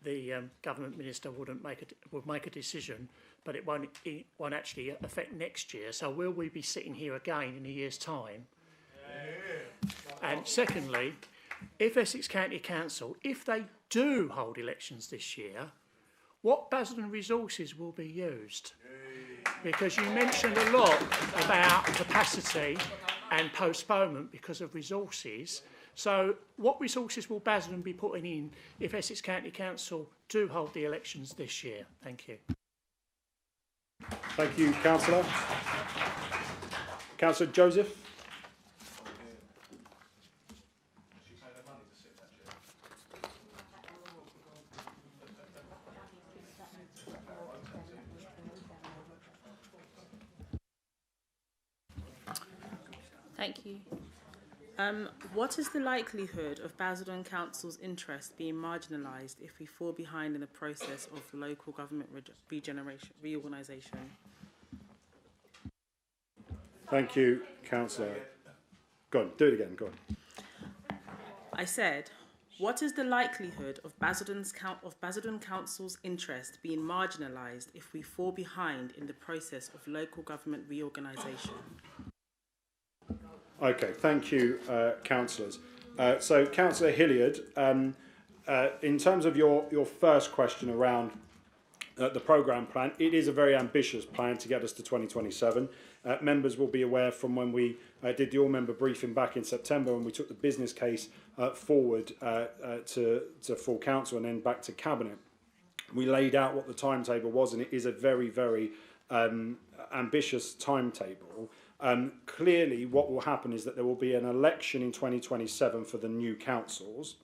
the government minister would make a decision, but it won't actually affect next year. So will we be sitting here again in a year's time? Yeah. And secondly, if Essex County Council, if they do hold elections this year, what Basildon resources will be used? Because you mentioned a lot about capacity and postponement because of resources. So what resources will Basildon be putting in if Essex County Council do hold the elections this year? Thank you. Thank you, Councillor. Councillor Joseph. Thank you. What is the likelihood of Basildon Council's interest being marginalised if we fall behind in the process of local government reorganisation? Thank you, Councillor. Go on, do it again, go on. I said, what is the likelihood of Basildon Council's interest being marginalised if we fall behind in the process of local government reorganisation? Okay, thank you, councillors. So, Councillor Hilliard, in terms of your first question around the programme plan, it is a very ambitious plan to get us to 2027. Members will be aware from when we did the all-member briefing back in September, when we took the business case forward to full council and then back to cabinet. We laid out what the timetable was, and it is a very, very ambitious timetable. Clearly, what will happen is that there will be an election in 2027 for the new councils.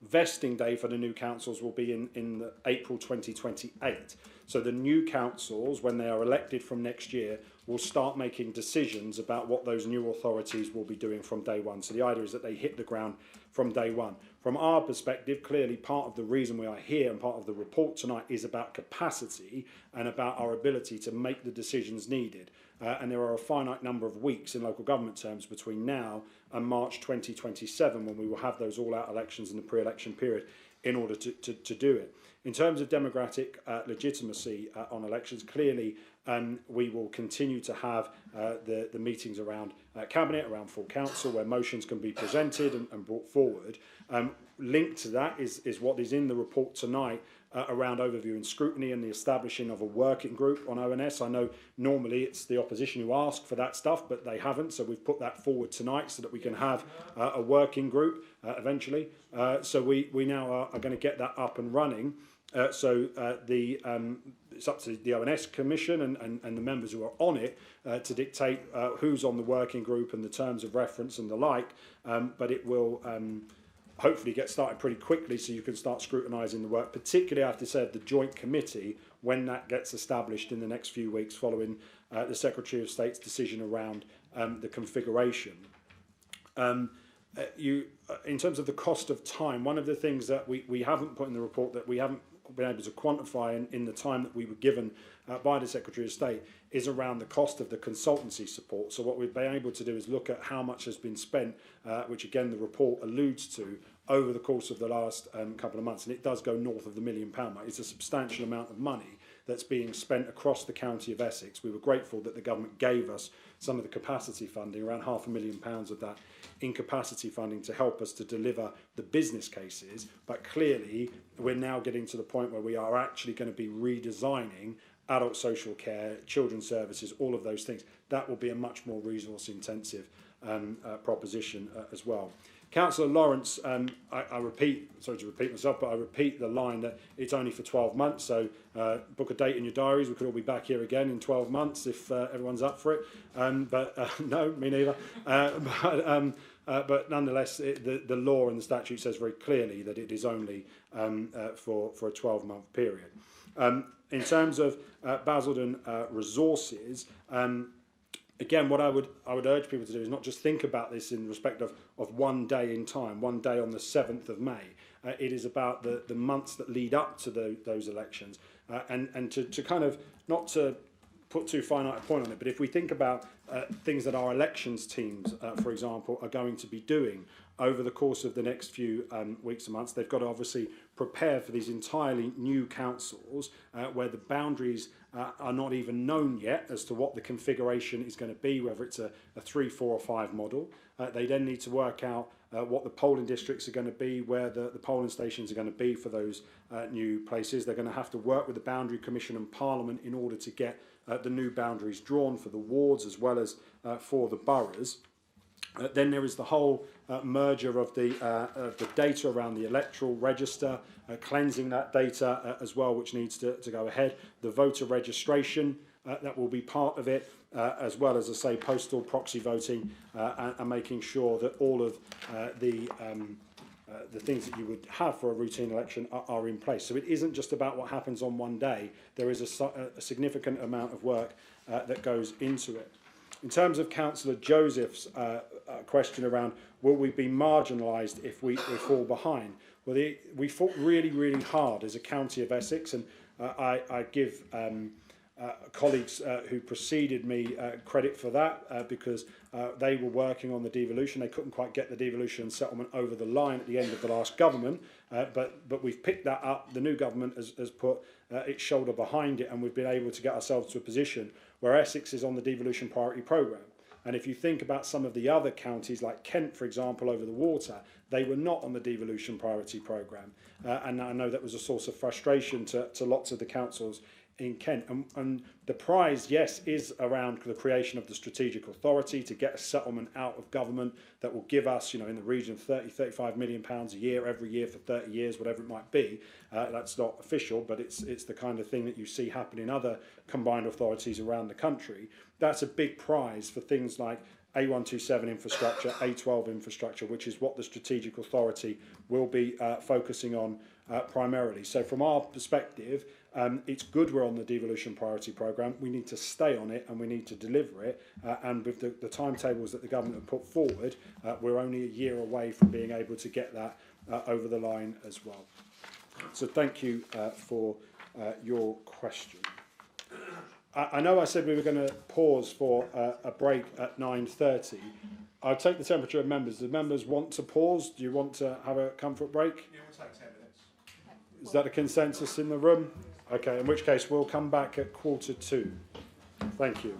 Vesting day for the new councils will be in April 2028. So the new councils, when they are elected from next year, will start making decisions about what those new authorities will be doing from day one. So the idea is that they hit the ground from day one. From our perspective, clearly part of the reason we are here and part of the report tonight is about capacity and about our ability to make the decisions needed. And there are a finite number of weeks in local government terms between now and March 2027 when we will have those all-out elections in the pre-election period in order to do it. In terms of democratic legitimacy on elections, clearly we will continue to have the meetings around cabinet, around full council, where motions can be presented and brought forward. Linked to that is what is in the report tonight around overview and scrutiny and the establishing of a working group on ONS. I know normally it's the opposition who ask for that stuff, but they haven't, so we've put that forward tonight so that we can have a working group eventually. So we now are going to get that up and running. It's up to the ONS Commission and the members who are on it to dictate who's on the working group and the terms of reference and the like, but it will hopefully get started pretty quickly so you can start scrutinising the work, particularly, I have to say, of the joint committee when that gets established in the next few weeks following the Secretary of State's decision around the configuration. In terms of the cost of time, one of the things that we haven't put in the report that we haven't been able to quantify in the time that we were given by the Secretary of State is around the cost of the consultancy support. So what we've been able to do is look at how much has been spent, which again the report alludes to, over the course of the last couple of months, and it does go north of the £1 million mark. It's a substantial amount of money that's being spent across the county of Essex. We were grateful that the government gave us some of the capacity funding, around £500,000 of that in capacity funding to help us to deliver the business cases, but clearly we're now getting to the point where we are actually going to be redesigning adult social care, children's services, all of those things. That will be a much more resource intensive proposition as well. Councillor Lawrence, I repeat, sorry to repeat myself, but I repeat the line that it's only for 12 months, so book a date in your diaries. We could all be back here again in 12 months if everyone's up for it. No, me neither. But nonetheless, the law and the statute says very clearly that it is only for a 12-month period. In terms of Basildon resources, again, what I would urge people to do is not just think about this in respect of one day in time, one day on the 7th of May. It is about the months that lead up to those elections, and to kind of, not to put too finite a point on it, but if we think about things that our elections teams, for example, are going to be doing over the course of the next few weeks and months, they've got to obviously prepare for these entirely new councils where the boundaries are not even known yet as to what the configuration is going to be, whether it's a 3, 4 or 5 model. They then need to work out what the polling districts are going to be, where the polling stations are going to be for those new places. They're going to have to work with the Boundary Commission and Parliament in order to get the new boundaries drawn for the wards as well as for the boroughs. Then there is the whole merger of the data around the electoral register, cleansing that data as well, which needs to go ahead. The voter registration, that will be part of it, as well as, I say, postal proxy voting, and making sure that all of the things that you would have for a routine election are in place. So it isn't just about what happens on one day. There is a significant amount of work that goes into it. In terms of Councillor Joseph's question around will we be marginalised if we fall behind, well, we fought really, really hard as a county of Essex, and I give colleagues who preceded me credit for that because they were working on the devolution. They couldn't quite get the devolution settlement over the line at the end of the last government, but we've picked that up. The new government has put its shoulder behind it, and we've been able to get ourselves to a position where Essex is on the devolution priority programme. And if you think about some of the other counties, like Kent, for example, over the water, they were not on the devolution priority programme. And I know that was a source of frustration to lots of the councils in Kent. And the prize, yes, is around the creation of the strategic authority to get a settlement out of government that will give us, in the region of £30–35 million a year, every year for 30 years, whatever it might be. That's not official, but it's the kind of thing that you see happen in other combined authorities around the country. That's a big prize for things like A127 infrastructure, A12 infrastructure, which is what the strategic authority will be focusing on primarily. So from our perspective, it's good we're on the devolution priority programme. We need to stay on it and we need to deliver it. And with the timetables that the government have put forward, we're only a year away from being able to get that over the line as well. So thank you for your question. I know I said we were going to pause for a break at 9:30. I'll take the temperature of members. Do members want to pause? Do you want to have a comfort break? Yeah, we'll take 10 minutes. Is that a consensus in the room? Okay, in which case we'll come back at 1:45. Thank you.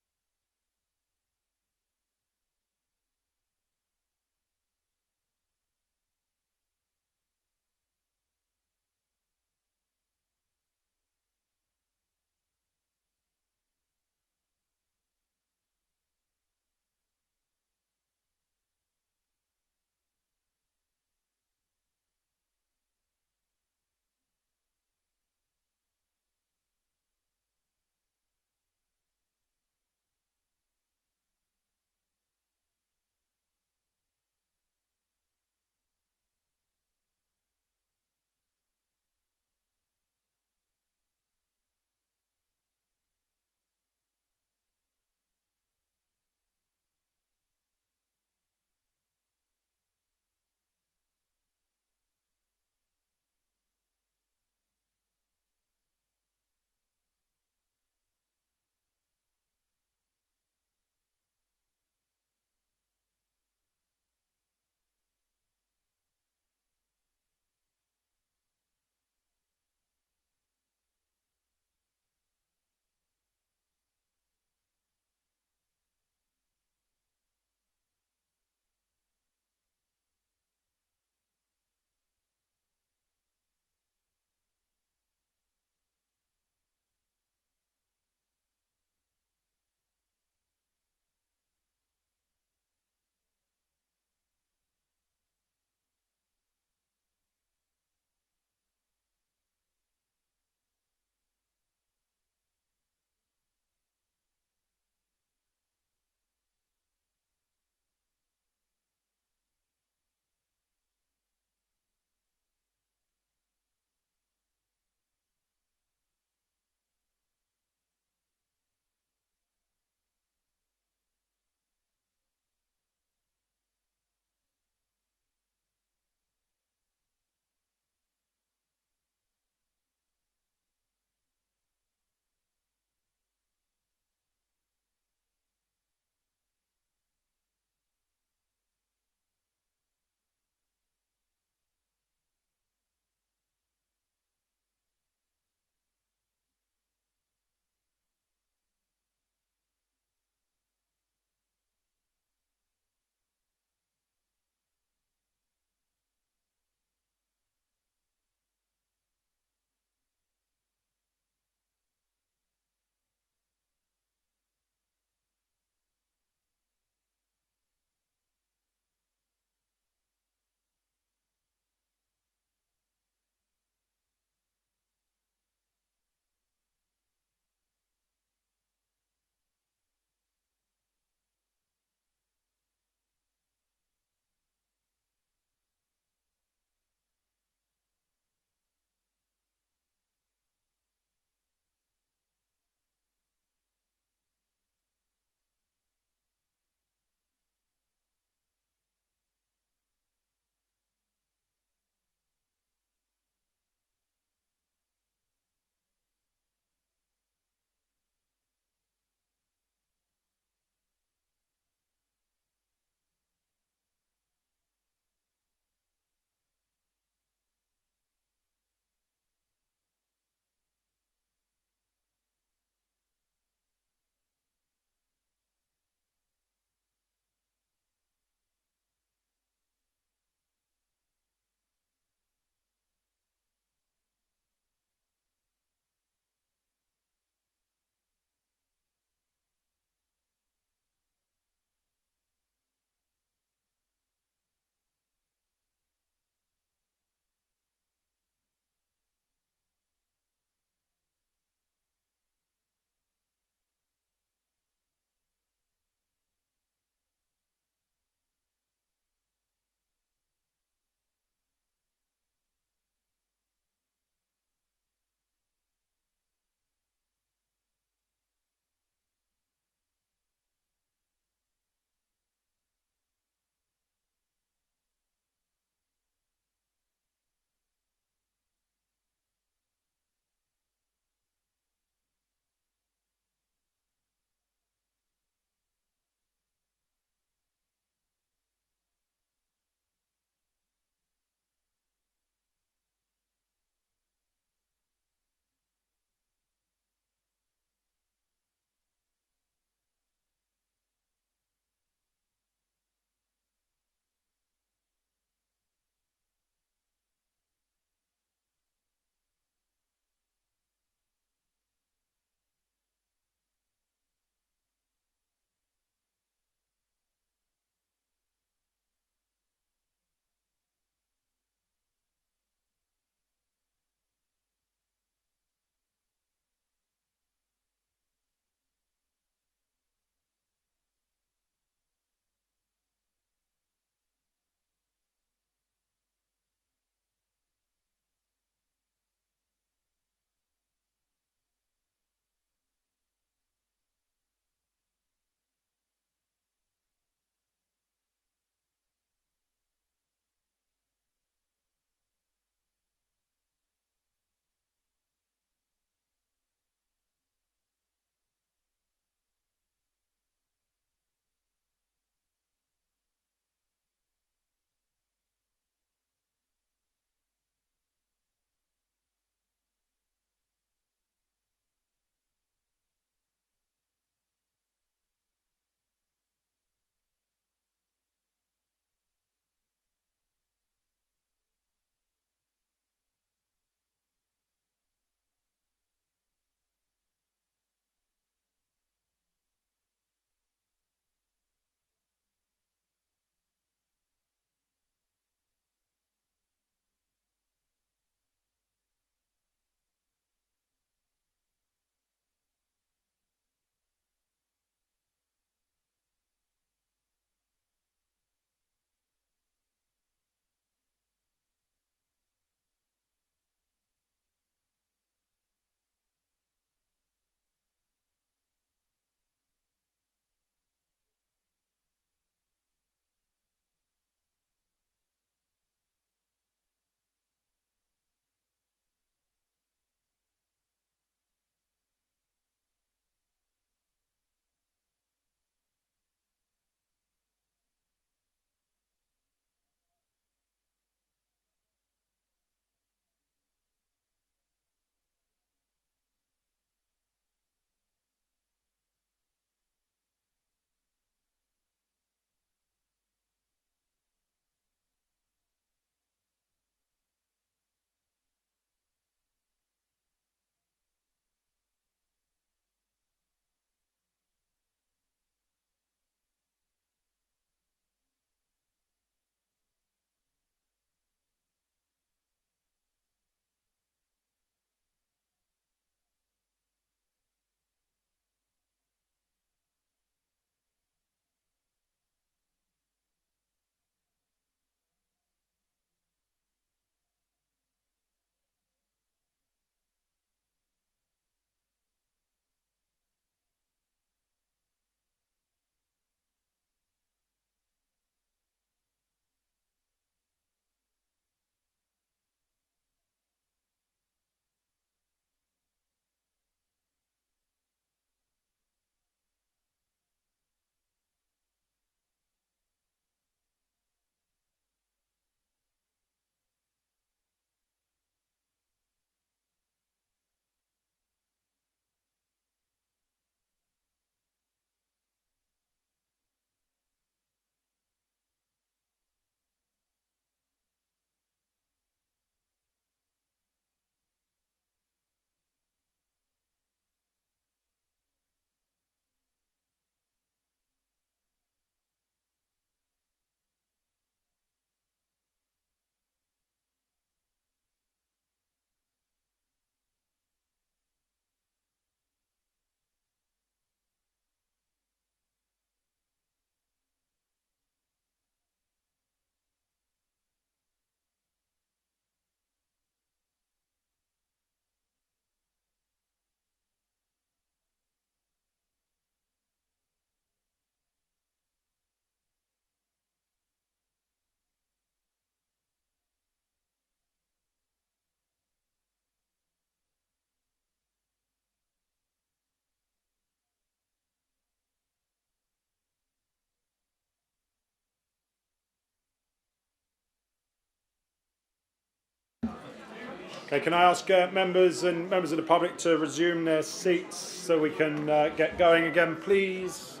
Okay, can I ask members and members of the public to resume their seats so we can get going again, please?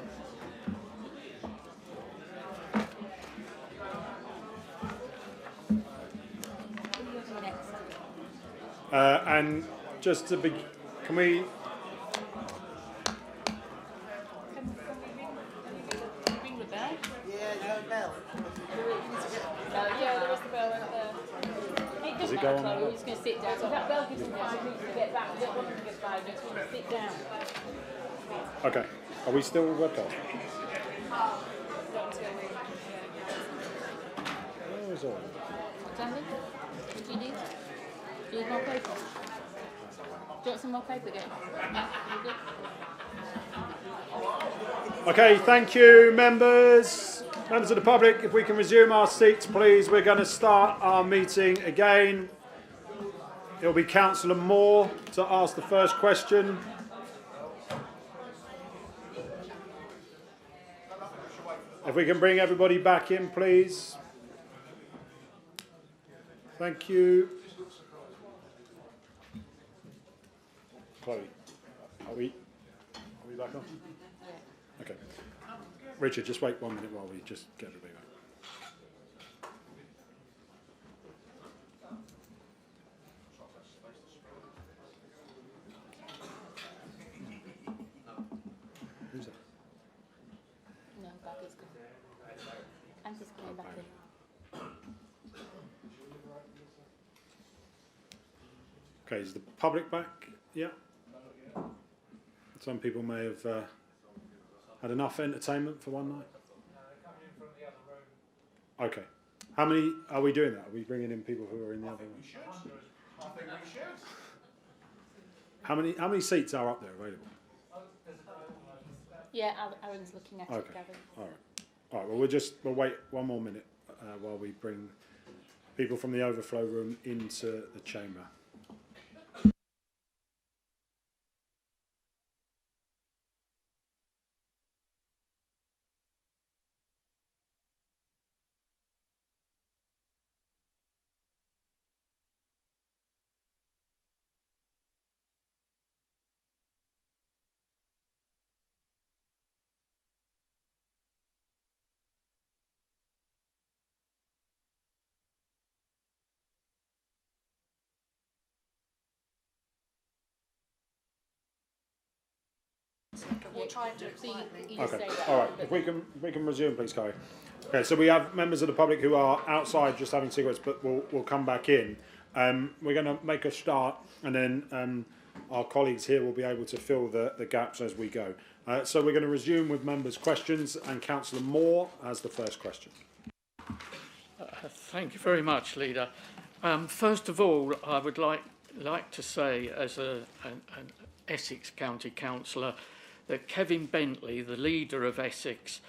And just to be, can we? Ring the bell? Yeah, no bell. Yeah, there is the bell right there. It doesn't go matter, on? Chloe, we're just going to sit down. So that bell gives them 5 minutes to get back. We don't want them to get 5 minutes, we're going to sit down. Okay, are we still webcast? Where is all? Sandy, what do you need? Do you need more paper? Do you want some more paper again? No? You good? Okay, thank you, members. Members of the public, if we can resume our seats, please. We're going to start our meeting again. It'll be Councillor Moore to ask the first question. If we can bring everybody back in, please. Thank you. Chloe, are we back on? Okay. Richard, just wait 1 minute while we just get everybody back. Who's that? No, back is good. I'm just coming back in. Okay, is the public back? Yeah. Some people may have had enough entertainment for one night. Okay. How many are we doing that? Are we bringing in people who are in the other room? I think we should. How many seats are up there available? Yeah, Aaron's looking at it, Okay. Gavin. All right. All right. Well, we'll wait 1 more minute while we bring people from the overflow room into the chamber. We'll try and do it quietly. Okay. All right. If we can resume, please, Chloe. Okay. So we have members of the public who are outside just having cigarettes, but we'll come back in. We're going to make a start, and then our colleagues here will be able to fill the gaps as we go. So we're going to resume with members' questions, and Councillor Moore has the first question. Thank you very much, Leader. First of all, I would like to say, as an Essex County Councillor, that Kevin Bentley, the leader of Essex,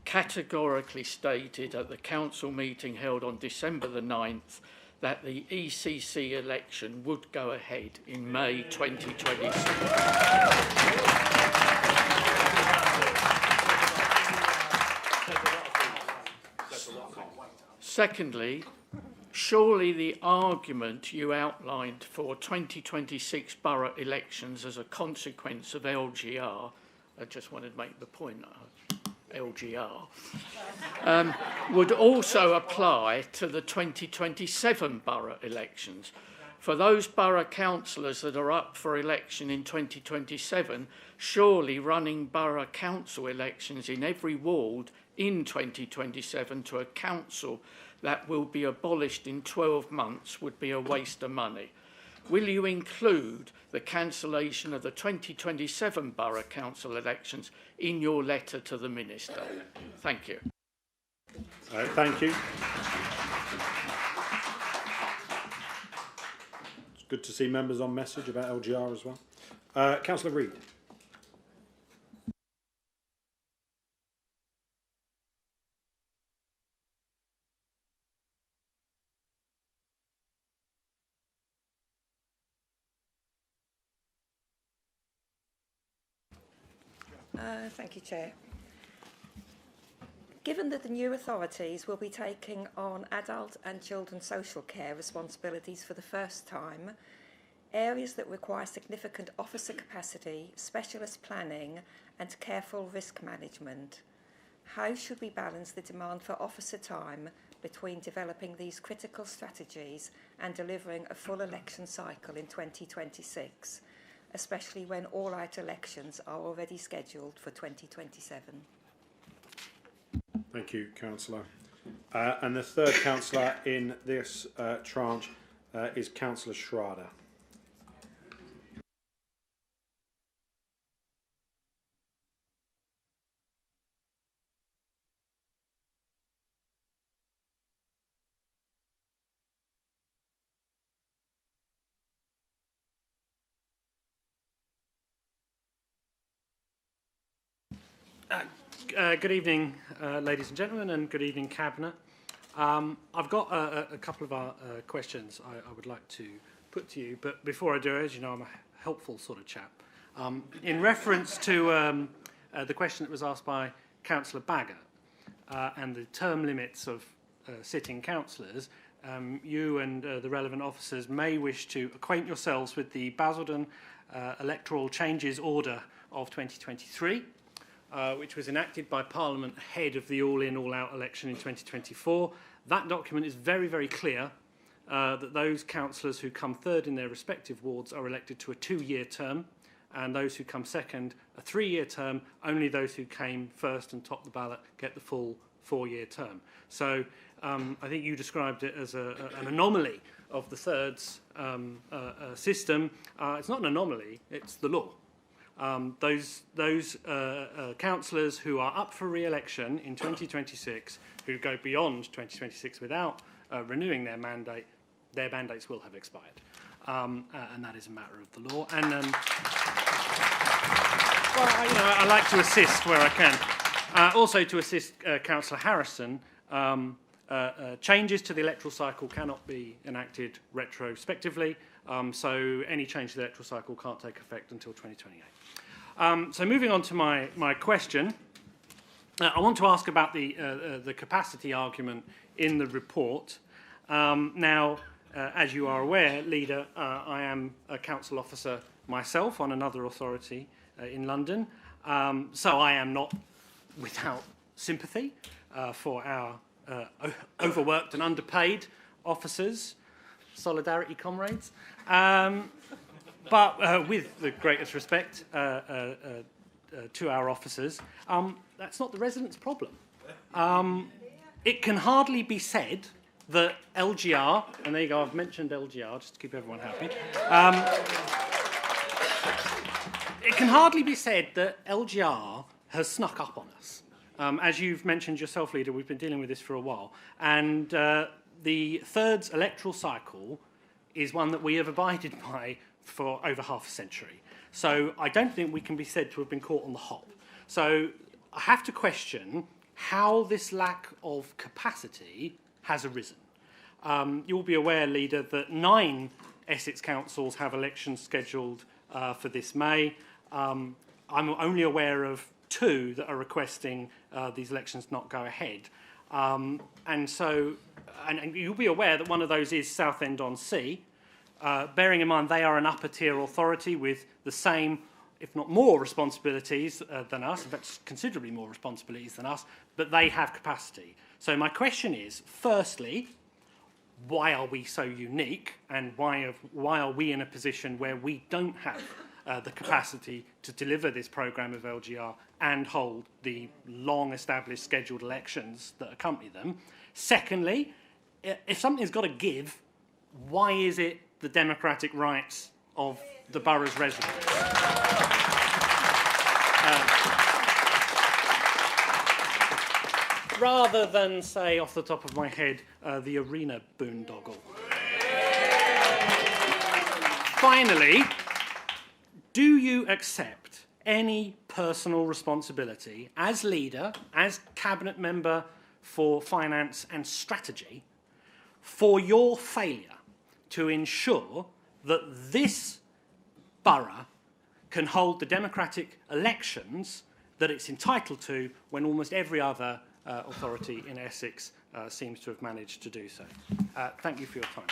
categorically stated at the council meeting held on December the 9th that the ECC election would go ahead in May 2026. Secondly, surely the argument you outlined for 2026 borough elections as a consequence of LGR, I just wanted to make the point, LGR, would also apply to the 2027 borough elections. For those borough councillors that are up for election in 2027, surely running borough council elections in every ward in 2027 to a council that will be abolished in 12 months would be a waste of money. Will you include the cancellation of the 2027 Borough Council elections in your letter to the Minister? Thank you. Thank you. It's good to see members on message about LGR as well. Councillor Reid. Thank you, Chair. Given that the new authorities will be taking on adult and children's social care responsibilities for the first time, areas that require significant officer capacity, specialist planning and careful risk management, how should we balance the demand for officer time between developing these critical strategies and delivering a full election cycle in 2026, especially when all-out elections are already scheduled for 2027? Thank you, Councillor. And the third councillor in this tranche is Councillor Schrader. Good evening, ladies and gentlemen, and good evening, Cabinet. I've got a couple of questions I would like to put to you, but before I do, as you know, I'm a helpful sort of chap. In reference to the question that was asked by Councillor Baggott and the term limits of sitting councillors, you and the relevant officers may wish to acquaint yourselves with the Basildon Electoral Changes Order of 2023, which was enacted by Parliament ahead of the all-in, all-out election in 2024. That document is very, very clear that those councillors who come third in their respective wards are elected to a 2-year term, and those who come second, a 3-year term. Only those who came first and topped the ballot get the full 4-year term. So I think you described it as an anomaly of the thirds system. It's not an anomaly, it's the law. Those councillors who are up for re-election in 2026, who go beyond 2026 without renewing their mandate, their mandates will have expired. And that is a matter of the law. And well, I like to assist where I can. Also to assist Councillor Harrison, changes to the electoral cycle cannot be enacted retrospectively, so any change to the electoral cycle can't take effect until 2028. So moving on to my question, I want to ask about the capacity argument in the report. Now, as you are aware, Leader, I am a council officer myself on another authority in London, so I am not without sympathy for our overworked and underpaid officers. Solidarity, comrades. But with the greatest respect to our officers, that's not the residents' problem. It can hardly be said that LGR, and there you go, I've mentioned LGR just to keep everyone happy. It can hardly be said that LGR has snuck up on us. As you've mentioned yourself, Leader, we've been dealing with this for a while. And the thirds electoral cycle is one that we have abided by for over half a century. So I don't think we can be said to have been caught on the hop. So I have to question how this lack of capacity has arisen. You'll be aware, Leader, that 9 Essex councils have elections scheduled for this May. I'm only aware of 2 that are requesting these elections not go ahead. And you'll be aware that one of those is Southend-on-Sea. Bearing in mind they are an upper tier authority with the same, if not more, responsibilities than us, in fact considerably more responsibilities than us, but they have capacity. So my question is, firstly, why are we so unique, and why are we in a position where we don't have the capacity to deliver this programme of LGR and hold the long-established scheduled elections that accompany them? Secondly, if something's got to give, why is it the democratic rights of the borough's residents? Rather than, say, off the top of my head, the arena boondoggle. Finally, do you accept any personal responsibility as leader, as cabinet member for finance and strategy, for your failure to ensure that this borough can hold the democratic elections that it's entitled to when almost every other authority in Essex seems to have managed to do so. Thank you for your time.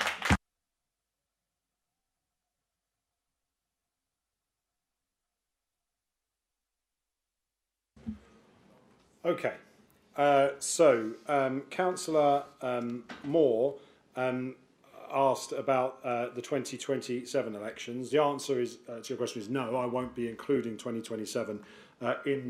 Okay. Councillor Moore asked about the 2027 elections. The answer is to your question is no. I won't be including 2027 in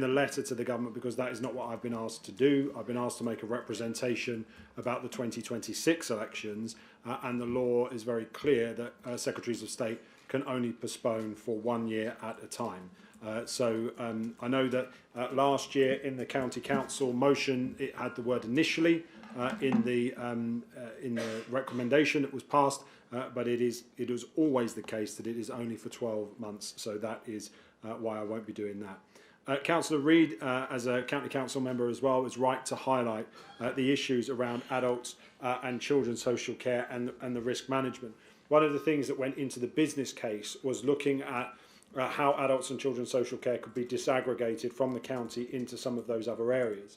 the letter to the government because that is not what I've been asked to do. I've been asked to make a representation about the 2026 elections, and the law is very clear that Secretaries of State can only postpone for 1 year at a time. I know that last year in the County Council motion it had the word initially in the recommendation that was passed, but it is always the case that it is only for 12 months, so that is why I won't be doing that. Councillor Reid, as a County Council member as well, is right to highlight the issues around adults and children's social care and the risk management. One of the things that went into the business case was looking at how adults and children's social care could be disaggregated from the county into some of those other areas.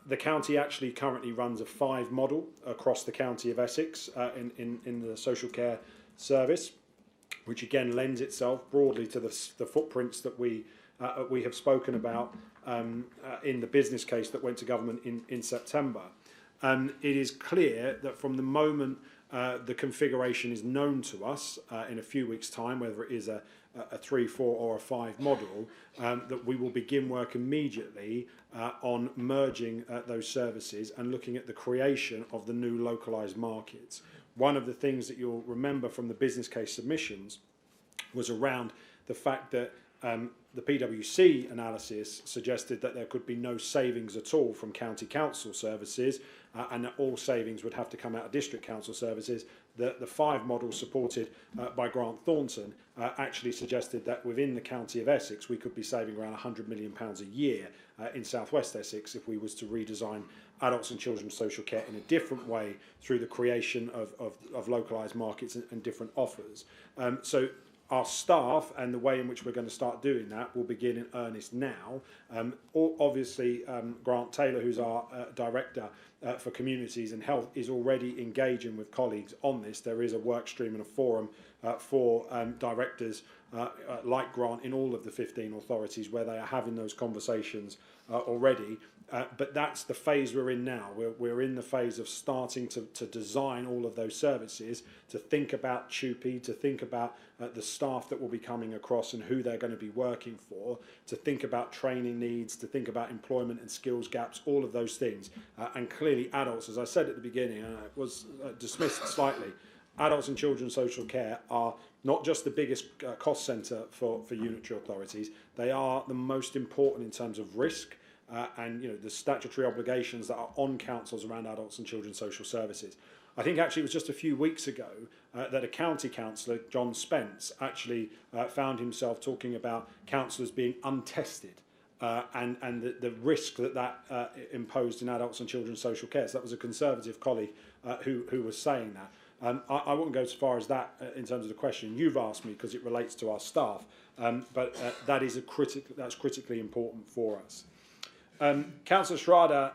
The county actually currently runs a 5 model across the county of Essex in the social care service, which again lends itself broadly to the footprints that we have spoken about in the business case that went to government in September. It is clear that from the moment the configuration is known to us in a few weeks' time, whether it is a 3, 4 or a 5 model, that we will begin work immediately on merging those services and looking at the creation of the new localised markets. One of the things that you'll remember from the business case submissions was around the fact that the PwC analysis suggested that there could be no savings at all from county council services and that all savings would have to come out of district council services. The 5 model supported by Grant Thornton actually suggested that within the county of Essex we could be saving around £100 million a year in South West Essex if we was to redesign adults and children's social care in a different way through the creation of localised markets and different offers. So our staff and the way in which we're going to start doing that will begin in earnest now. Obviously, Grant Taylor, who's our Director for Communities and Health, is already engaging with colleagues on this. There is a work stream and a forum for directors like Grant in all of the 15 authorities where they are having those conversations already. But that's the phase we're in now. We're in the phase of starting to design all of those services, to think about TUPE, to think about the staff that will be coming across and who they're going to be working for, to think about training needs, to think about employment and skills gaps, all of those things. And clearly adults, as I said at the beginning, was dismissed slightly, adults and children's social care are not just the biggest cost centre for unitary authorities, they are the most important in terms of risk. And the statutory obligations that are on councils around adults and children's social services. I think actually it was just a few weeks ago that a county councillor, John Spence, actually found himself talking about councillors being untested and the risk that imposed in adults and children's social care. So that was a Conservative colleague who was saying that. I wouldn't go as far as that in terms of the question you've asked me because it relates to our staff, but that's critically important for us. Councillor Schrader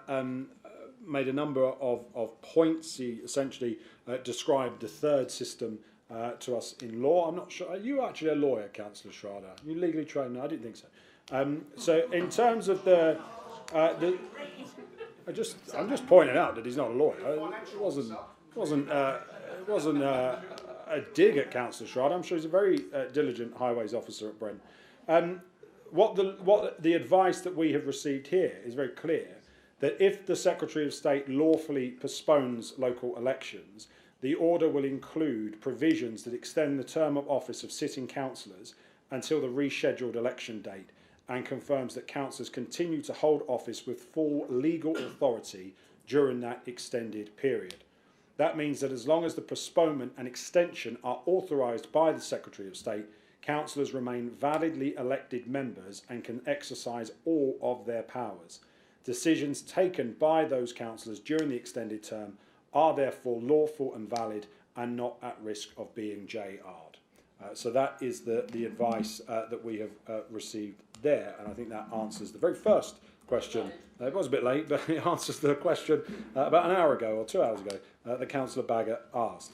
made a number of points. He essentially described the third system to us in law. I'm not sure. Are you actually a lawyer, Councillor Schrader? Are you legally trained? No, I didn't think so. So in terms of I'm just pointing out that he's not a lawyer. It wasn't a dig at Councillor Schrader. I'm sure he's a very diligent highways officer at Brent. What the advice that we have received here is very clear, that if the Secretary of State lawfully postpones local elections, the order will include provisions that extend the term of office of sitting councillors until the rescheduled election date and confirms that councillors continue to hold office with full legal authority during that extended period. That means that as long as the postponement and extension are authorised by the Secretary of State, councillors remain validly elected members and can exercise all of their powers. Decisions taken by those councillors during the extended term are therefore lawful and valid and not at risk of being JR'd. So that is the advice that we have received there, and I think that answers the very first question. It was a bit late, but it answers the question about an hour ago or 2 hours ago that Councillor Baggott asked.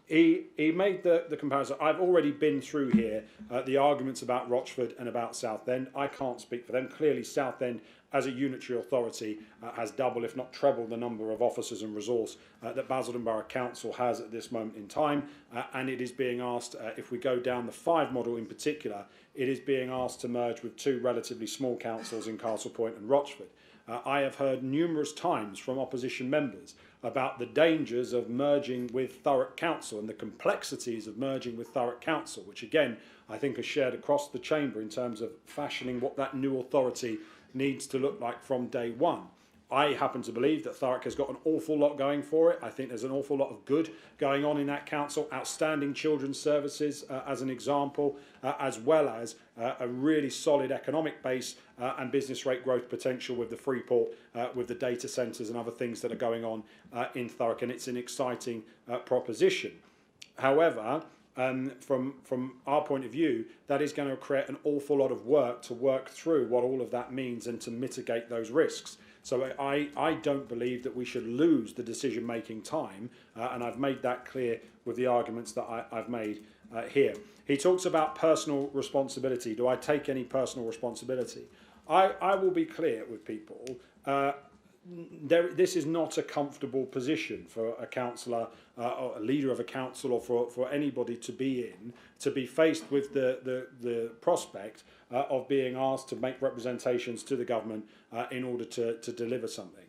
He made the comparison. I've already been through here the arguments about Rochford and about Southend. I can't speak for them. Clearly, Southend, as a unitary authority, has double, if not treble, the number of officers and resource that Basildon Borough Council has at this moment in time. And it is being asked, if we go down the 5 model in particular, it is being asked to merge with 2 relatively small councils in Castle Point and Rochford. I have heard numerous times from opposition members about the dangers of merging with Thurrock Council and the complexities of merging with Thurrock Council, which again I think are shared across the chamber in terms of fashioning what that new authority needs to look like from day one. I happen to believe that Thurrock has got an awful lot going for it. I think there's an awful lot of good going on in that council, outstanding children's services as an example, as well as a really solid economic base and business rate growth potential with the Freeport, with the data centres and other things that are going on in Thurrock, and it's an exciting proposition. However, from our point of view, that is going to create an awful lot of work to work through what all of that means and to mitigate those risks. So I don't believe that we should lose the decision-making time, and I've made that clear with the arguments that I've made here. He talks about personal responsibility. Do I take any personal responsibility? I will be clear with people. This is not a comfortable position for a councillor or a leader of a council or for anybody to be in, to be faced with the prospect of being asked to make representations to the government in order to deliver something.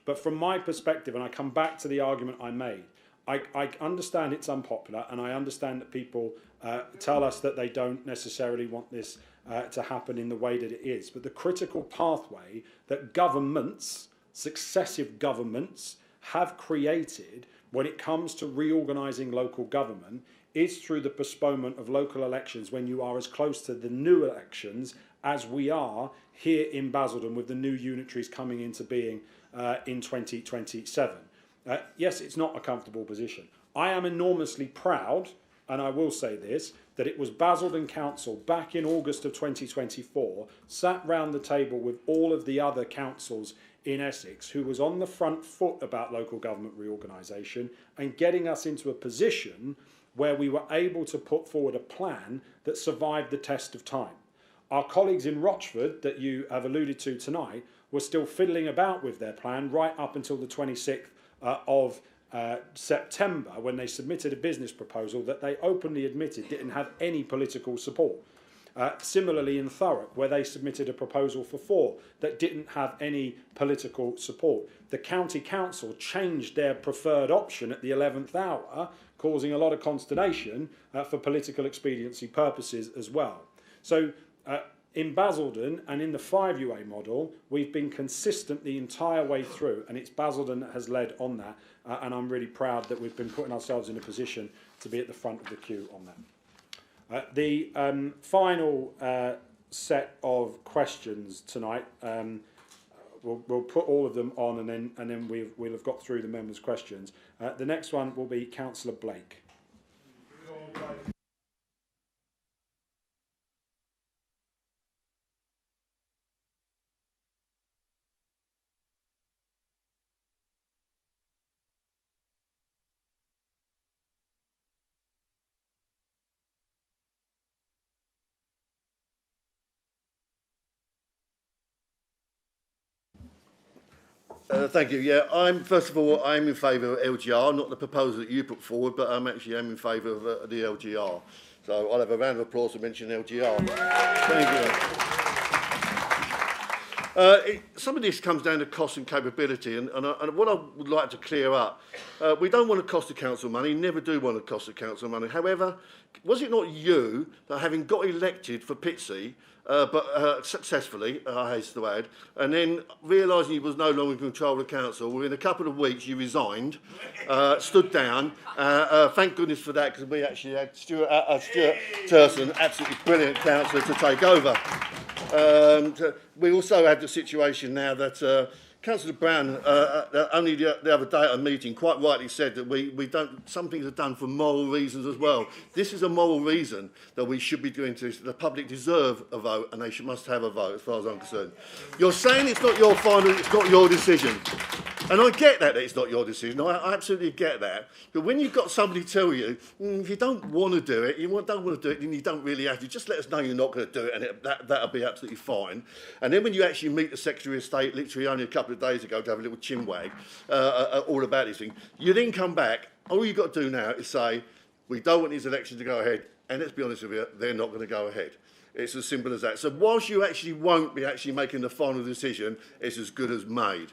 But from my perspective, and I come back to the argument I made, I understand it's unpopular, and I understand that people tell us that they don't necessarily want this to happen in the way that it is. But the critical pathway that governments, successive governments, have created when it comes to reorganising local government is through the postponement of local elections when you are as close to the new elections as we are here in Basildon with the new unitaries coming into being in 2027. Yes, it's not a comfortable position. I am enormously proud, and I will say this, that it was Basildon Council back in August of 2024 sat round the table with all of the other councils in Essex who was on the front foot about local government reorganisation and getting us into a position where we were able to put forward a plan that survived the test of time. Our colleagues in Rochford that you have alluded to tonight were still fiddling about with their plan right up until the 26th of September, when they submitted a business proposal that they openly admitted didn't have any political support. Similarly in Thurrock, where they submitted a proposal for 4 that didn't have any political support. The county council changed their preferred option at the 11th hour, causing a lot of consternation for political expediency purposes as well. So in Basildon and in the 5 UA model, we've been consistent the entire way through, and it's Basildon that has led on that, and I'm really proud that we've been putting ourselves in a position to be at the front of the queue on that. The final set of questions tonight, we'll put all of them on, and then we'll have got through the members' questions. The next one will be Councillor Blake. Thank you. Yeah, first of all, I'm in favour of LGR, not the proposal that you put forward, but I'm in favour of the LGR. So I'll have a round of applause to mention LGR. Thank you. Some of this comes down to cost and capability, and what I would like to clear up, we don't want to cost the council money, never do want to cost the council money. However, was it not you that, having got elected for Pitsea, but successfully, I hasten to add, and then realising you was no longer in control of the council, within a couple of weeks you resigned, stood down. Thank goodness for that, because we actually had Stuart Turson, absolutely brilliant councillor, to take over. We also have the situation now that Councillor Brown, only the other day at a meeting, quite rightly said that we don't. Some things are done for moral reasons as well. This is a moral reason that we should be doing this. The public deserve a vote, and they must have a vote, as far as I'm concerned. You're saying it's not your final, it's not your decision, and I get that it's not your decision. I absolutely get that. But when you've got somebody tell you, if you don't want to do it, don't want to do it, then you don't really have to. Just let us know you're not going to do it, and that'll be absolutely fine. And then when you actually meet the Secretary of State, literally only a couple of days ago, to have a little chinwag all about this thing, you then come back. All you've got to do now is say, we don't want these elections to go ahead, and let's be honest with you, they're not going to go ahead. It's as simple as that. So whilst you actually won't be actually making the final decision, it's as good as made.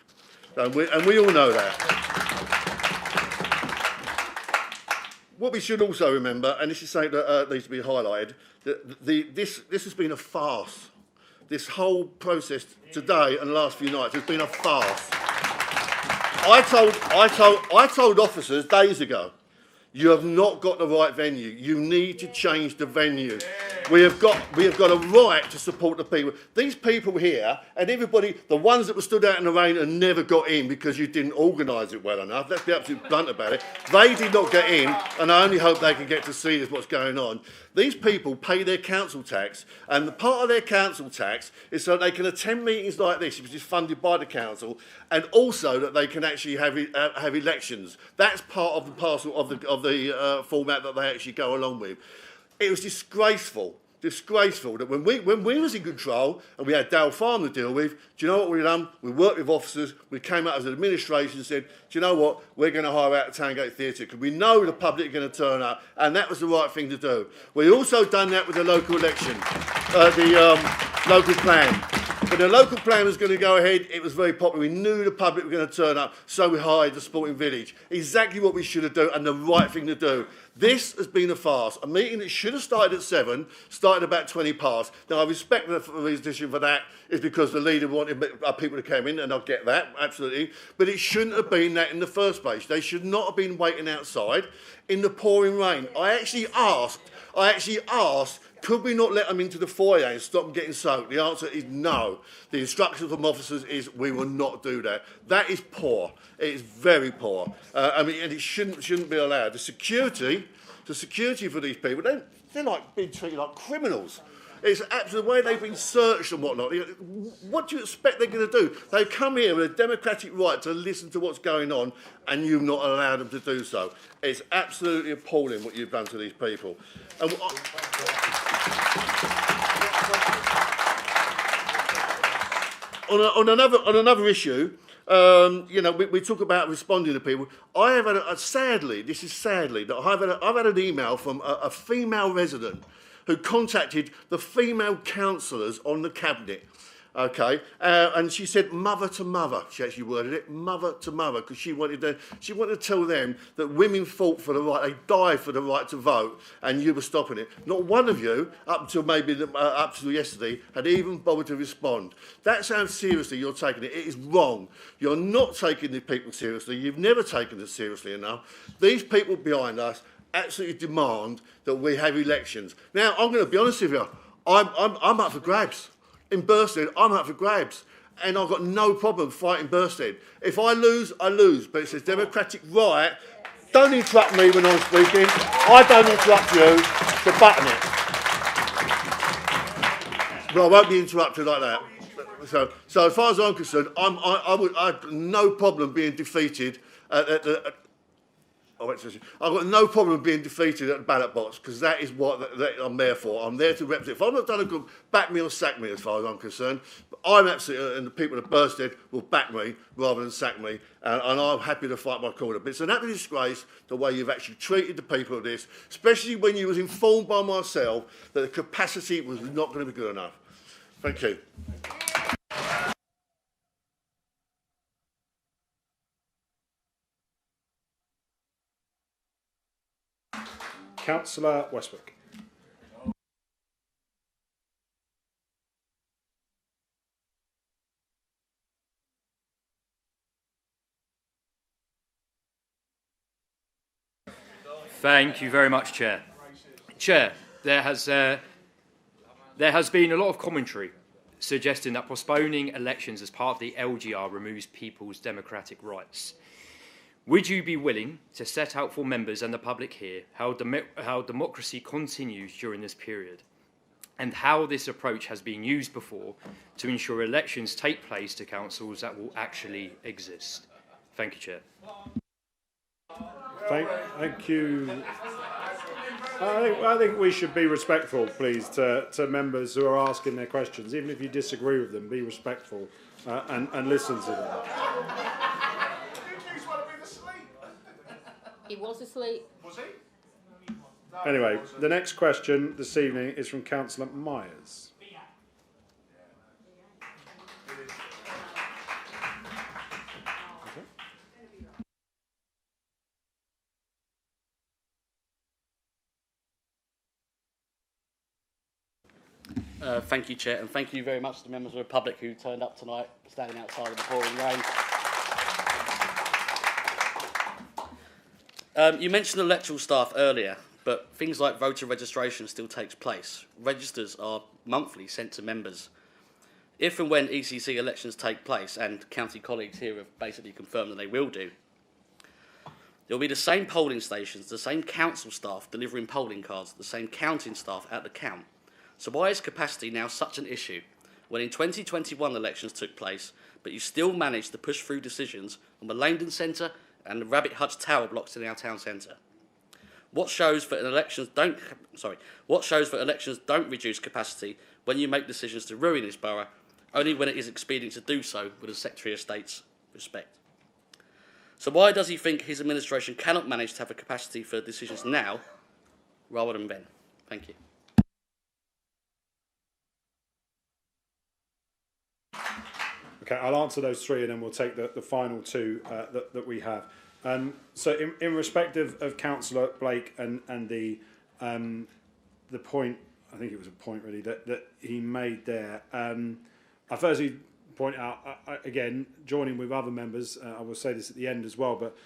And we all know that. What we should also remember, and this is something that needs to be highlighted, that this has been a farce. This whole process today and the last few nights has been a farce. I told officers days ago, you have not got the right venue. You need to change the venue. We have got a right to support the people. These people here, and everybody, the ones that were stood out in the rain and never got in because you didn't organise it well enough, let's be absolutely blunt about it, they did not get in, and I only hope they can get to see what's going on. These people pay their council tax, and the part of their council tax is so they can attend meetings like this, which is funded by the council, and also that they can actually have elections. That's part of the parcel of the format that they actually go along with. It was disgraceful that when we was in control and we had Dale Farm to deal with, do you know what we done? We worked with officers, we came out as an administration and said, do you know what? We're going to hire out the Towngate Theatre because we know the public are going to turn up, and that was the right thing to do. We also done that with the local election, local plan. But the local plan was going to go ahead, it was very popular. We knew the public were going to turn up, so we hired the Sporting Village. Exactly what we should have done and the right thing to do. This has been a farce. A meeting that should have started at 7, started about 20 past. Now, I respect the reason for that is because the leader wanted people to come in, and I get that, absolutely. But it shouldn't have been that in the first place. They should not have been waiting outside in the pouring rain. I actually asked, could we not let them into the foyer and stop them getting soaked? The answer is no. The instruction from officers is we will not do that. That is poor. It is very poor. And it shouldn't be allowed. The security for these people, they're like being treated like criminals. It's absolutely the way they've been searched and whatnot. What do you expect they're going to do? They come here with a democratic right to listen to what's going on, and you've not allowed them to do so. It's absolutely appalling what you've done to these people. And on another issue, we talk about responding to people. I have had sadly, that I've had an email from a female resident who contacted the female councillors on the cabinet, okay, and she said mother to mother. She actually worded it mother to mother because she wanted to tell them that women fought for the right, they died for the right to vote, and you were stopping it. Not one of you, up until yesterday, had even bothered to respond. That's how seriously you're taking it. It is wrong. You're not taking the people seriously. You've never taken it seriously enough. These people behind us absolutely demand that we have elections. Now, I'm going to be honest with you. I'm up for grabs. In Bursted, I'm up for grabs. And I've got no problem fighting Bursted. If I lose, I lose. But it's a democratic right. Don't interrupt me when I'm speaking. I don't interrupt you to button it. But I won't be interrupted like that. So as far as I'm concerned, I have no problem being defeated I've got no problem being defeated at the ballot box because that is what I'm there for. I'm there to represent. If I'm not done a good, back me or sack me as far as I'm concerned. But I'm absolutely, and the people at Bursted will back me rather than sack me, and I'm happy to fight my corner. But it's an absolute disgrace the way you've actually treated the people of this, especially when you was informed by myself that the capacity was not going to be good enough. Thank you. Councillor Westbrook. Thank you very much, Chair. Chair, there has been a lot of commentary suggesting that postponing elections as part of the LGR removes people's democratic rights. Would you be willing to set out for members and the public here how democracy continues during this period, and how this approach has been used before to ensure elections take place to councils that will actually exist? Thank you, Chair. Thank you. I think we should be respectful, please, to members who are asking their questions. Even if you disagree with them, be respectful and listen to them. He was asleep. Was he? Anyway, the next question this evening is from Councillor Myers. Thank you, Chair, and thank you very much to the members of the public who turned up tonight, standing outside in the pouring rain. You mentioned electoral staff earlier, but things like voter registration still takes place. Registers are monthly sent to members. If and when ECC elections take place, and county colleagues here have basically confirmed that they will do, there will be the same polling stations, the same council staff delivering polling cards, the same counting staff at the count. So why is capacity now such an issue when in 2021 elections took place, but you still managed to push through decisions on the Langdon Centre and the Rabbit Hutch Tower blocks in our town centre? What shows that elections don't reduce capacity when you make decisions to ruin this borough, only when it is expedient to do so with the Secretary of State's respect? So why does he think his administration cannot manage to have a capacity for decisions now rather than then? Thank you. Okay, I'll answer those three and then we'll take the final two that we have. So in respect of Councillor Blake and the point, I think it was a point really, that he made there, I firstly point out, again, joining with other members, I will say this at the end as well, but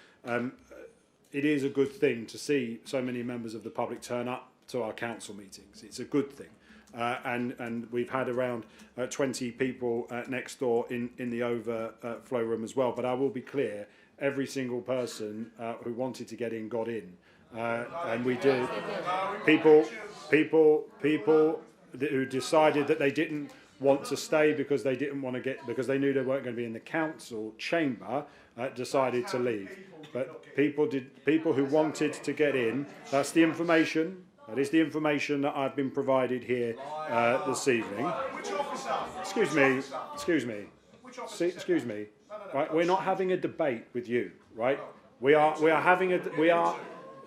it is a good thing to see so many members of the public turn up to our council meetings. It's a good thing. And we've had around 20 people next door in the overflow room as well. But I will be clear, every single person who wanted to get in got in. And we did. People who decided that they didn't want to stay because they didn't want to because they knew they weren't going to be in the council chamber, decided to leave. But people who wanted to get in, that's the information. That is the information that I've been provided here this evening. Excuse me. Right, we're not having a debate with you, right? We are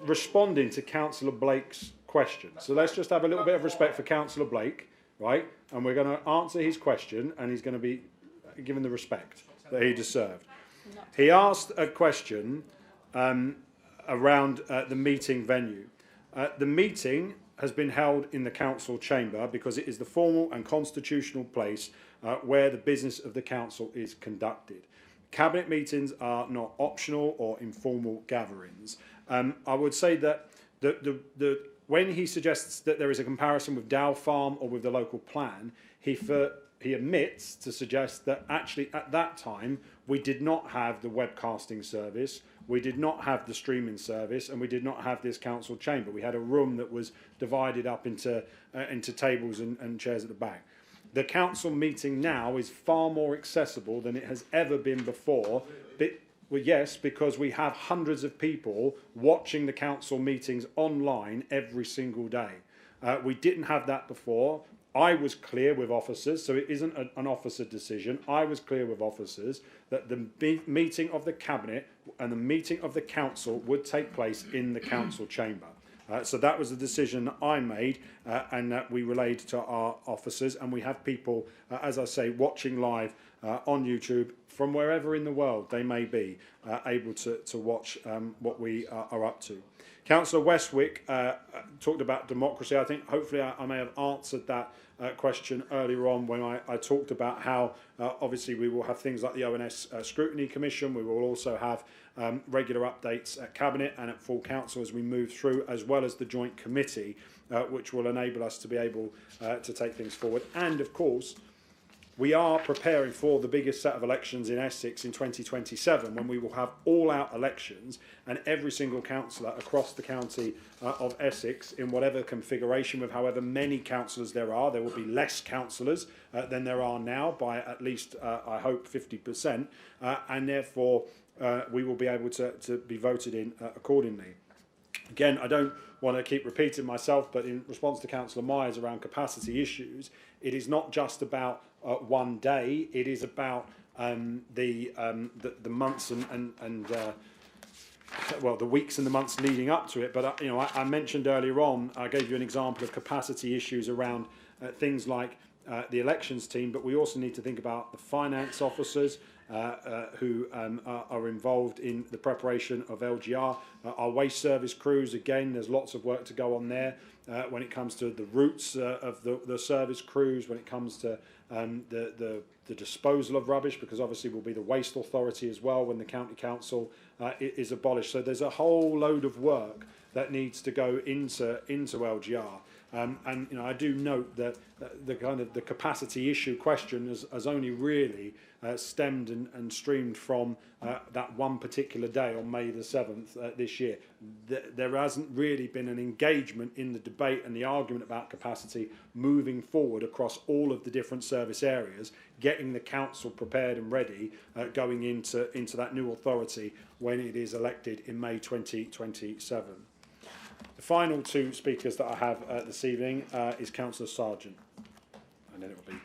responding to Councillor Blake's question. So let's just have a little bit of respect for Councillor Blake, right? And we're going to answer his question, and he's going to be given the respect that he deserved. He asked a question around the meeting venue. The meeting has been held in the council chamber because it is the formal and constitutional place where the business of the council is conducted. Cabinet meetings are not optional or informal gatherings. I would say that when he suggests that there is a comparison with Dow Farm or with the local plan, he omits to suggest that actually at that time we did not have the webcasting service, we did not have the streaming service, and we did not have this council chamber. We had a room that was divided up into tables and chairs at the back. The council meeting now is far more accessible than it has ever been before. Well, yes, because we have hundreds of people watching the council meetings online every single day. We didn't have that before. I was clear with officers, so it isn't an officer decision. I was clear with officers that the meeting of the Cabinet and the meeting of the Council would take place in the Council chamber. So that was the decision that I made and that we relayed to our officers. And we have people, as I say, watching live on YouTube from wherever in the world they may be able to watch what we are up to. Councillor Westwick talked about democracy. I think hopefully I may have answered that question earlier on when I talked about how obviously we will have things like the ONS Scrutiny Commission. We will also have regular updates at Cabinet and at full council as we move through, as well as the joint committee, which will enable us to be able to take things forward. And of course, we are preparing for the biggest set of elections in Essex in 2027, when we will have all-out elections, and every single councillor across the county of Essex, in whatever configuration, with however many councillors there will be less councillors than there are now by at least, I hope, 50%, and therefore we will be able to be voted in accordingly. Again, I don't want to keep repeating myself, but in response to Councillor Myers around capacity issues, it is not just about one day. It is about the months and well, the weeks and the months leading up to it. But you know, I mentioned earlier on, I gave you an example of capacity issues around things like the elections team, but we also need to think about the finance officers who are involved in the preparation of LGR. Our waste service crews, again, there's lots of work to go on there when it comes to the routes of the service crews, when it comes to the disposal of rubbish, because obviously we'll be the waste authority as well when the county council is abolished. So there's a whole load of work that needs to go into LGR. And you know, I do note that the capacity issue question has only really stemmed and streamed from that one particular day on May the 7th this year. There hasn't really been an engagement in the debate and the argument about capacity moving forward across all of the different service areas, getting the council prepared and ready going into that new authority when it is elected in May 2027. The final two speakers that I have this evening is Councillor Sargent, and then it will be.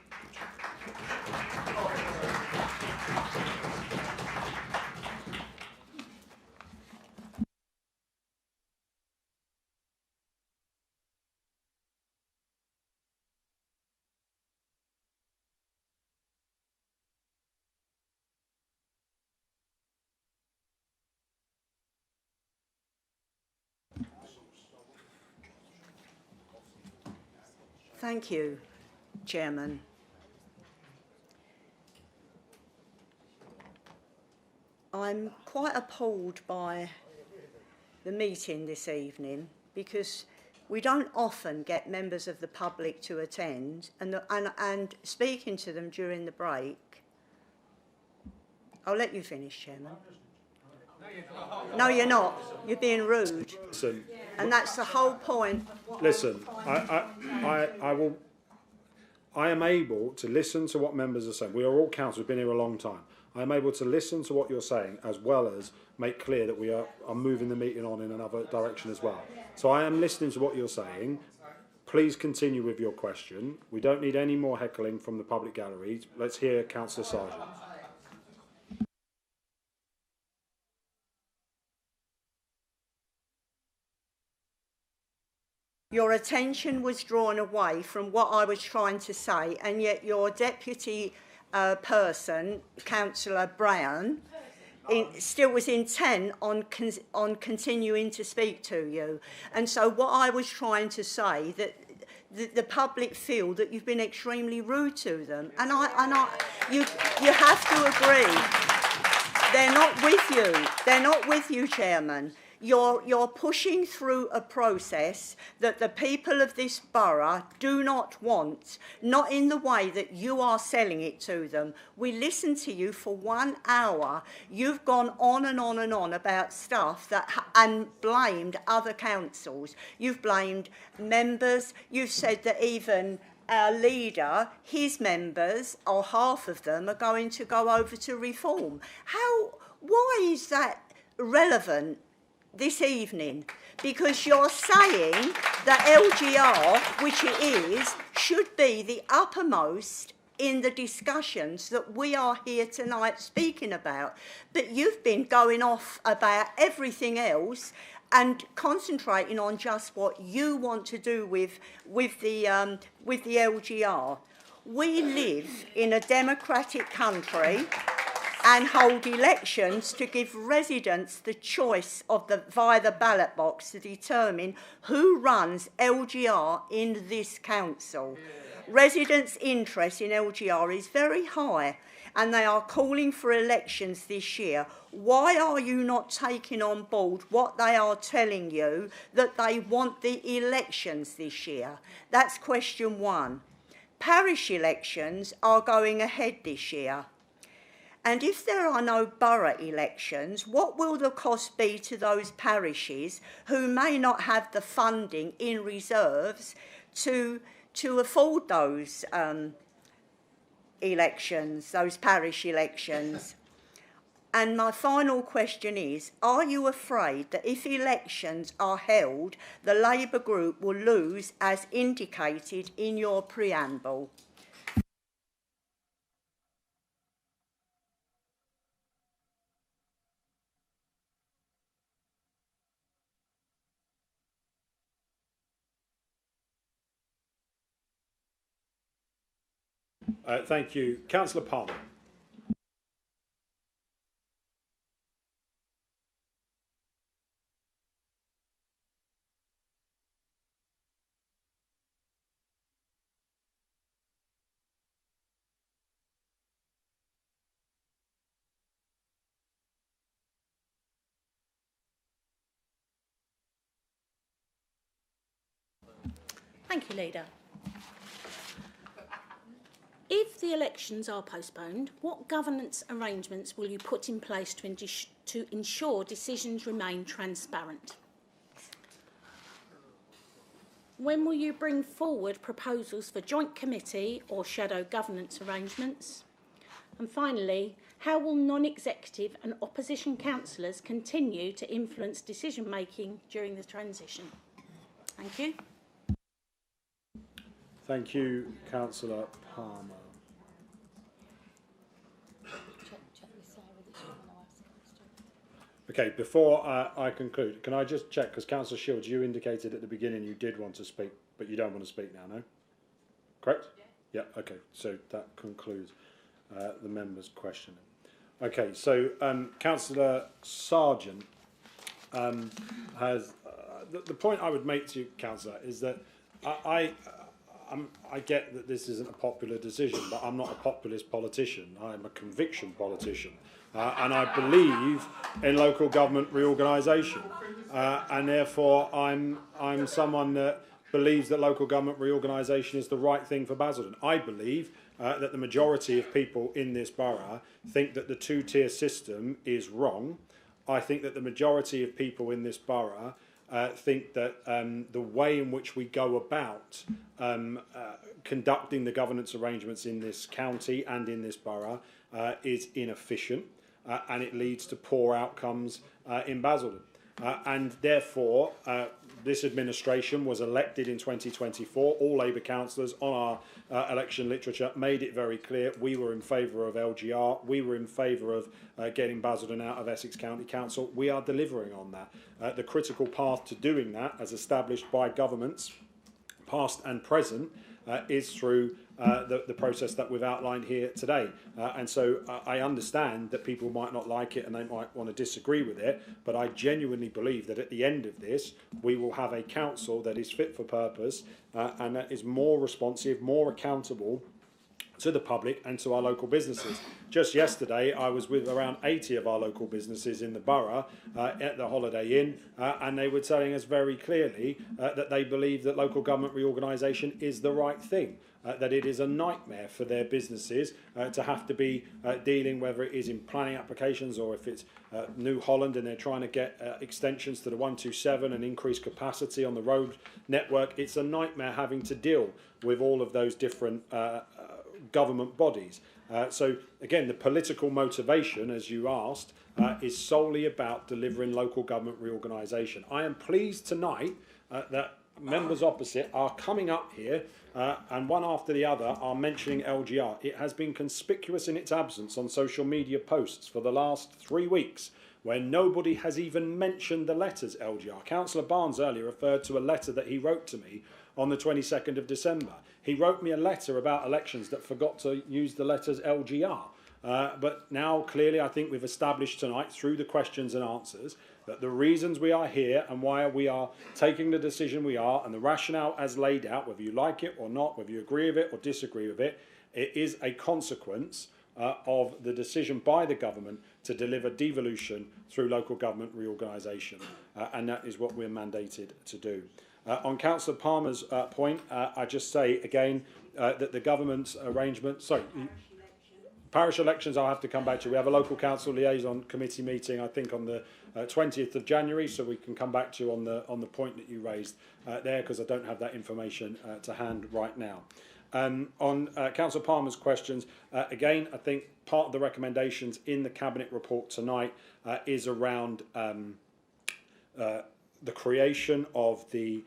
Thank you, Chairman. I'm quite appalled by the meeting this evening, because we don't often get members of the public to attend, and speaking to them during the break. I'll let you finish, Chairman. No, you're not. You're being rude. Listen, and that's the whole point. Listen, I am able to listen to what members are saying. We are all councillors, we've been here a long time. I am able to listen to what you're saying, as well as make clear that we are moving the meeting on in another direction as well. So I am listening to what you're saying. Please continue with your question. We don't need any more heckling from the public gallery. Let's hear Councillor Sargent. Your attention was drawn away from what I was trying to say, and yet your deputy person, Councillor Brown, still was intent on continuing to speak to you. And so what I was trying to say, that the public feel that you've been extremely rude to them, and you have to agree, they're not with you. They're not with you, Chairman. You're pushing through a process that the people of this borough do not want, not in the way that you are selling it to them. We listened to you for 1 hour. You've gone on and on and on about stuff and blamed other councils. You've blamed members. You've said that even our leader, his members, or half of them, are going to go over to Reform. Why is that relevant this evening? Because you're saying that LGR, which it is, should be the uppermost in the discussions that we are here tonight speaking about. But you've been going off about everything else and concentrating on just what you want to do with the LGR. We live in a democratic country and hold elections to give residents the choice via the ballot box to determine who runs LGR in this council. Residents' interest in LGR is very high, and they are calling for elections this year. Why are you not taking on board what they are telling you, that they want the elections this year? That's question one. parish elections are going ahead this year. And if there are no borough elections, what will the cost be to those parishes who may not have the funding in reserves to afford those elections, those parish elections? And my final question is, are you afraid that if elections are held, the Labour group will lose as indicated in your preamble? Thank you. Councillor Palmer. Thank you, Leader. If the elections are postponed, what governance arrangements will you put in place to ensure decisions remain transparent? When will you bring forward proposals for joint committee or shadow governance arrangements? And finally, how will non-executive and opposition councillors continue to influence decision-making during the transition? Thank you. Thank you, Councillor Palmer. Okay, before I conclude, can I just check, because Councillor Shields, you indicated at the beginning you did want to speak, but you don't want to speak now, no? Correct? Yeah, okay, so that concludes the members' questioning. Okay, so Councillor Sargent has... the point I would make to you, Councillor, is that I get that this isn't a popular decision, but I'm not a populist politician. I'm a conviction politician. And I believe in local government reorganisation. And therefore, I'm someone that believes that local government reorganisation is the right thing for Basildon. I believe that the majority of people in this borough think that the two-tier system is wrong. I think that the majority of people in this borough think that the way in which we go about conducting the governance arrangements in this county and in this borough is inefficient, and it leads to poor outcomes in Basildon. And therefore, this administration was elected in 2024. All Labour councillors on our election literature made it very clear we were in favour of LGR. We were in favour of getting Basildon out of Essex County Council. We are delivering on that. The critical path to doing that, as established by governments, past and present, is through the process that we've outlined here today. And so I understand that people might not like it and they might want to disagree with it, but I genuinely believe that at the end of this, we will have a council that is fit for purpose and that is more responsive, more accountable to the public and to our local businesses. Just yesterday, I was with around 80 of our local businesses in the borough at the Holiday Inn, and they were telling us very clearly that they believe that local government reorganisation is the right thing. That it is a nightmare for their businesses to have to be dealing, whether it is in planning applications or if it's New Holland and they're trying to get extensions to the 127 and increase capacity on the road network. It's a nightmare having to deal with all of those different government bodies. So again, the political motivation, as you asked, is solely about delivering local government reorganisation. I am pleased tonight that members opposite are coming up here and one after the other are mentioning LGR. It has been conspicuous in its absence on social media posts for the last 3 weeks, where nobody has even mentioned the letters LGR. Councillor Barnes earlier referred to a letter that he wrote to me on the 22nd of December. He wrote me a letter about elections that forgot to use the letters LGR. But now, clearly, I think we've established tonight, through the questions and answers, that the reasons we are here and why we are taking the decision we are, and the rationale as laid out, whether you like it or not, whether you agree with it or disagree with it, it is a consequence of the decision by the government to deliver devolution through local government reorganisation. And that is what we're mandated to do. On Councillor Palmer's point, I just say again, that the government's arrangement, parish elections I'll have to come back to. We have a local council liaison committee meeting, I think, on the 20th of January, so we can come back to you on the point that you raised there, because I don't have that information to hand right now. On Councillor Palmer's questions, again, I think part of the recommendations in the Cabinet report tonight is around the creation of the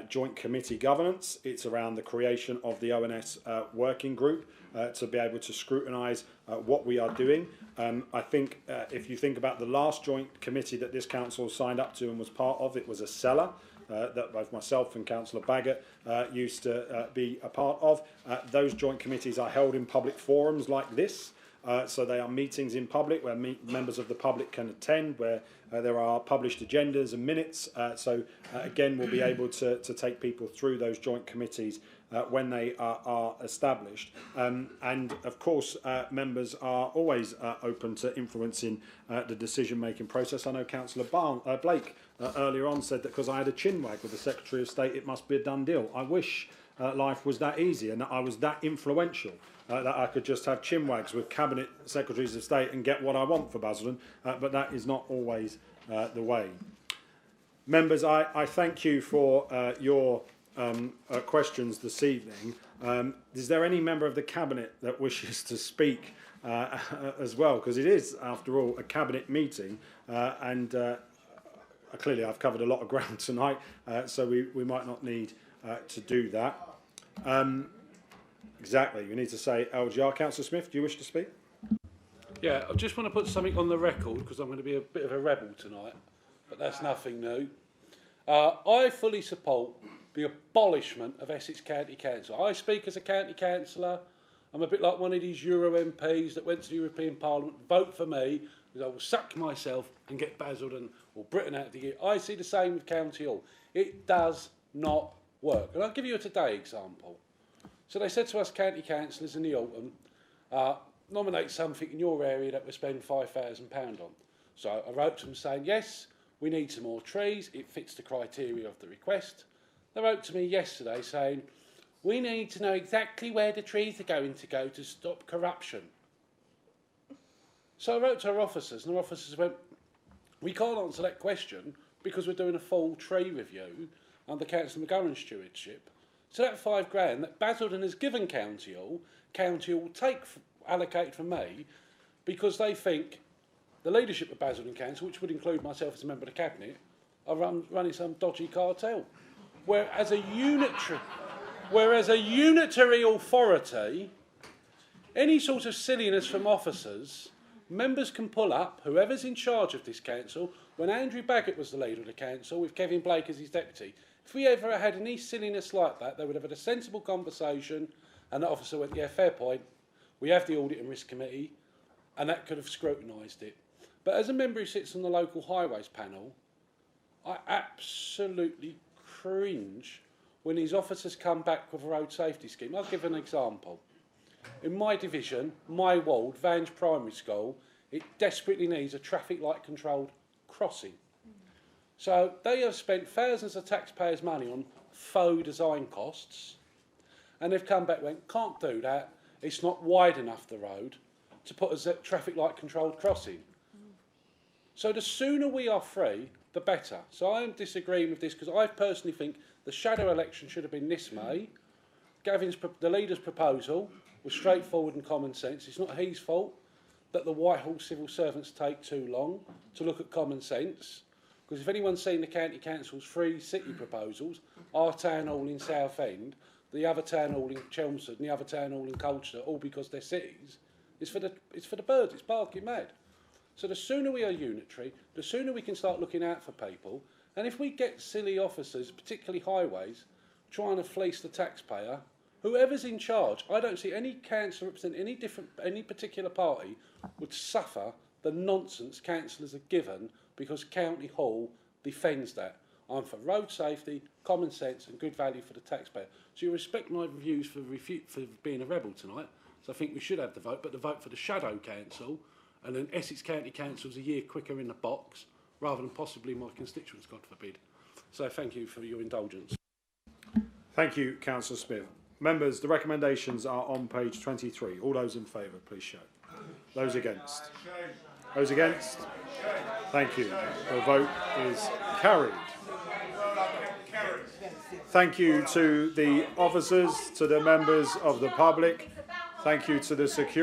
joint committee governance. It's around the creation of the ONS working group to be able to scrutinise what we are doing. I think if you think about the last joint committee that this council signed up to and was part of, it was a cellar that both myself and Councillor Baggott used to be a part of. Those joint committees are held in public forums like this. So they are meetings in public where members of the public can attend, where there are published agendas and minutes. Again, we'll be able to take people through those joint committees when they are established. And of course, members are always open to influencing the decision-making process. I know Councillor Blake earlier on said that because I had a chinwag with the Secretary of State, it must be a done deal. I wish life was that easy and that I was that influential. That I could just have chinwags with Cabinet Secretaries of State and get what I want for Basildon, but that is not always the way. Members, I thank you for your questions this evening. Is there any member of the Cabinet that wishes to speak as well? Because it is, after all, a Cabinet meeting, and clearly I've covered a lot of ground tonight, so we might not need to do that. Exactly. You need to say LGR. Councillor Smith, do you wish to speak? Yeah, I just want to put something on the record because I'm going to be a bit of a rebel tonight, but that's nothing new. I fully support the abolishment of Essex County Council. I speak as a county councillor. I'm a bit like one of these Euro MPs that went to the European Parliament. Vote for me, because I will sack myself and get Basildon or Britain out of the year. I see the same with County Hall. It does not work. And I'll give you a today example. So they said to us county councillors in the autumn, nominate something in your area that we spend £5,000 on. So I wrote to them saying, yes, we need some more trees. It fits the criteria of the request. They wrote to me yesterday saying, we need to know exactly where the trees are going to go to stop corruption. So I wrote to our officers, and our officers went, we can't answer that question because we're doing a full tree review under Councillor McGovern's stewardship. So that £5,000 that Basildon has given County Hall will take allocated from me because they think the leadership of Basildon Council, which would include myself as a member of the Cabinet, are running some dodgy cartel. Whereas a unitary authority, any sort of silliness from officers, members can pull up, whoever's in charge of this council. When Andrew Baggott was the leader of the council, with Kevin Blake as his deputy, if we ever had any silliness like that, they would have had a sensible conversation, and the officer went, yeah, fair point, we have the Audit and Risk Committee, and that could have scrutinised it. But as a member who sits on the local highways panel, I absolutely cringe when these officers come back with a road safety scheme. I'll give an example. In my division, my ward, Vange Primary School, it desperately needs a traffic light controlled crossing. So they have spent thousands of taxpayers' money on faux design costs, and they've come back and went, can't do that, it's not wide enough, the road, to put a traffic light controlled crossing. So the sooner we are free, the better. So I am disagreeing with this because I personally think the shadow election should have been this May. The leader's proposal was straightforward and common sense. It's not his fault that the Whitehall civil servants take too long to look at common sense. Because if anyone's seen the County Council's 3 city proposals, our town hall in Southend, the other town hall in Chelmsford and the other town hall in Colchester, all because they're cities, it's for the birds, it's barking mad. So the sooner we are unitary, the sooner we can start looking out for people. And if we get silly officers, particularly highways, trying to fleece the taxpayer, whoever's in charge, I don't see any council representing any particular party would suffer the nonsense councillors are given because County Hall defends that. I'm for road safety, common sense and good value for the taxpayer. So you respect my views for being a rebel tonight, so I think we should have the vote, but the vote for the shadow council and then Essex County Council's a year quicker in the box rather than possibly my constituents, God forbid. So thank you for your indulgence. Thank you, Councillor Smith. Members, the recommendations are on page 23. All those in favour, please show. Those against? Those against? Thank you. The vote is carried. Thank you to the officers, to the members of the public. Thank you to the security.